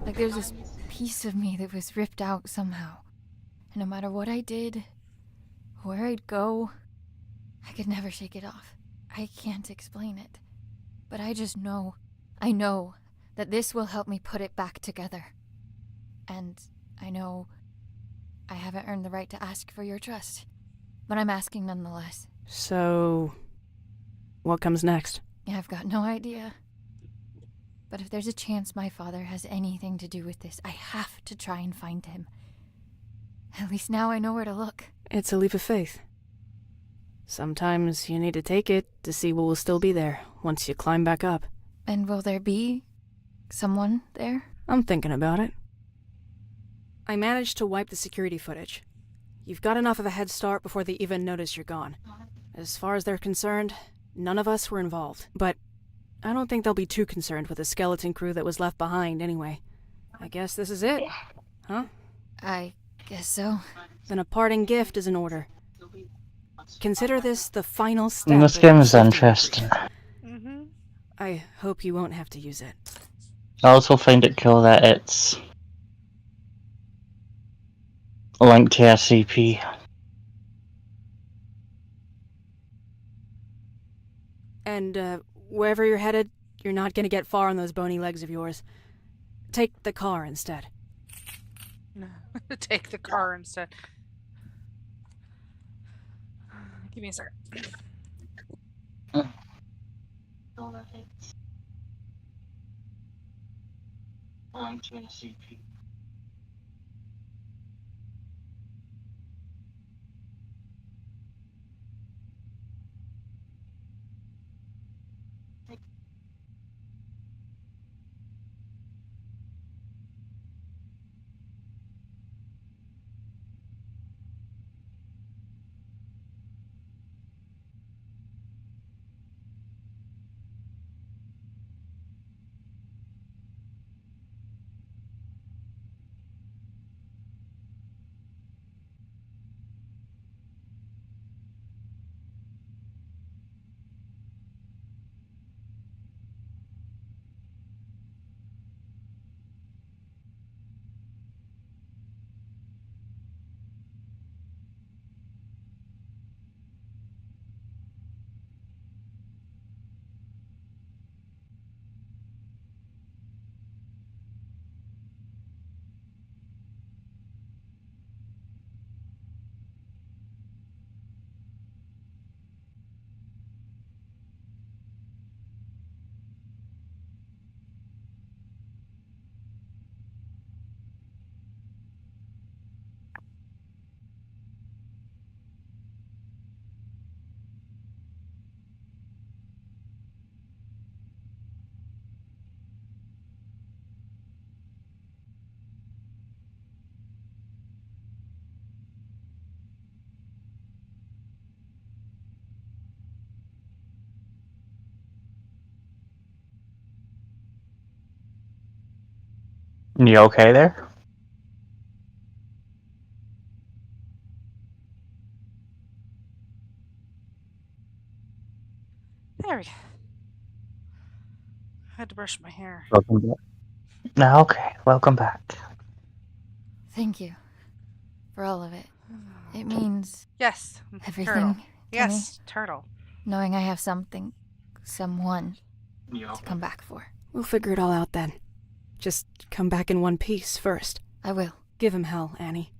like there's this piece of me that was ripped out somehow. And no matter what I did, where I'd go, I could never shake it off. I can't explain it. But I just know, I know that this will help me put it back together. And I know I haven't earned the right to ask for your trust, but I'm asking nonetheless. So, what comes next? I've got no idea. But if there's a chance my father has anything to do with this, I have to try and find him. At least now I know where to look. It's a leap of faith. Sometimes you need to take it to see what will still be there once you climb back up. And will there be someone there? I'm thinking about it. I managed to wipe the security footage. You've got enough of a head start before they even notice you're gone. As far as they're concerned, none of us were involved. But I don't think they'll be too concerned with the skeleton crew that was left behind anyway. I guess this is it. Huh? I guess so. Then a parting gift is in order. Consider this the final step. This game's interesting. I hope you won't have to use it. I also find it cool that it's linked to SCP. And, wherever you're headed, you're not gonna get far on those bony legs of yours. Take the car instead. No. Take the car instead. Give me a second. Linked to SCP. You okay there? There we go. I had to brush my hair. Welcome back. No, okay, welcome back. Thank you for all of it. It means Yes. everything. Turtle. to Yes, me. turtle. Knowing I have something, someone Yeah. to come back for. We'll figure it all out then. Just come back in one piece first. I will. Give him hell, Annie.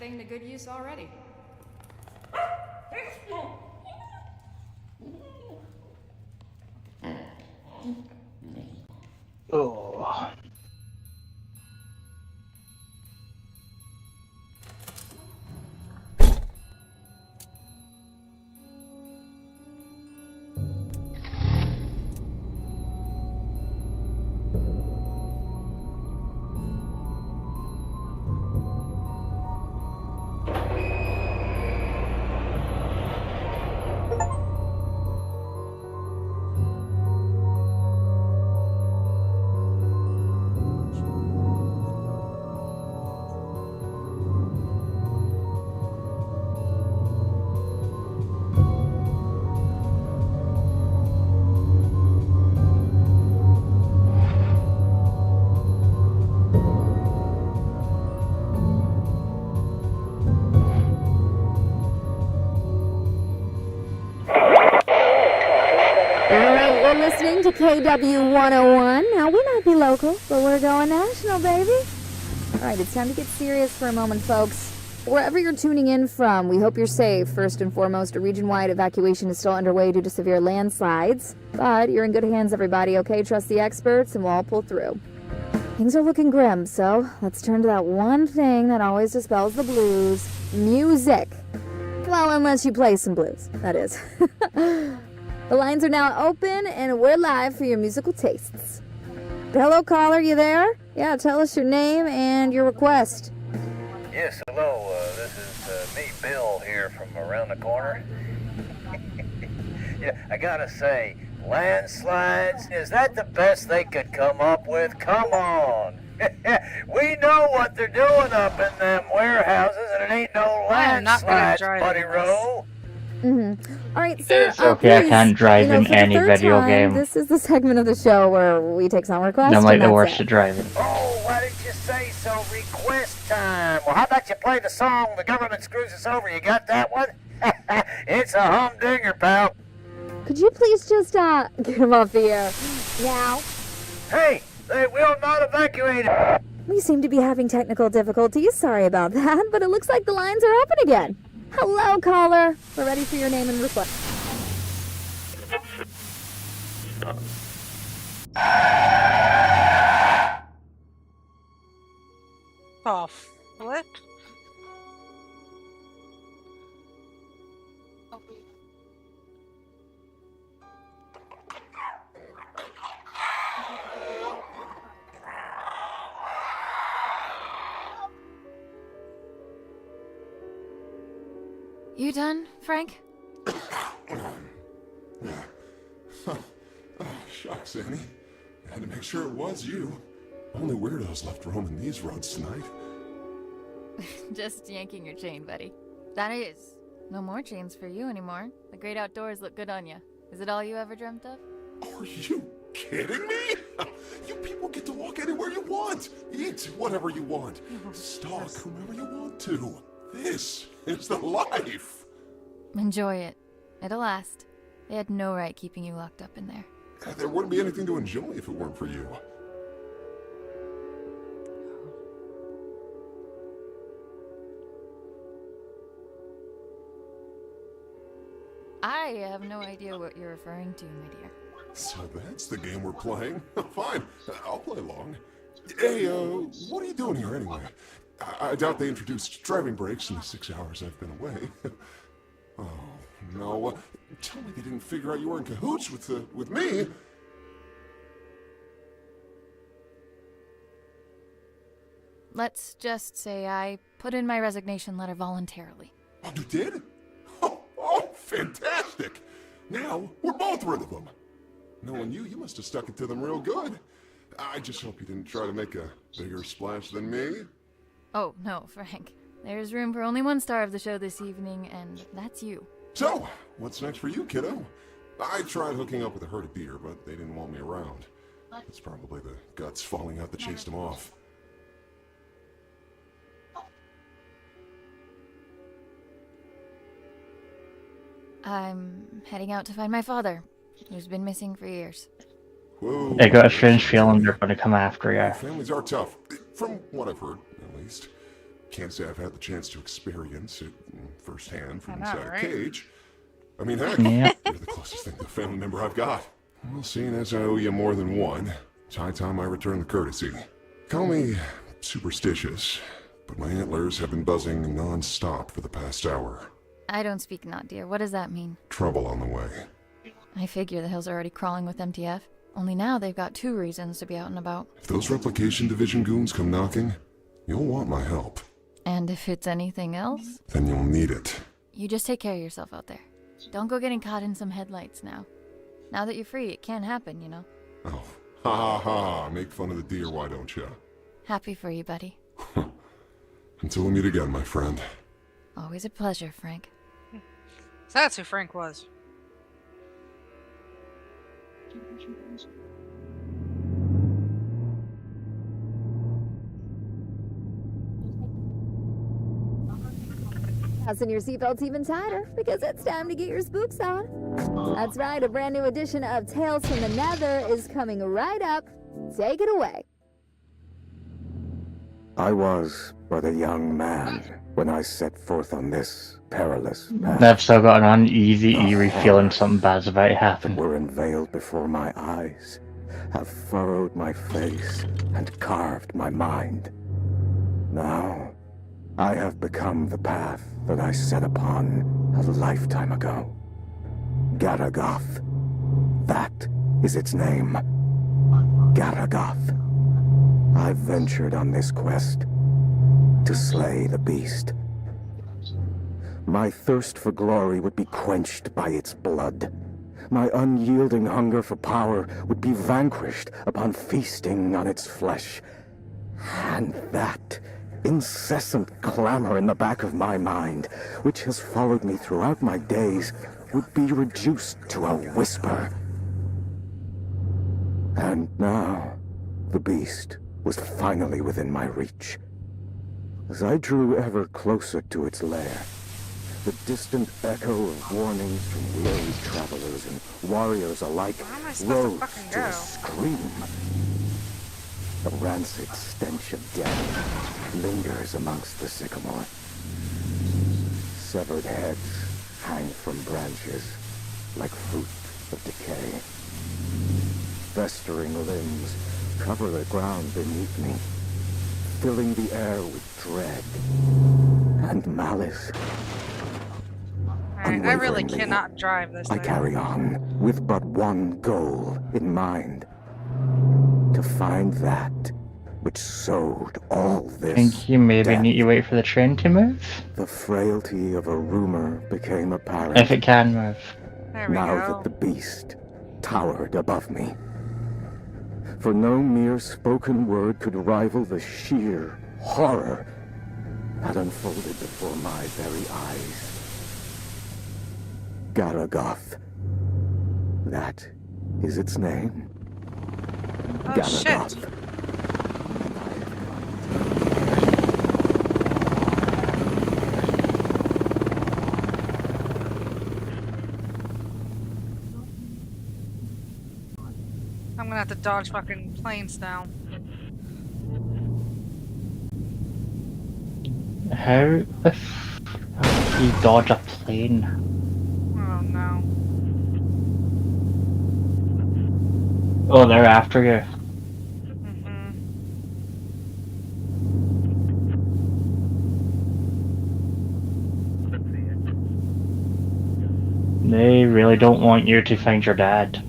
thing to good use already. Oh. Alright, we're listening to KW 101. Now, we might be local, but we're going national, baby. Alright, it's time to get serious for a moment, folks. Wherever you're tuning in from, we hope you're safe. First and foremost, a region-wide evacuation is still underway due to severe landslides. But you're in good hands, everybody, okay? Trust the experts, and we'll all pull through. Things are looking grim, so let's turn to that one thing that always dispels the blues. Music. Well, unless you play some blues, that is. The lines are now open, and we're live for your musical tastes. Hello, caller, you there? Yeah, tell us your name and your request. Yes, hello, this is me, Bill, here from around the corner. Yeah, I gotta say, landslides, is that the best they could come up with? Come on! We know what they're doing up in them warehouses, and it ain't no landslides, Buddy Rowe. All right, sir. It's okay, I please, can't drive in for the any third video time, game. This is the segment of the show where we take some requests. I'm like and the that's worst it. at driving. Oh, why didn't you say so? Request time. Well, how about you play the song "The Government Screws Us Over"? You got that one? It's a humdinger, pal. Could you please just get him off the air now? Hey, they will not evacuate. We seem to be having technical difficulties. Sorry about that, but it looks like the lines are open again. Hello, caller. We're ready for your name and request. Oh, flip. You done, Frank? Shucks, Annie. Had to make sure it was you. Only weirdos left roaming these roads tonight. Just yanking your chain, buddy. That is. No more chains for you anymore. The great outdoors look good on you. Is it all you ever dreamt of? Are you kidding me? You people get to walk anywhere you want. Eat whatever you want. Stalk whomever you want to. This is the life. Enjoy it. It'll last. They had no right keeping you locked up in there. There wouldn't be anything to enjoy if it weren't for you. I have no idea what you're referring to, my dear. So that's the game we're playing? Fine, I'll play along. Hey, what are you doing here anyway? I doubt they introduced driving brakes in the 6 hours I've been away. Oh, no. Tell me they didn't figure out you were in cahoots with me. Let's just say I put in my resignation letter voluntarily. Oh, you did? Oh, fantastic! Now, we're both rid of them. Knowing you must have stuck it to them real good. I just hope you didn't try to make a bigger splash than me. Oh, no, Frank. There's room for only one star of the show this evening, and that's you. So, what's next for you, kiddo? I tried hooking up with a herd of deer, but they didn't want me around. It's probably the guts falling out that chased them off. I'm heading out to find my father, who's been missing for years. Whoa. I got a strange feeling they're going to come after you. Families are tough, from what I've heard, at least. can't say I've had the chance to experience it firsthand from I know, inside right? a cage. I mean, heck, Yeah. you're the closest thing to a family member I've got. Well, seeing as I owe you more than one, it's high time I return the courtesy. Call me superstitious, but my antlers have been buzzing non-stop for the past hour. I don't speak not, dear. What does that mean? Trouble on the way. I figure the hills are already crawling with MTF. Only now they've got 2 reasons to be out and about. If those replication division goons come knocking, you'll want my help. And if it's anything else, Then you'll need it. you just take care of yourself out there. Don't go getting caught in some headlights now. Now that you're free, it can happen, you know. Oh, ha ha ha, make fun of the deer, why don't you? Happy for you, buddy. Until we meet again, my friend. Always a pleasure, Frank. So that's who Frank was. Fasten your seatbelts even tighter, because it's time to get your spooks on. That's right, a brand new edition of Tales from the Nether is coming right up. Take it away. I was but a young man when I set forth on this perilous path. I've still got an uneasy, eerie feeling something bad's about to happen. That were unveiled before my eyes, have furrowed my face and carved my mind. Now, I have become the path that I set upon a lifetime ago. Garagoth. That is its name. Garagoth. I've ventured on this quest to slay the beast. My thirst for glory would be quenched by its blood. My unyielding hunger for power would be vanquished upon feasting on its flesh. And that incessant clamor in the back of my mind, which has followed me throughout my days, would be reduced to a whisper. And now, the beast was finally within my reach. As I drew ever closer to its lair, the distant echo of warnings from weary travelers and warriors alike rose to a scream. The rancid stench of death lingers amongst the sycamore. Severed heads hang from branches like fruit of decay. Festering limbs cover the ground beneath me, filling the air with dread and malice. Alright, I really Unwaveringly, cannot drive this I thing. carry on with but one goal in mind. To find that which sowed all this. Think you maybe death. need to wait for the train to move? The frailty of a rumor became apparent. If it can move. There we Now go. that the beast towered above me. For no mere spoken word could rival the sheer horror that unfolded before my very eyes. Garagoth. That is its name. Oh shit. Garagoth. I'm gonna have to dodge fucking planes now. How the fuck do you dodge a plane? Oh no. Oh, they're after you. They really don't want you to find your dad.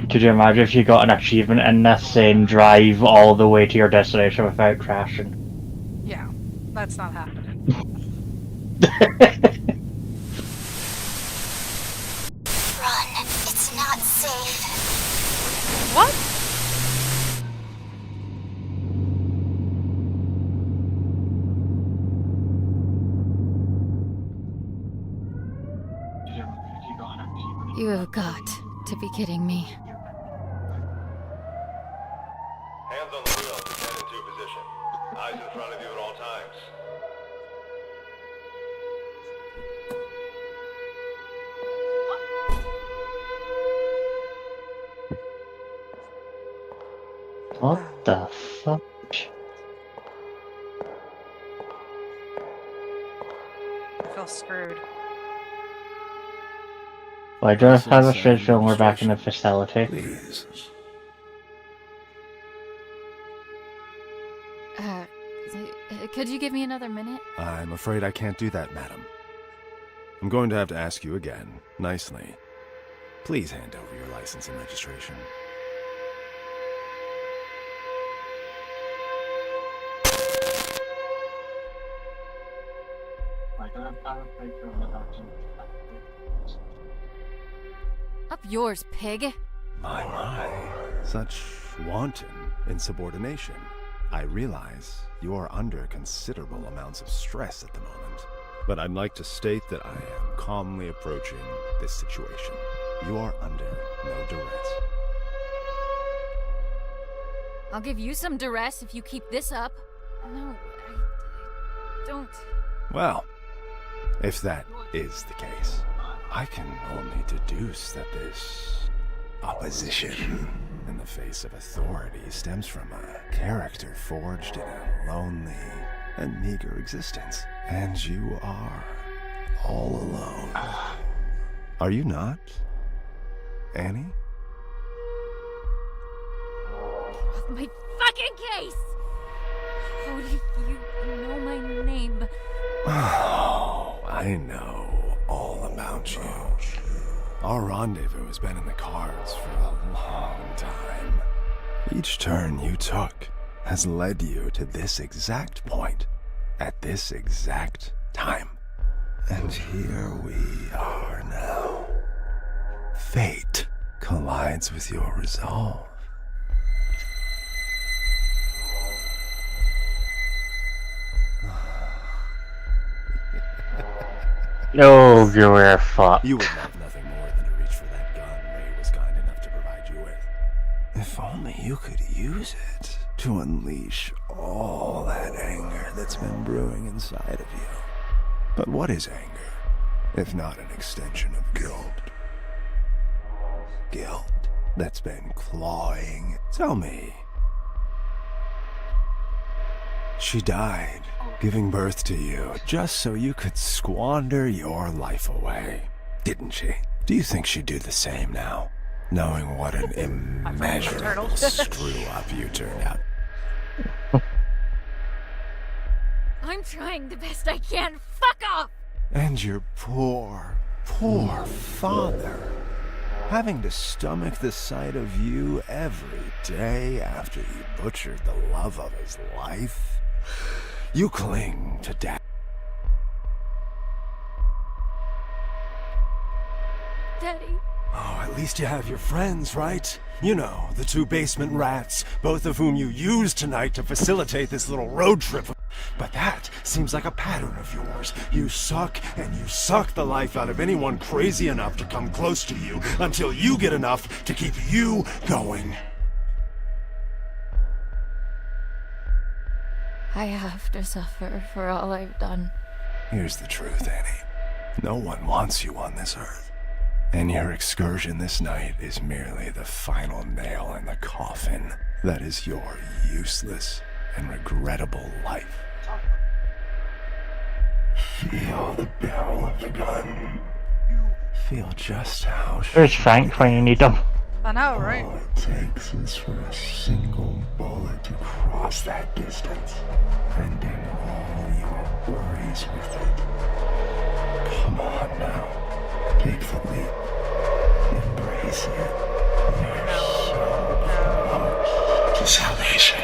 Could you imagine if you got an achievement in this saying drive all the way to your destination without crashing? Yeah, that's not happening. Run. It's not safe. What? You have got to be kidding me. Hands on the wheel as you head into position. Eyes in front of you at all times. What the fuck? I feel screwed. Why do I have a strange feeling we're back in the facility? Please. Could you give me another minute? I'm afraid I can't do that, madam. I'm going to have to ask you again, nicely. Please hand over your license and registration. Up yours, pig. My. Such wanton insubordination. I realize you are under considerable amounts of stress at the moment, but I'd like to state that I am calmly approaching this situation. You are under no duress. I'll give you some duress if you keep this up. No, I don't. Well, if that is the case, I can only deduce that this opposition in the face of authority stems from a character forged in a lonely and meager existence. And you are all alone. Are you not, Annie? Off my fucking case! How do you know my name? Oh, I know all about you. Our rendezvous has been in the cards for a long time. Each turn you took has led you to this exact point, at this exact time. And here we are now. Fate collides with your resolve. No, you're fucked. You would love nothing more than to reach for that gun Ray was kind enough to provide you with. If only you could use it to unleash all that anger that's been brewing inside of you. But what is anger, if not an extension of guilt? Guilt that's been clawing. Tell me. She died, giving birth to you, just so you could squander your life away, didn't she? Do you think she'd do the same now, knowing what an immeasurable screw-up you turned out? I'm trying the best I can. Fuck off! And your poor father, having to stomach the sight of you every day after you butchered the love of his life. You cling to Dad. Daddy. Oh, at least you have your friends, right? You know, the two basement rats, both of whom you used tonight to facilitate this little road trip. But that seems like a pattern of yours. You suck, and you suck the life out of anyone crazy enough to come close to you until you get enough to keep you going. I have to suffer for all I've done. Here's the truth, Annie. No one wants you on this earth. And your excursion this night is merely the final nail in the coffin that is your useless and regrettable life. Feel the barrel of the gun. Feel just how Where's Frank when you need him? I know, right? all it takes is for a single bullet to cross that distance, ending all your worries with it. Come on now. Take the leap. Embrace it. You're so close to salvation.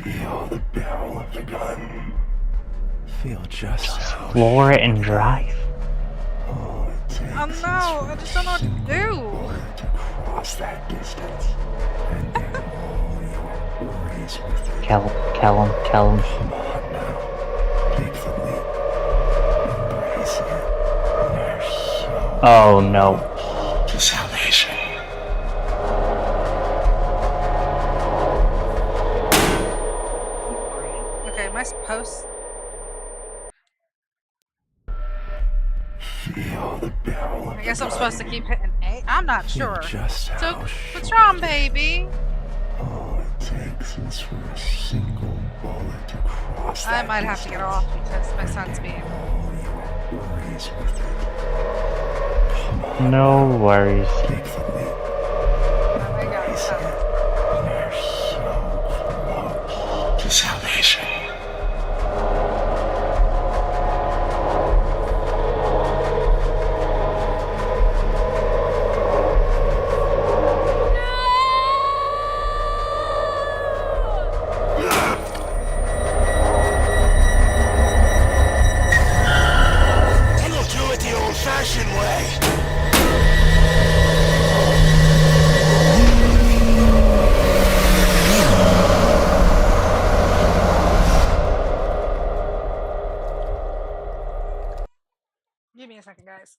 Feel the barrel of the gun. Feel just how Explore it and drive. Oh no, I just don't know what to do. to cross that distance, ending all your worries with it. Kill him. Come on now. Take the leap. Embrace it. You're so Oh no. close to salvation. Okay, am I supposed? I guess I'm supposed to keep hitting A? I'm not sure. Just So, how what's wrong, baby? all it takes is for a single bullet to cross I might have to get off because my son's being... worries with it. No worries. Take the leap. We're so close to salvation. And we'll do it the old-fashioned way. Give me a second, guys.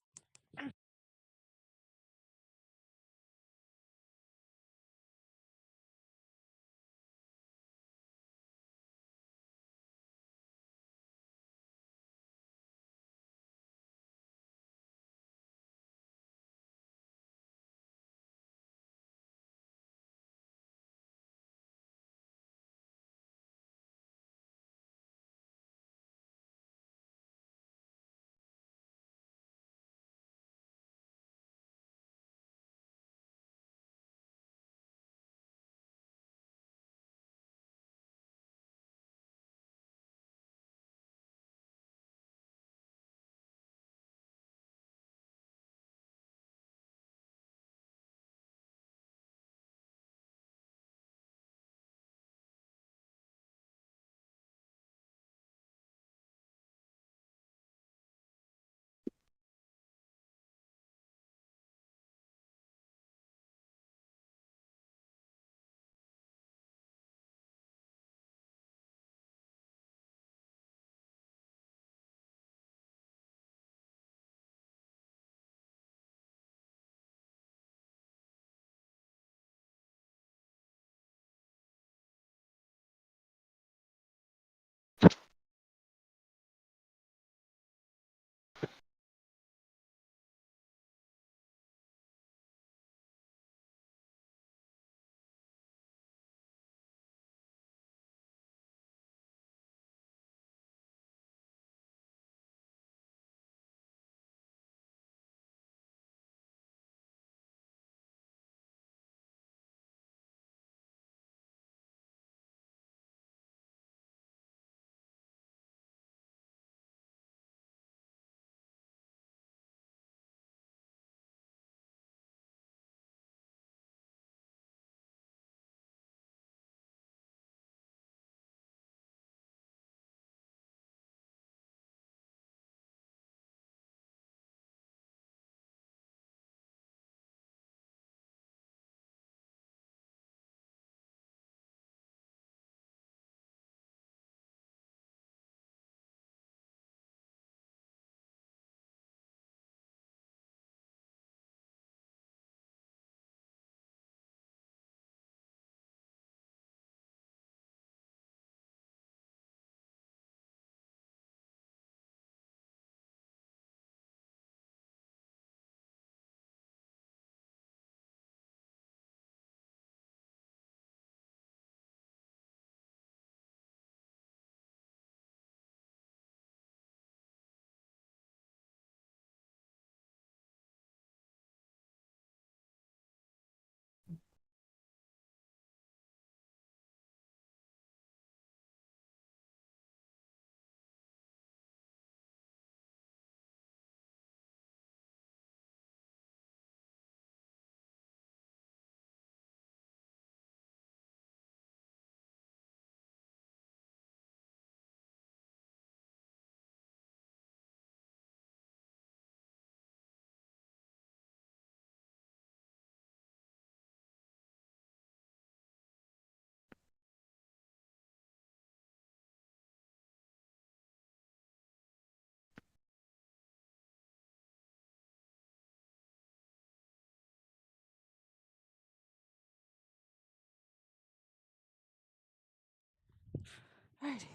Alrighty.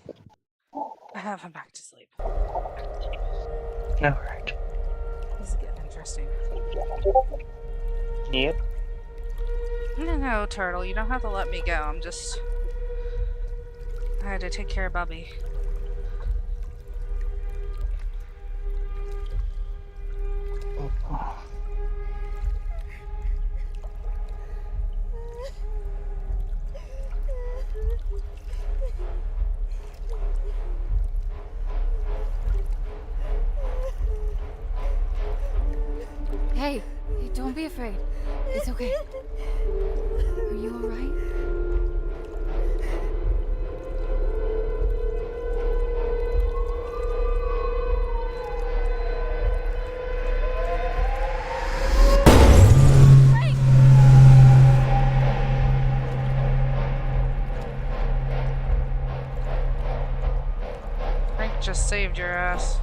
I have him back to sleep. Alright. Yep. No, Turtle, you don't have to let me go. I had to take care of Bubby. Hey, don't be afraid. It's okay. Are you alright? Frank just saved your ass.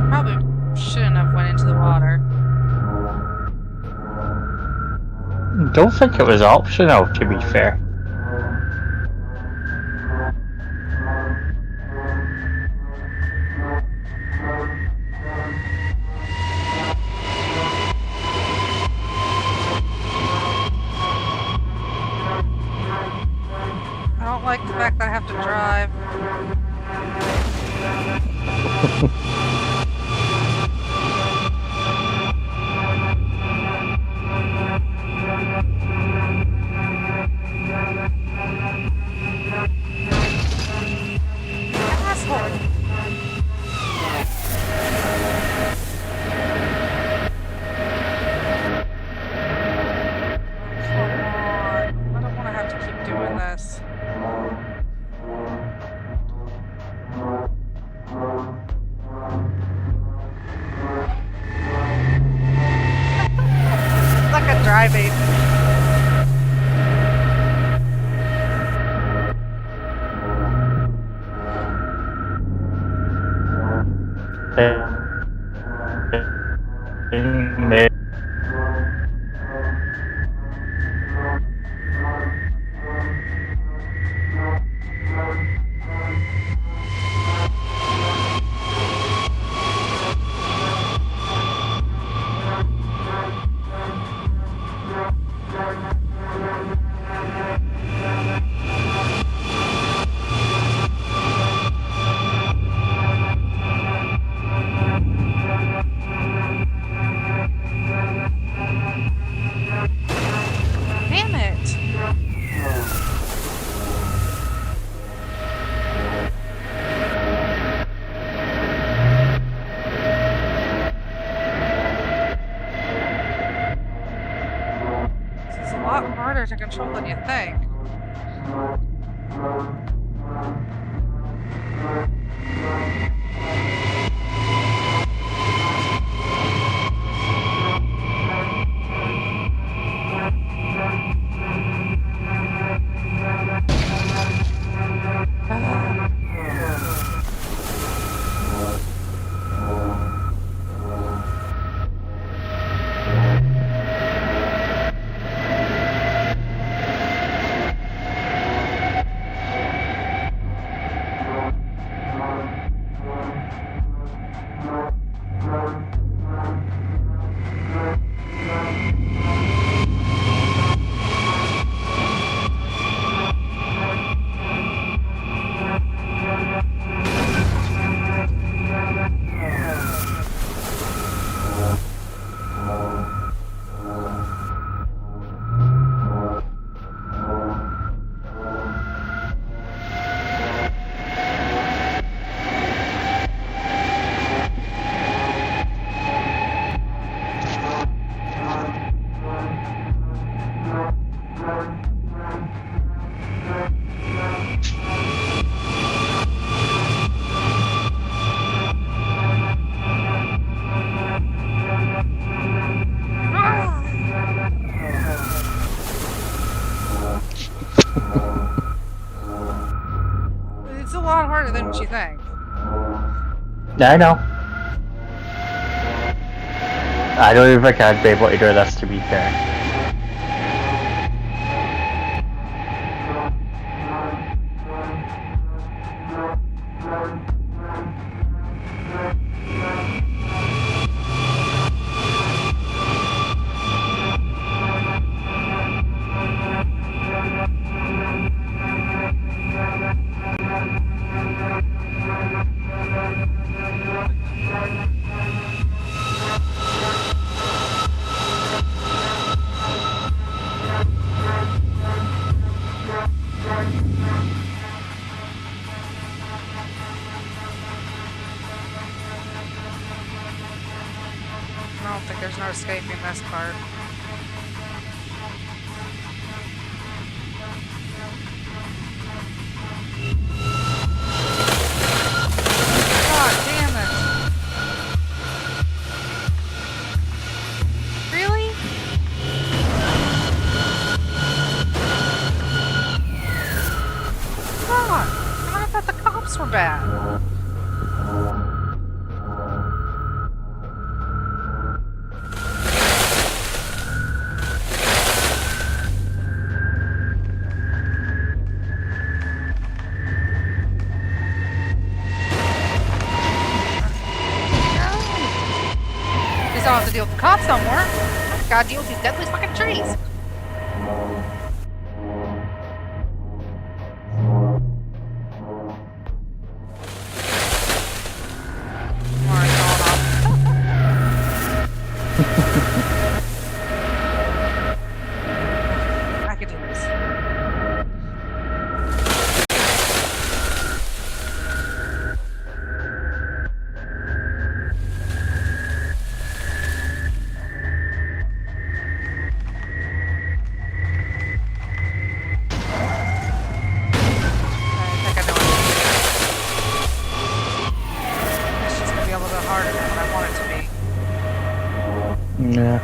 Probably shouldn't have went into the water. Don't think it was optional, to be fair. I don't like the fact that I have to drive. Asshole. Come on. I don't want to have to keep doing this. Like a driving. Damn it. This is a lot harder to control than you think. harder than what you think. Yeah, I know. I don't even think I'd be able to do this, to be fair. I don't think there's no escaping this part. God damn it. Really? God, I thought the cops were bad. I don't have to deal with the cops no more. I gotta deal with these deadly fucking trees. I could do this. Yeah.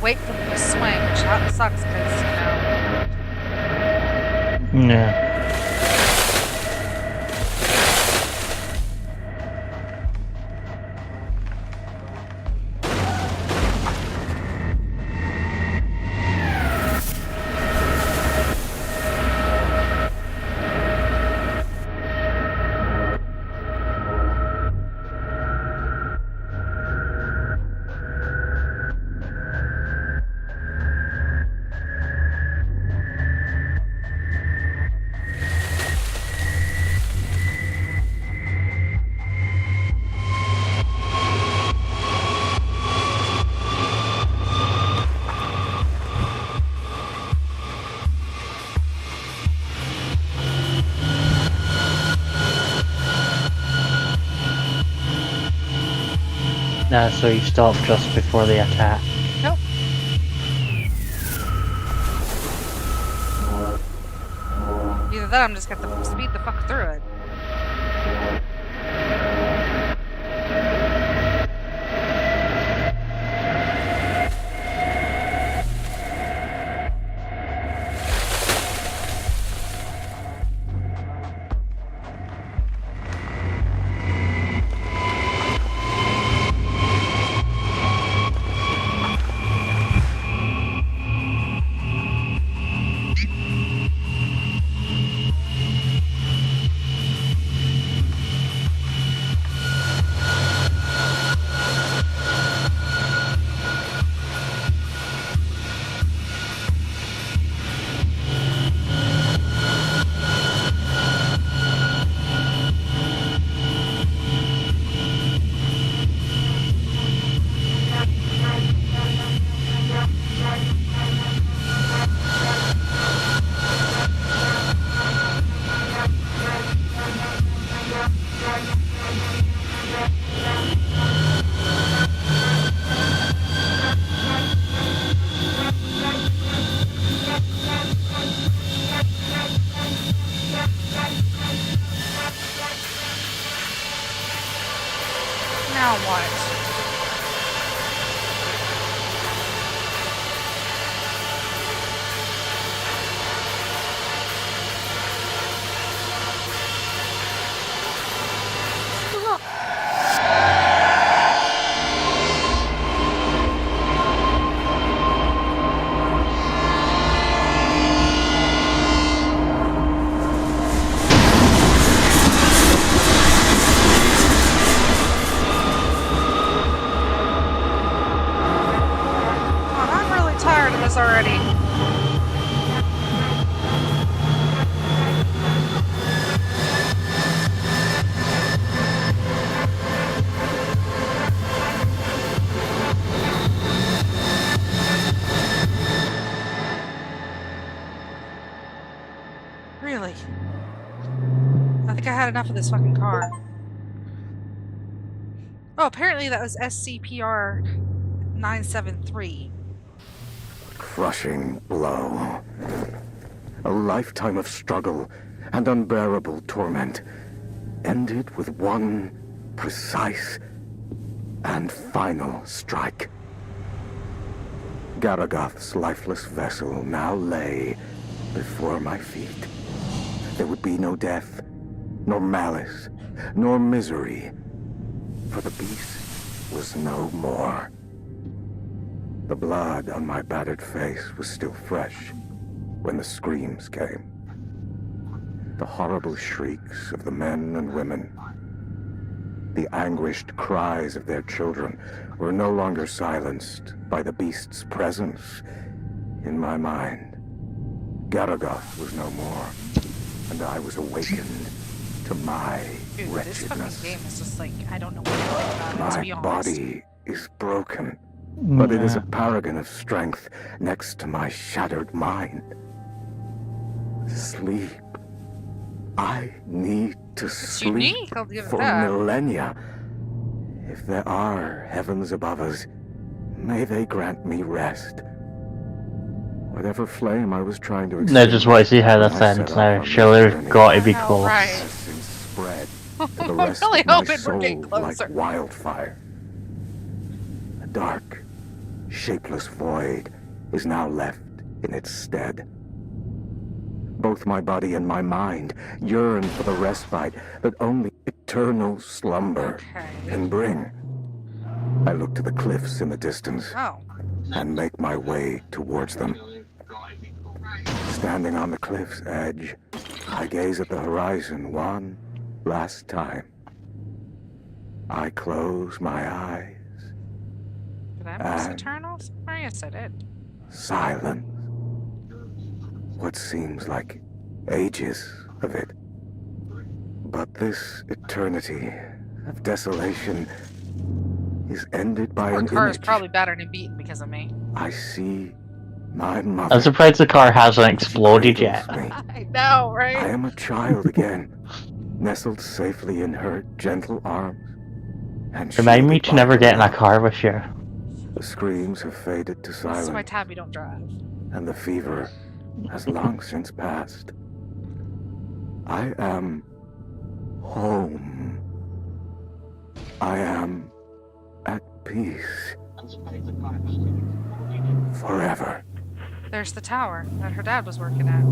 Wait for them to swing, which sucks because, you know. Yeah. So you stop just before the attack. Nope. Either that, I'm just gonna speed the fuck through it. Really? I think I had enough of this fucking car. Oh, apparently that was SCPR 973. Crushing blow. A lifetime of struggle and unbearable torment ended with one precise and final strike. Garagath's lifeless vessel now lay before my feet. There would be no death, nor malice, nor misery, for the beast was no more. The blood on my battered face was still fresh when the screams came. The horrible shrieks of the men and women. The anguished cries of their children were no longer silenced by the beast's presence in my mind. Garagath was no more, and I was awakened to my Dude, this fucking wretchedness. game is just like, I don't know what to think about it, to be My honest. body is broken, but it is a paragon of strength next to my shattered mind. Sleep. I need to sleep unique, I'll give it for that. millennia. If there are heavens above us, may they grant me rest. Whatever flame I was trying to I just want to see how that when I ends set now. off on Surely this we've journey, got to be I know, close. right. has since spread to the I'm rest really of my hoping we're soul getting closer. like wildfire. A dark, shapeless void is now left in its stead. Both my body and my mind yearn for the respite that only eternal slumber can bring. I look to the cliffs in the distance Oh. and make my way towards them. Standing on the cliff's edge, I gaze at the horizon one last time. I close my eyes. Did I miss And Eternals? Oh, yes, I did. silence. What seems like ages of it. But this eternity of desolation is ended by Your an car is image. probably battered and beaten because of me. I see my mother. I'm surprised the car hasn't exploded yet. I know, right? I am a child again, nestled safely in her gentle arms. And Remind me shielded to by never her get in a love. car with you. The screams have faded to This is why silence, Tabby don't drive. and the fever has long since passed. I am home. I am at peace. Forever. There's the tower that her dad was working at.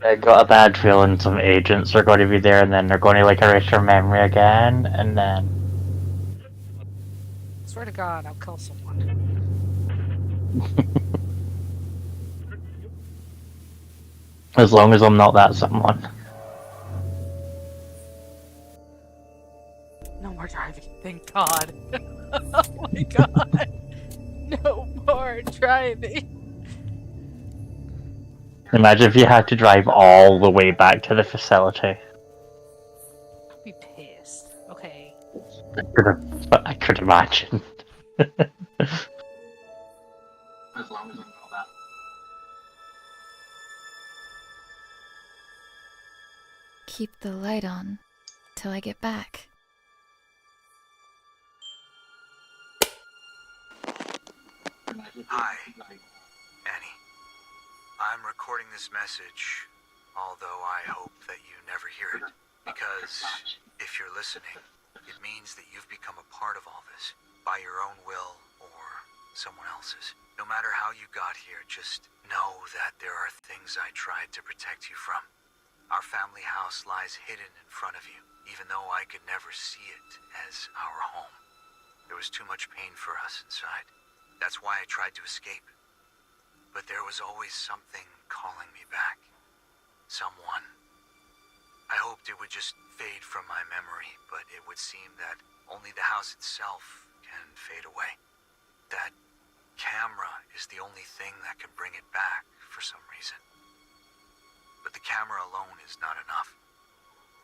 I got a bad feeling some agents are going to be there and then they're going to like erase your memory again and then... Swear to God, I'll kill someone. As long as I'm not that someone. No more driving, thank God. Oh my God. No more driving. Imagine if you had to drive all the way back to the facility. I'd be pissed. Okay. I could imagine. As long as I know that. Keep the light on till I get back. Hi, Annie. I'm recording this message, although I hope that you never hear it. Because if you're listening, it means that you've become a part of all this, by your own will or someone else's. No matter how you got here, just know that there are things I tried to protect you from. Our family house lies hidden in front of you, even though I could never see it as our home. There was too much pain for us inside. That's why I tried to escape. But there was always something calling me back. Someone. I hoped it would just fade from my memory, but it would seem that only the house itself can fade away. That camera is the only thing that can bring it back for some reason. But the camera alone is not enough.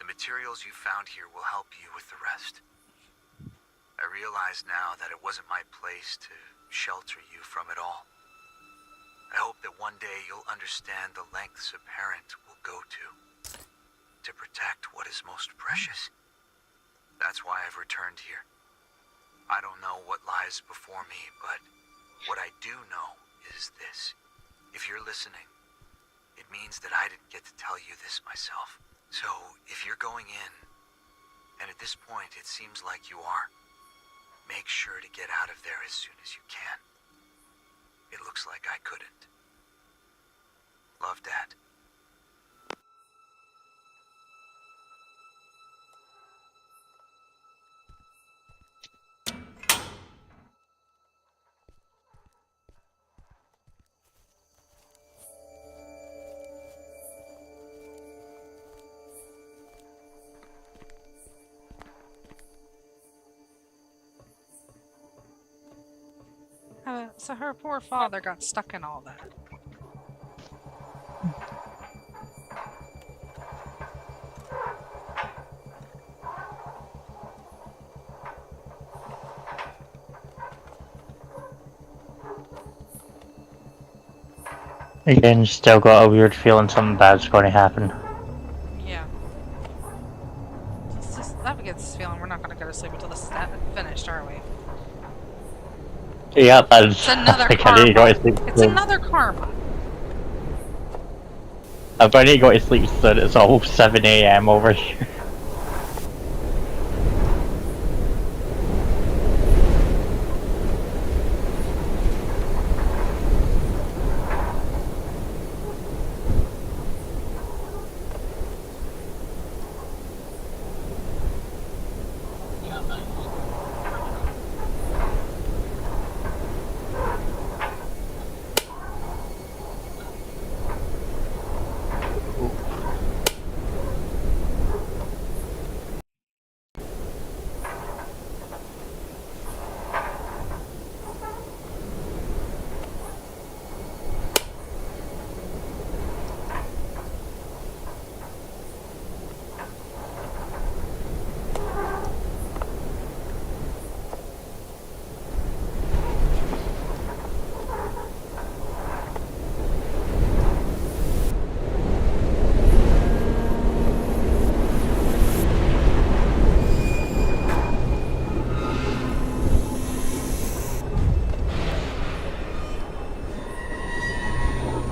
The materials you found here will help you with the rest. I realize now that it wasn't my place to shelter you from it all. I hope that one day understand the lengths a parent will go to protect what is most precious. That's why I've returned here. I don't know what lies before me, but what I do know is this. If you're listening, it means that I didn't get to tell you this myself. So, if you're going in, and at this point it seems like you are, make sure to get out of there as soon as you can. It looks like I couldn't. Love, Dad. So her poor father got stuck in all that. Again, still got a weird feeling something bad's going to happen. Yeah. I get this feeling we're not going to go to sleep until this is finished, are we? Yep, It's another karma. It's another karma. I've already got to sleep soon. It's almost 7 AM over here.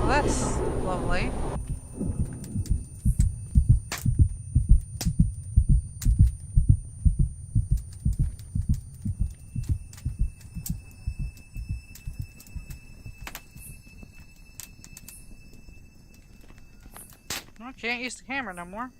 Well, that's lovely. I can't use the camera no more.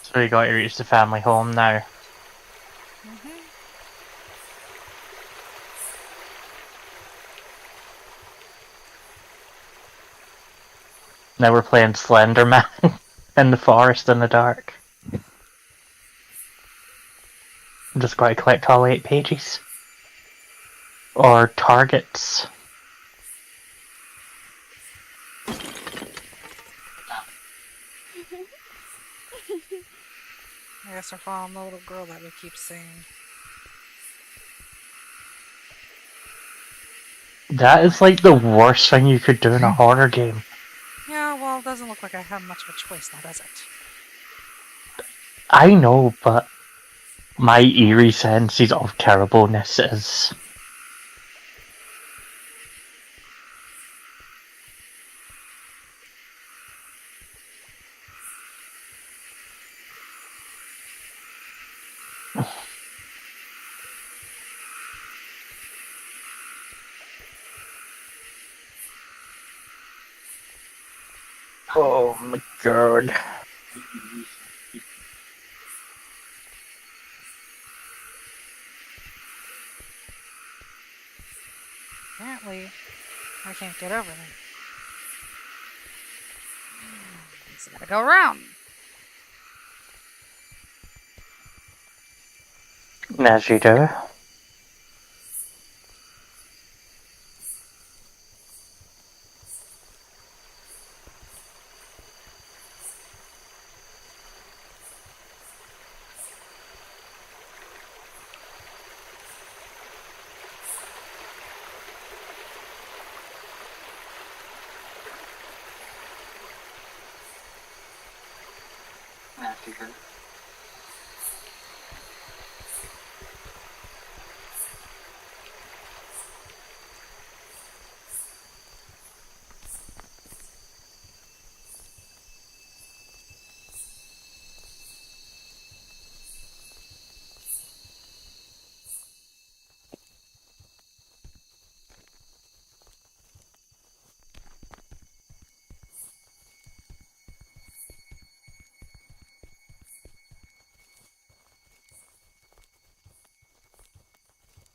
So we got to reach the family home now. Now we're playing Slender Man in the forest in the dark. I'm just got to collect all 8 pages. Or targets. I guess we're following the little girl that we keep seeing. That is like the worst thing you could do in a horror game. Yeah, well, it doesn't look like I have much of a choice now, does it? I know, but my eerie senses of terribleness is... Oh my god. Apparently, I can't get over there. 'Cause I gotta go around. As you do.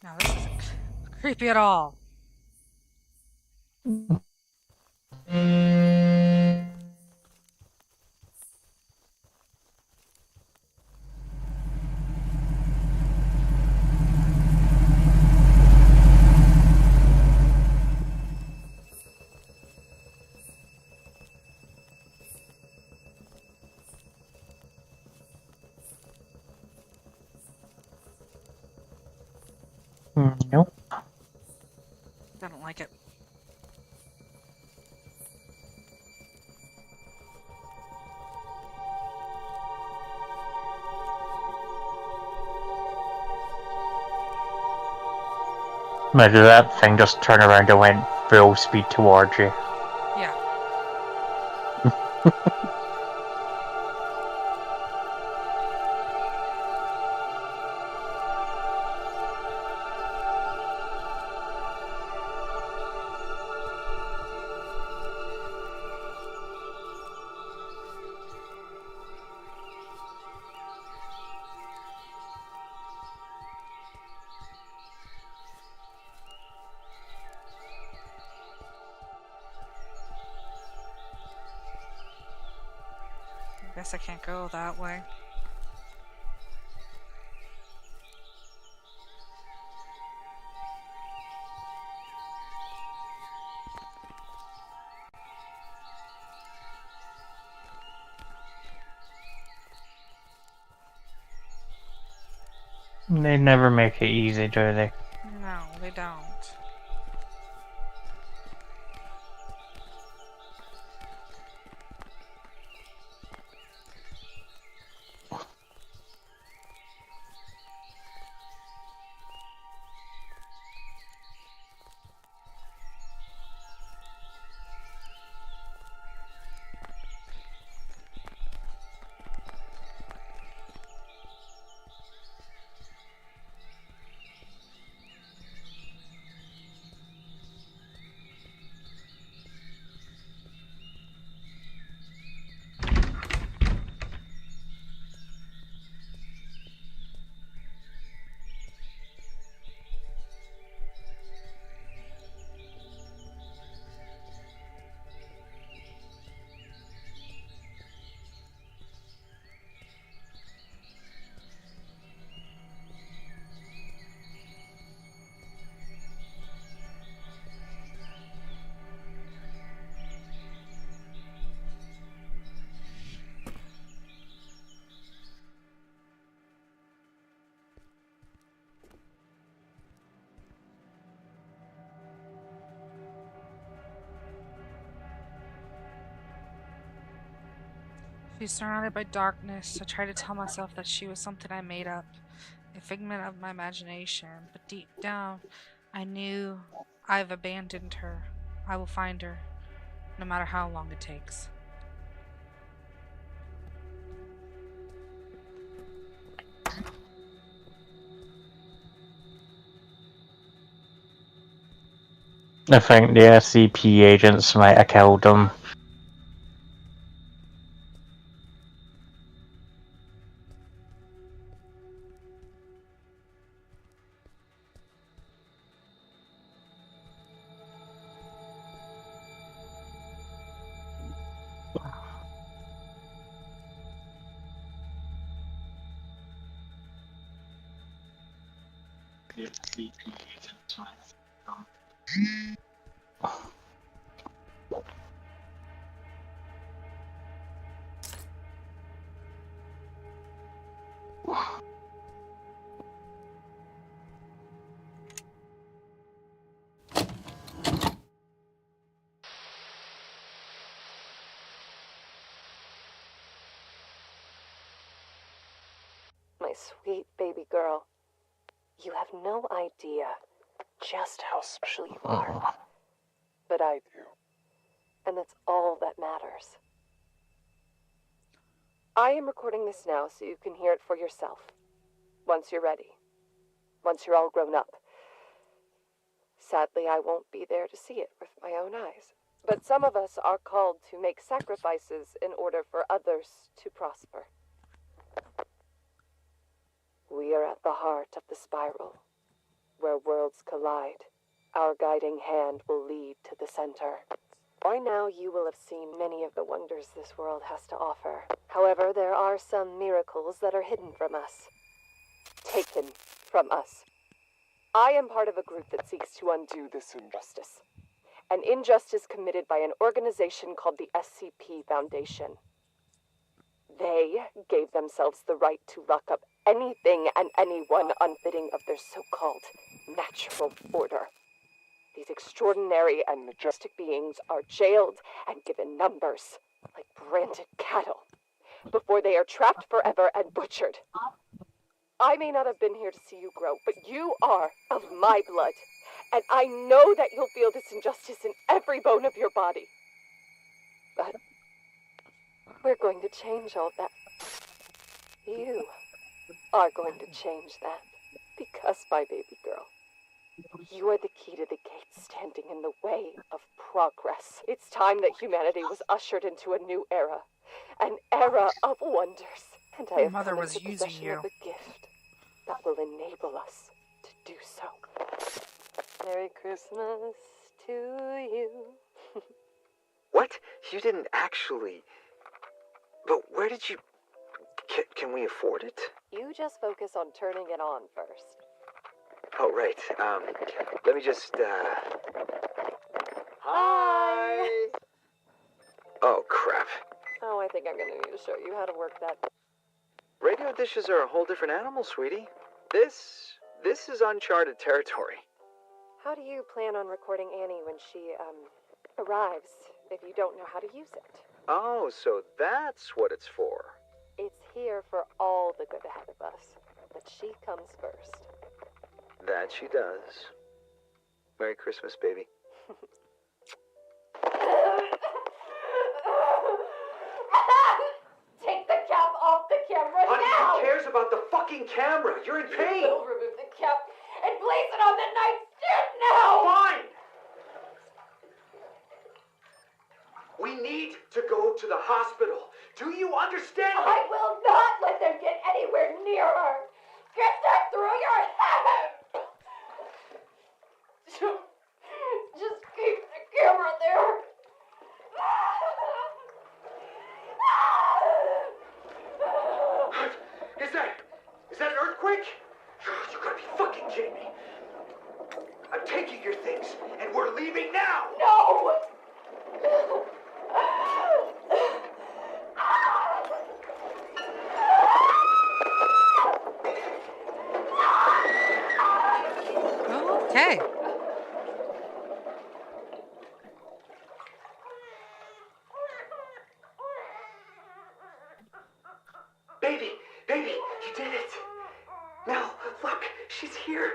No, this isn't creepy at all. Nope. I don't like it. Maybe that thing just turned around and went full speed towards you. Yeah. I guess I can't go that way. They never make it easy, do they? No, they don't. She's surrounded by darkness. I try to tell myself that she was something I made up, a figment of my imagination, but deep down, I knew I've abandoned her. I will find her, no matter how long it takes. I think the SCP agents might have killed him. My sweet baby girl, you have no idea just how special you are. But I do. And that's all that matters. I am recording this now so you can hear it for yourself. Once you're ready. Once you're all grown up. Sadly, I won't be there to see it with my own eyes. But some of us are called to make sacrifices in order for others to prosper. We are at the heart of the spiral, where worlds collide. Our guiding hand will lead to the center. By now you will have seen many of the wonders this world has to offer. However, there are some miracles that are hidden from us. Taken from us. I am part of a group that seeks to undo this injustice. An injustice committed by an organization called the SCP Foundation. They gave themselves the right to lock up anything and anyone unfitting of their so-called natural order. These extraordinary and majestic beings are jailed and given numbers, like branded cattle, before they are trapped forever and butchered. I may not have been here to see you grow, but you are of my blood, and I know that you'll feel this injustice in every bone of your body. But we're going to change all that. You are going to change that, because, my baby girl, you are the key to the gates standing in the way of progress. It's time that humanity was ushered into a new era, an era of wonders. And I have Mother come was into using possession you. of a gift that will enable us to do so. Merry Christmas to you. What? You didn't actually... But where did you... Can we afford it? You just focus on turning it on first. Oh, right. Let me just, Hi! Oh, crap. Oh, I think I'm gonna need to show you how to work that. Radio dishes are a whole different animal, sweetie. This is uncharted territory. How do you plan on recording Annie when she, arrives, if you don't know how to use it? Oh, so that's what it's for. It's here for all the good ahead of us, but she comes first. That she does. Merry Christmas, baby. Take the cap off the camera Honey, now! who cares about the fucking camera? You're in pain! We'll remove the cap and place it on the nightstand now! Fine! We need to go to the hospital. Do you understand me? I will not let them get anywhere near her! Get that through your head! Just keep the camera there! Is that an earthquake? You gotta be fucking kidding me. I'm taking your things, and we're leaving now! No! Okay. Baby, you did it. Mel, look, she's here.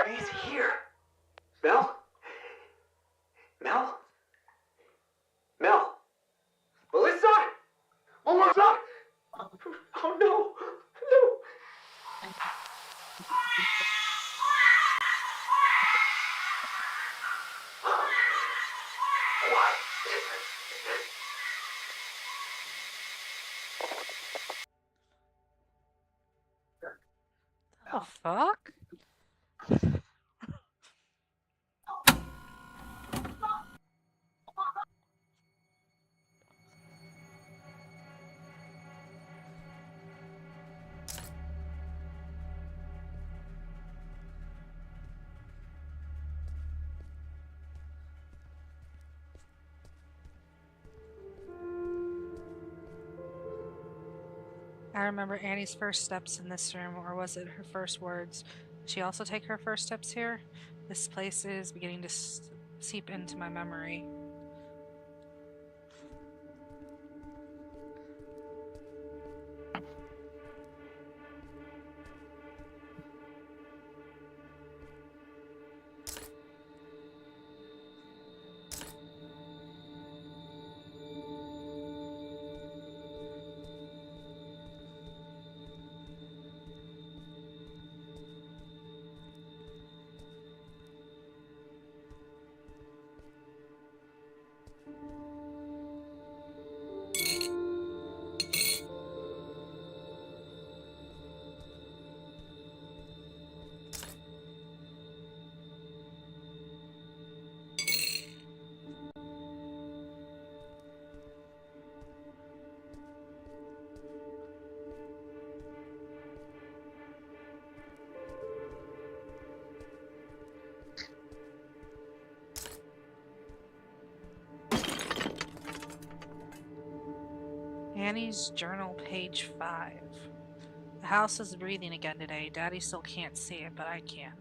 She's here. Mel? Melissa? Melissa! Oh no! The fuck? I remember Annie's first steps in this room, or was it her first words? Did she also take her first steps here? This place is beginning to seep into my memory. Annie's journal, page 5. The house is breathing again today. Daddy still can't see it, but I can.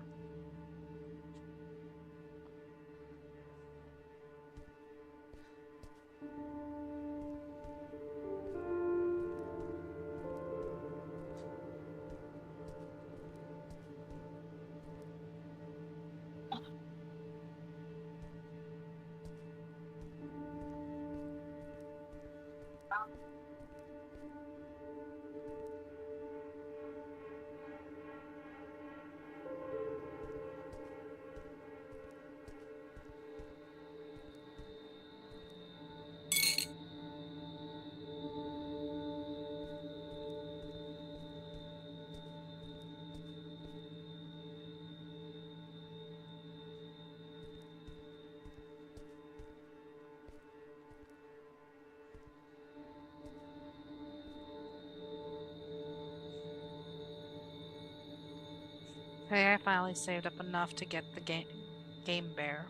Hey, I finally saved up enough to get the game bear.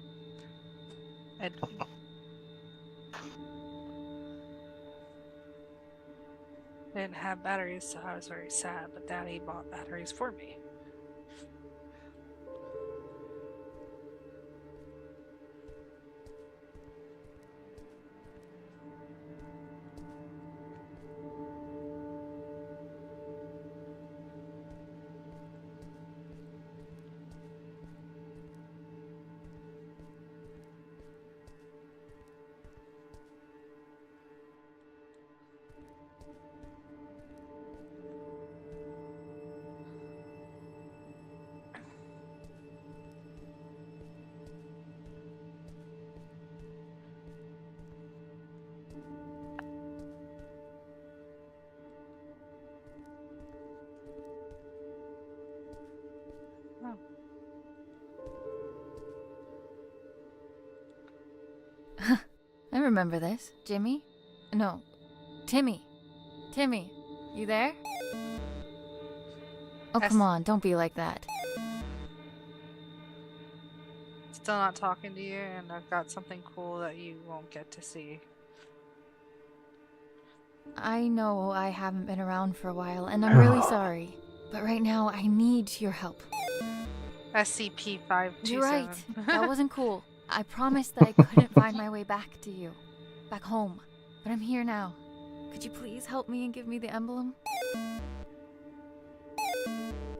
Didn't have batteries, so I was very sad, but Daddy bought batteries for me. I remember this. Jimmy? No. Timmy. Timmy, you there? Oh, come on, don't be like that. Still not talking to you, and I've got something cool that you won't get to see. I know I haven't been around for a while, and I'm really sorry. But right now, I need your help. SCP-527. You're right. That wasn't cool. I promised that I couldn't find my way back to you. Back home. But I'm here now. Could you please help me and give me the emblem?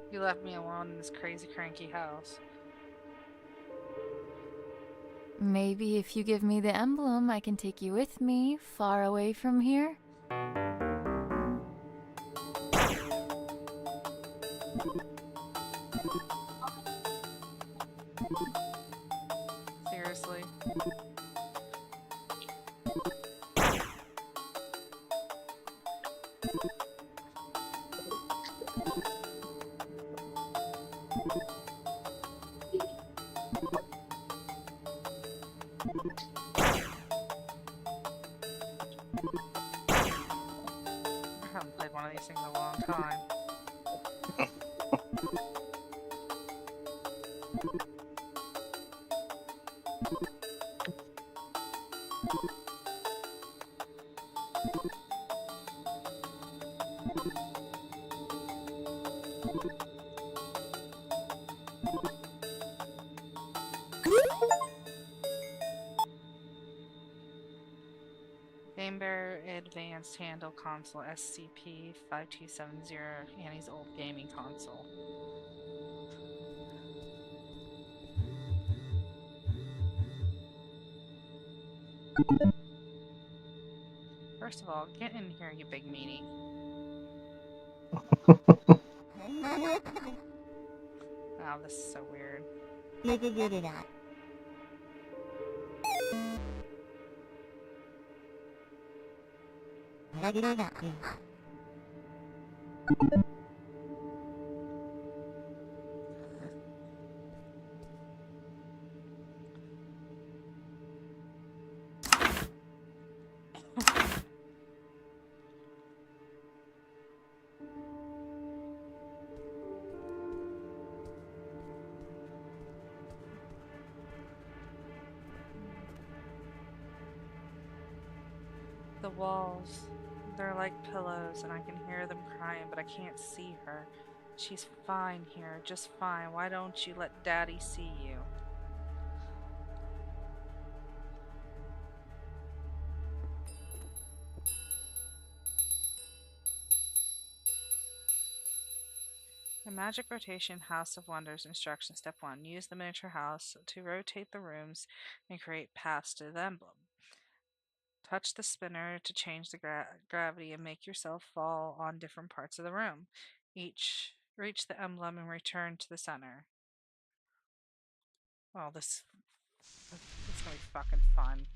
You left me alone in this crazy, cranky house. Maybe if you give me the emblem, I can take you with me, far away from here. Seriously. I haven't played one of these things in a long time. Gamebear Advanced Handle Console SCP-5270, Annie's old gaming console. First of all, get in here, you big meanie. Wow, this is so weird. The walls, they're like pillows, and I can hear them crying, but I can't see her. She's fine here, just fine. Why don't you let Daddy see you? The Magic Rotation House of Wonders instruction. Step 1. Use the miniature house to rotate the rooms and create paths to the emblem. Touch the spinner to change the gravity and make yourself fall on different parts of the room. Reach the emblem and return to the center. Well, this is gonna be fucking fun.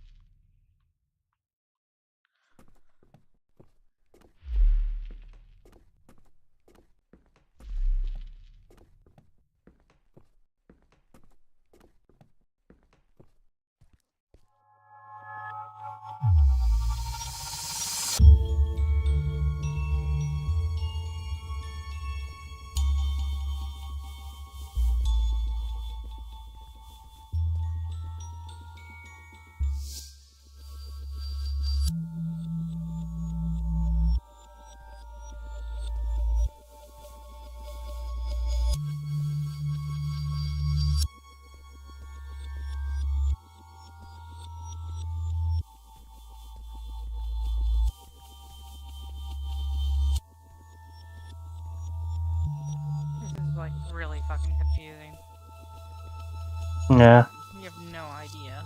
Like really fucking confusing. Yeah. You have no idea.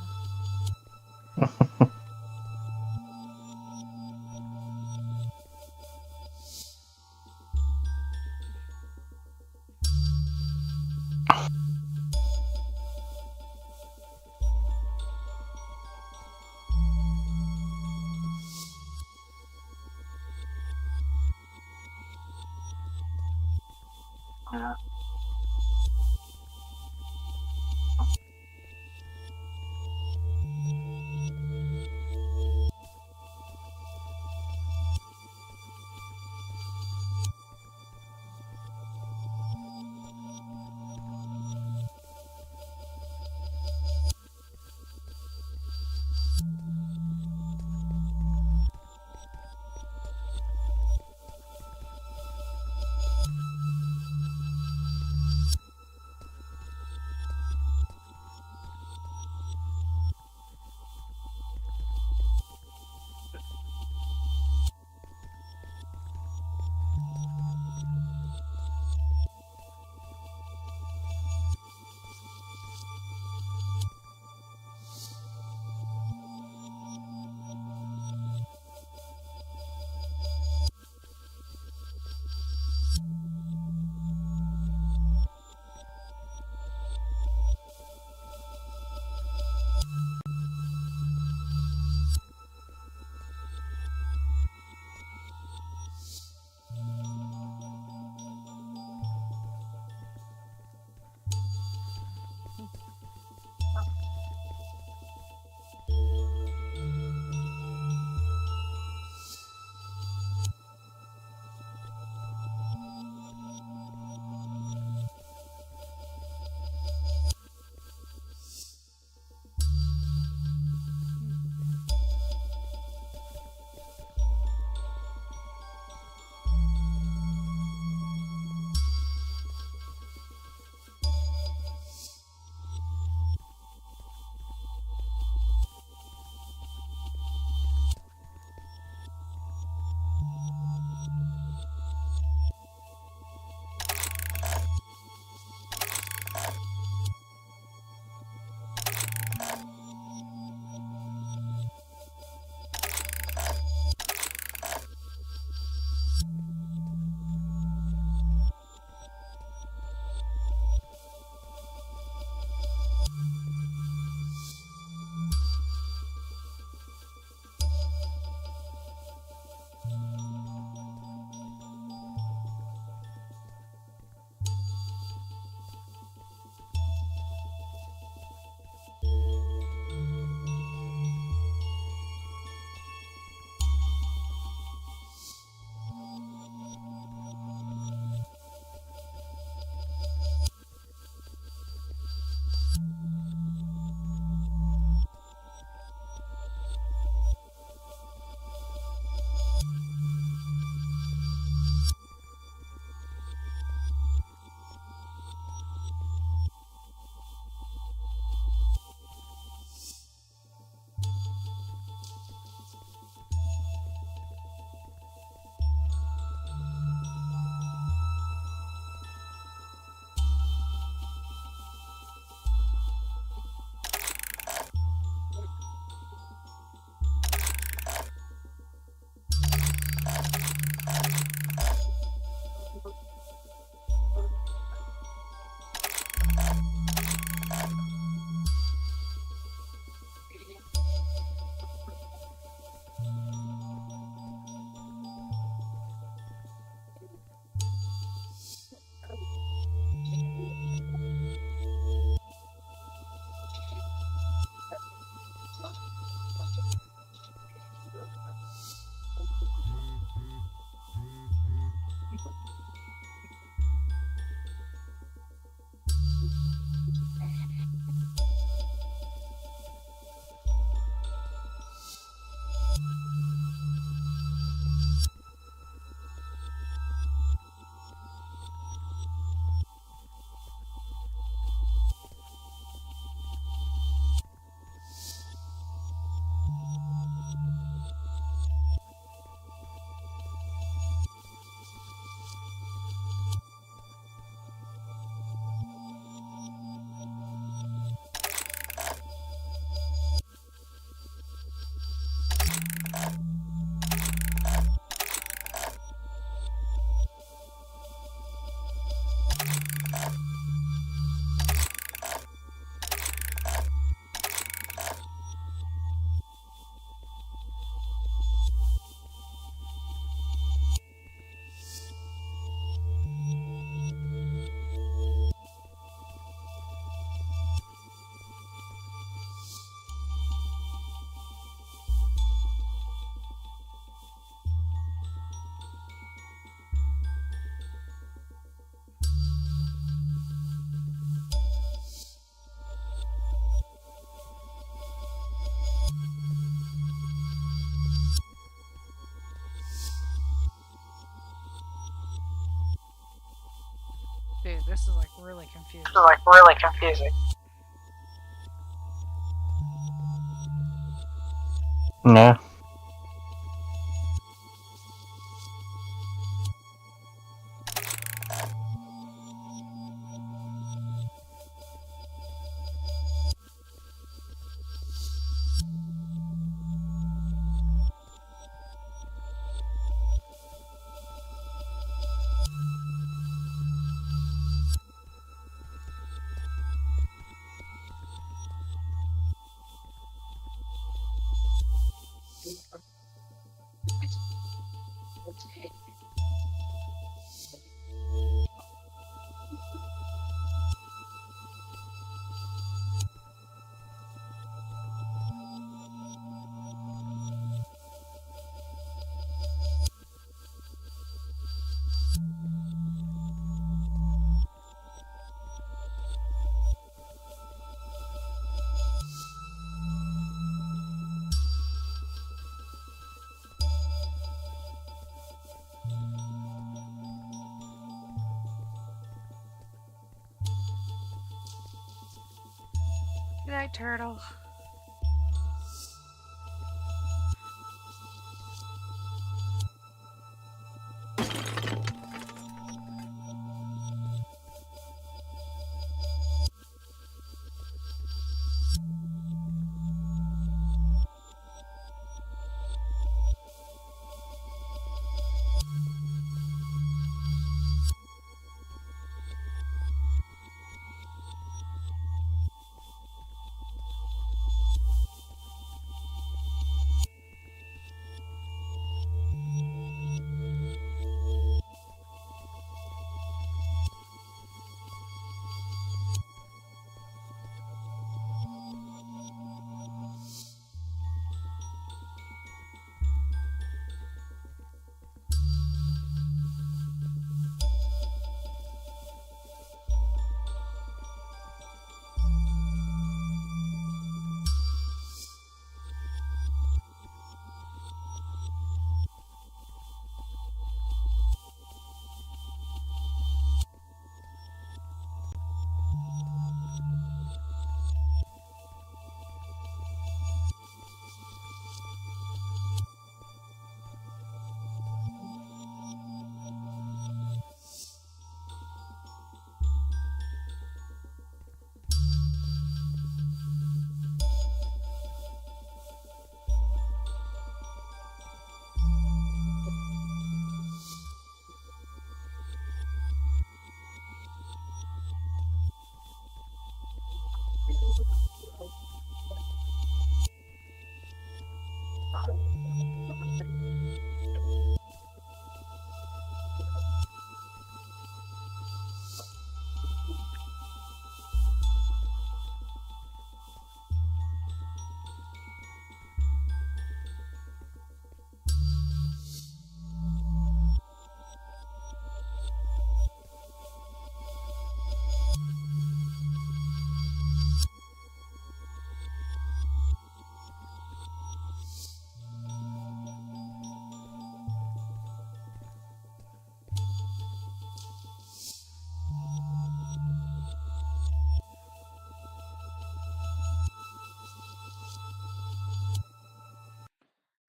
this is like really confusing. Yeah. Good night, turtle.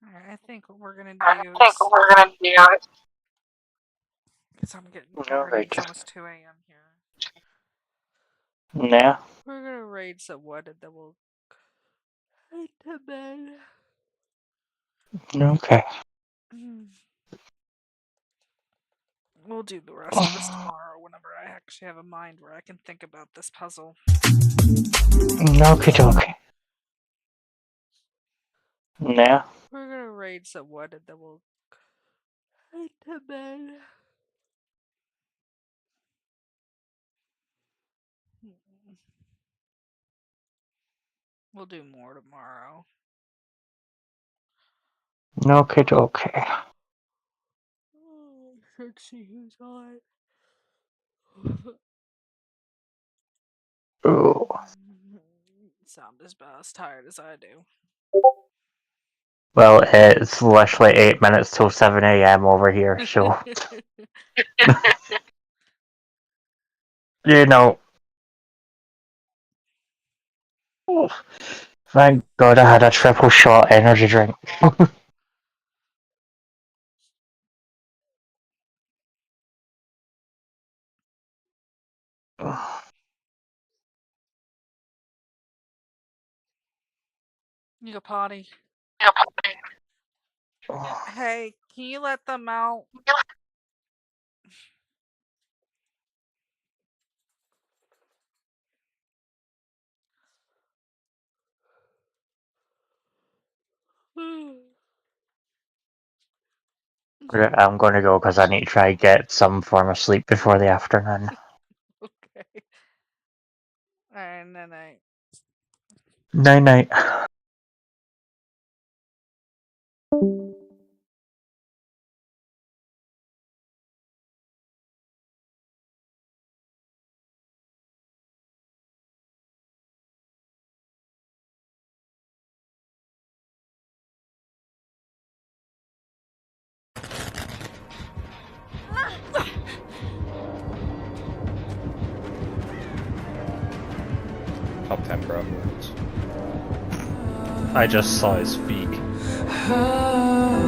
Alright, I think what we're gonna do is... Because I'm getting tired. Alright. It's almost 2 a.m. here. Yeah. We're gonna raid some wood and then we'll head to bed. Okay. We'll do the rest of this tomorrow whenever I actually have a mind where I can think about this puzzle. Okie dokie. Yeah. We're gonna raid some wood and then we'll head to bed. We'll do more tomorrow. Okie dokie. Should see who's on. Ooh. Sound about as tired as I do. Well, it's literally 8 minutes till 7 a.m. over here, so. You know. Oh, thank God I had a triple shot energy drink. You go potty. Hey, can you let them out? I'm gonna go because I need to try and get some form of sleep before the afternoon. Okay. Alright, night. Night night. Top 10 bro. I just saw his feet.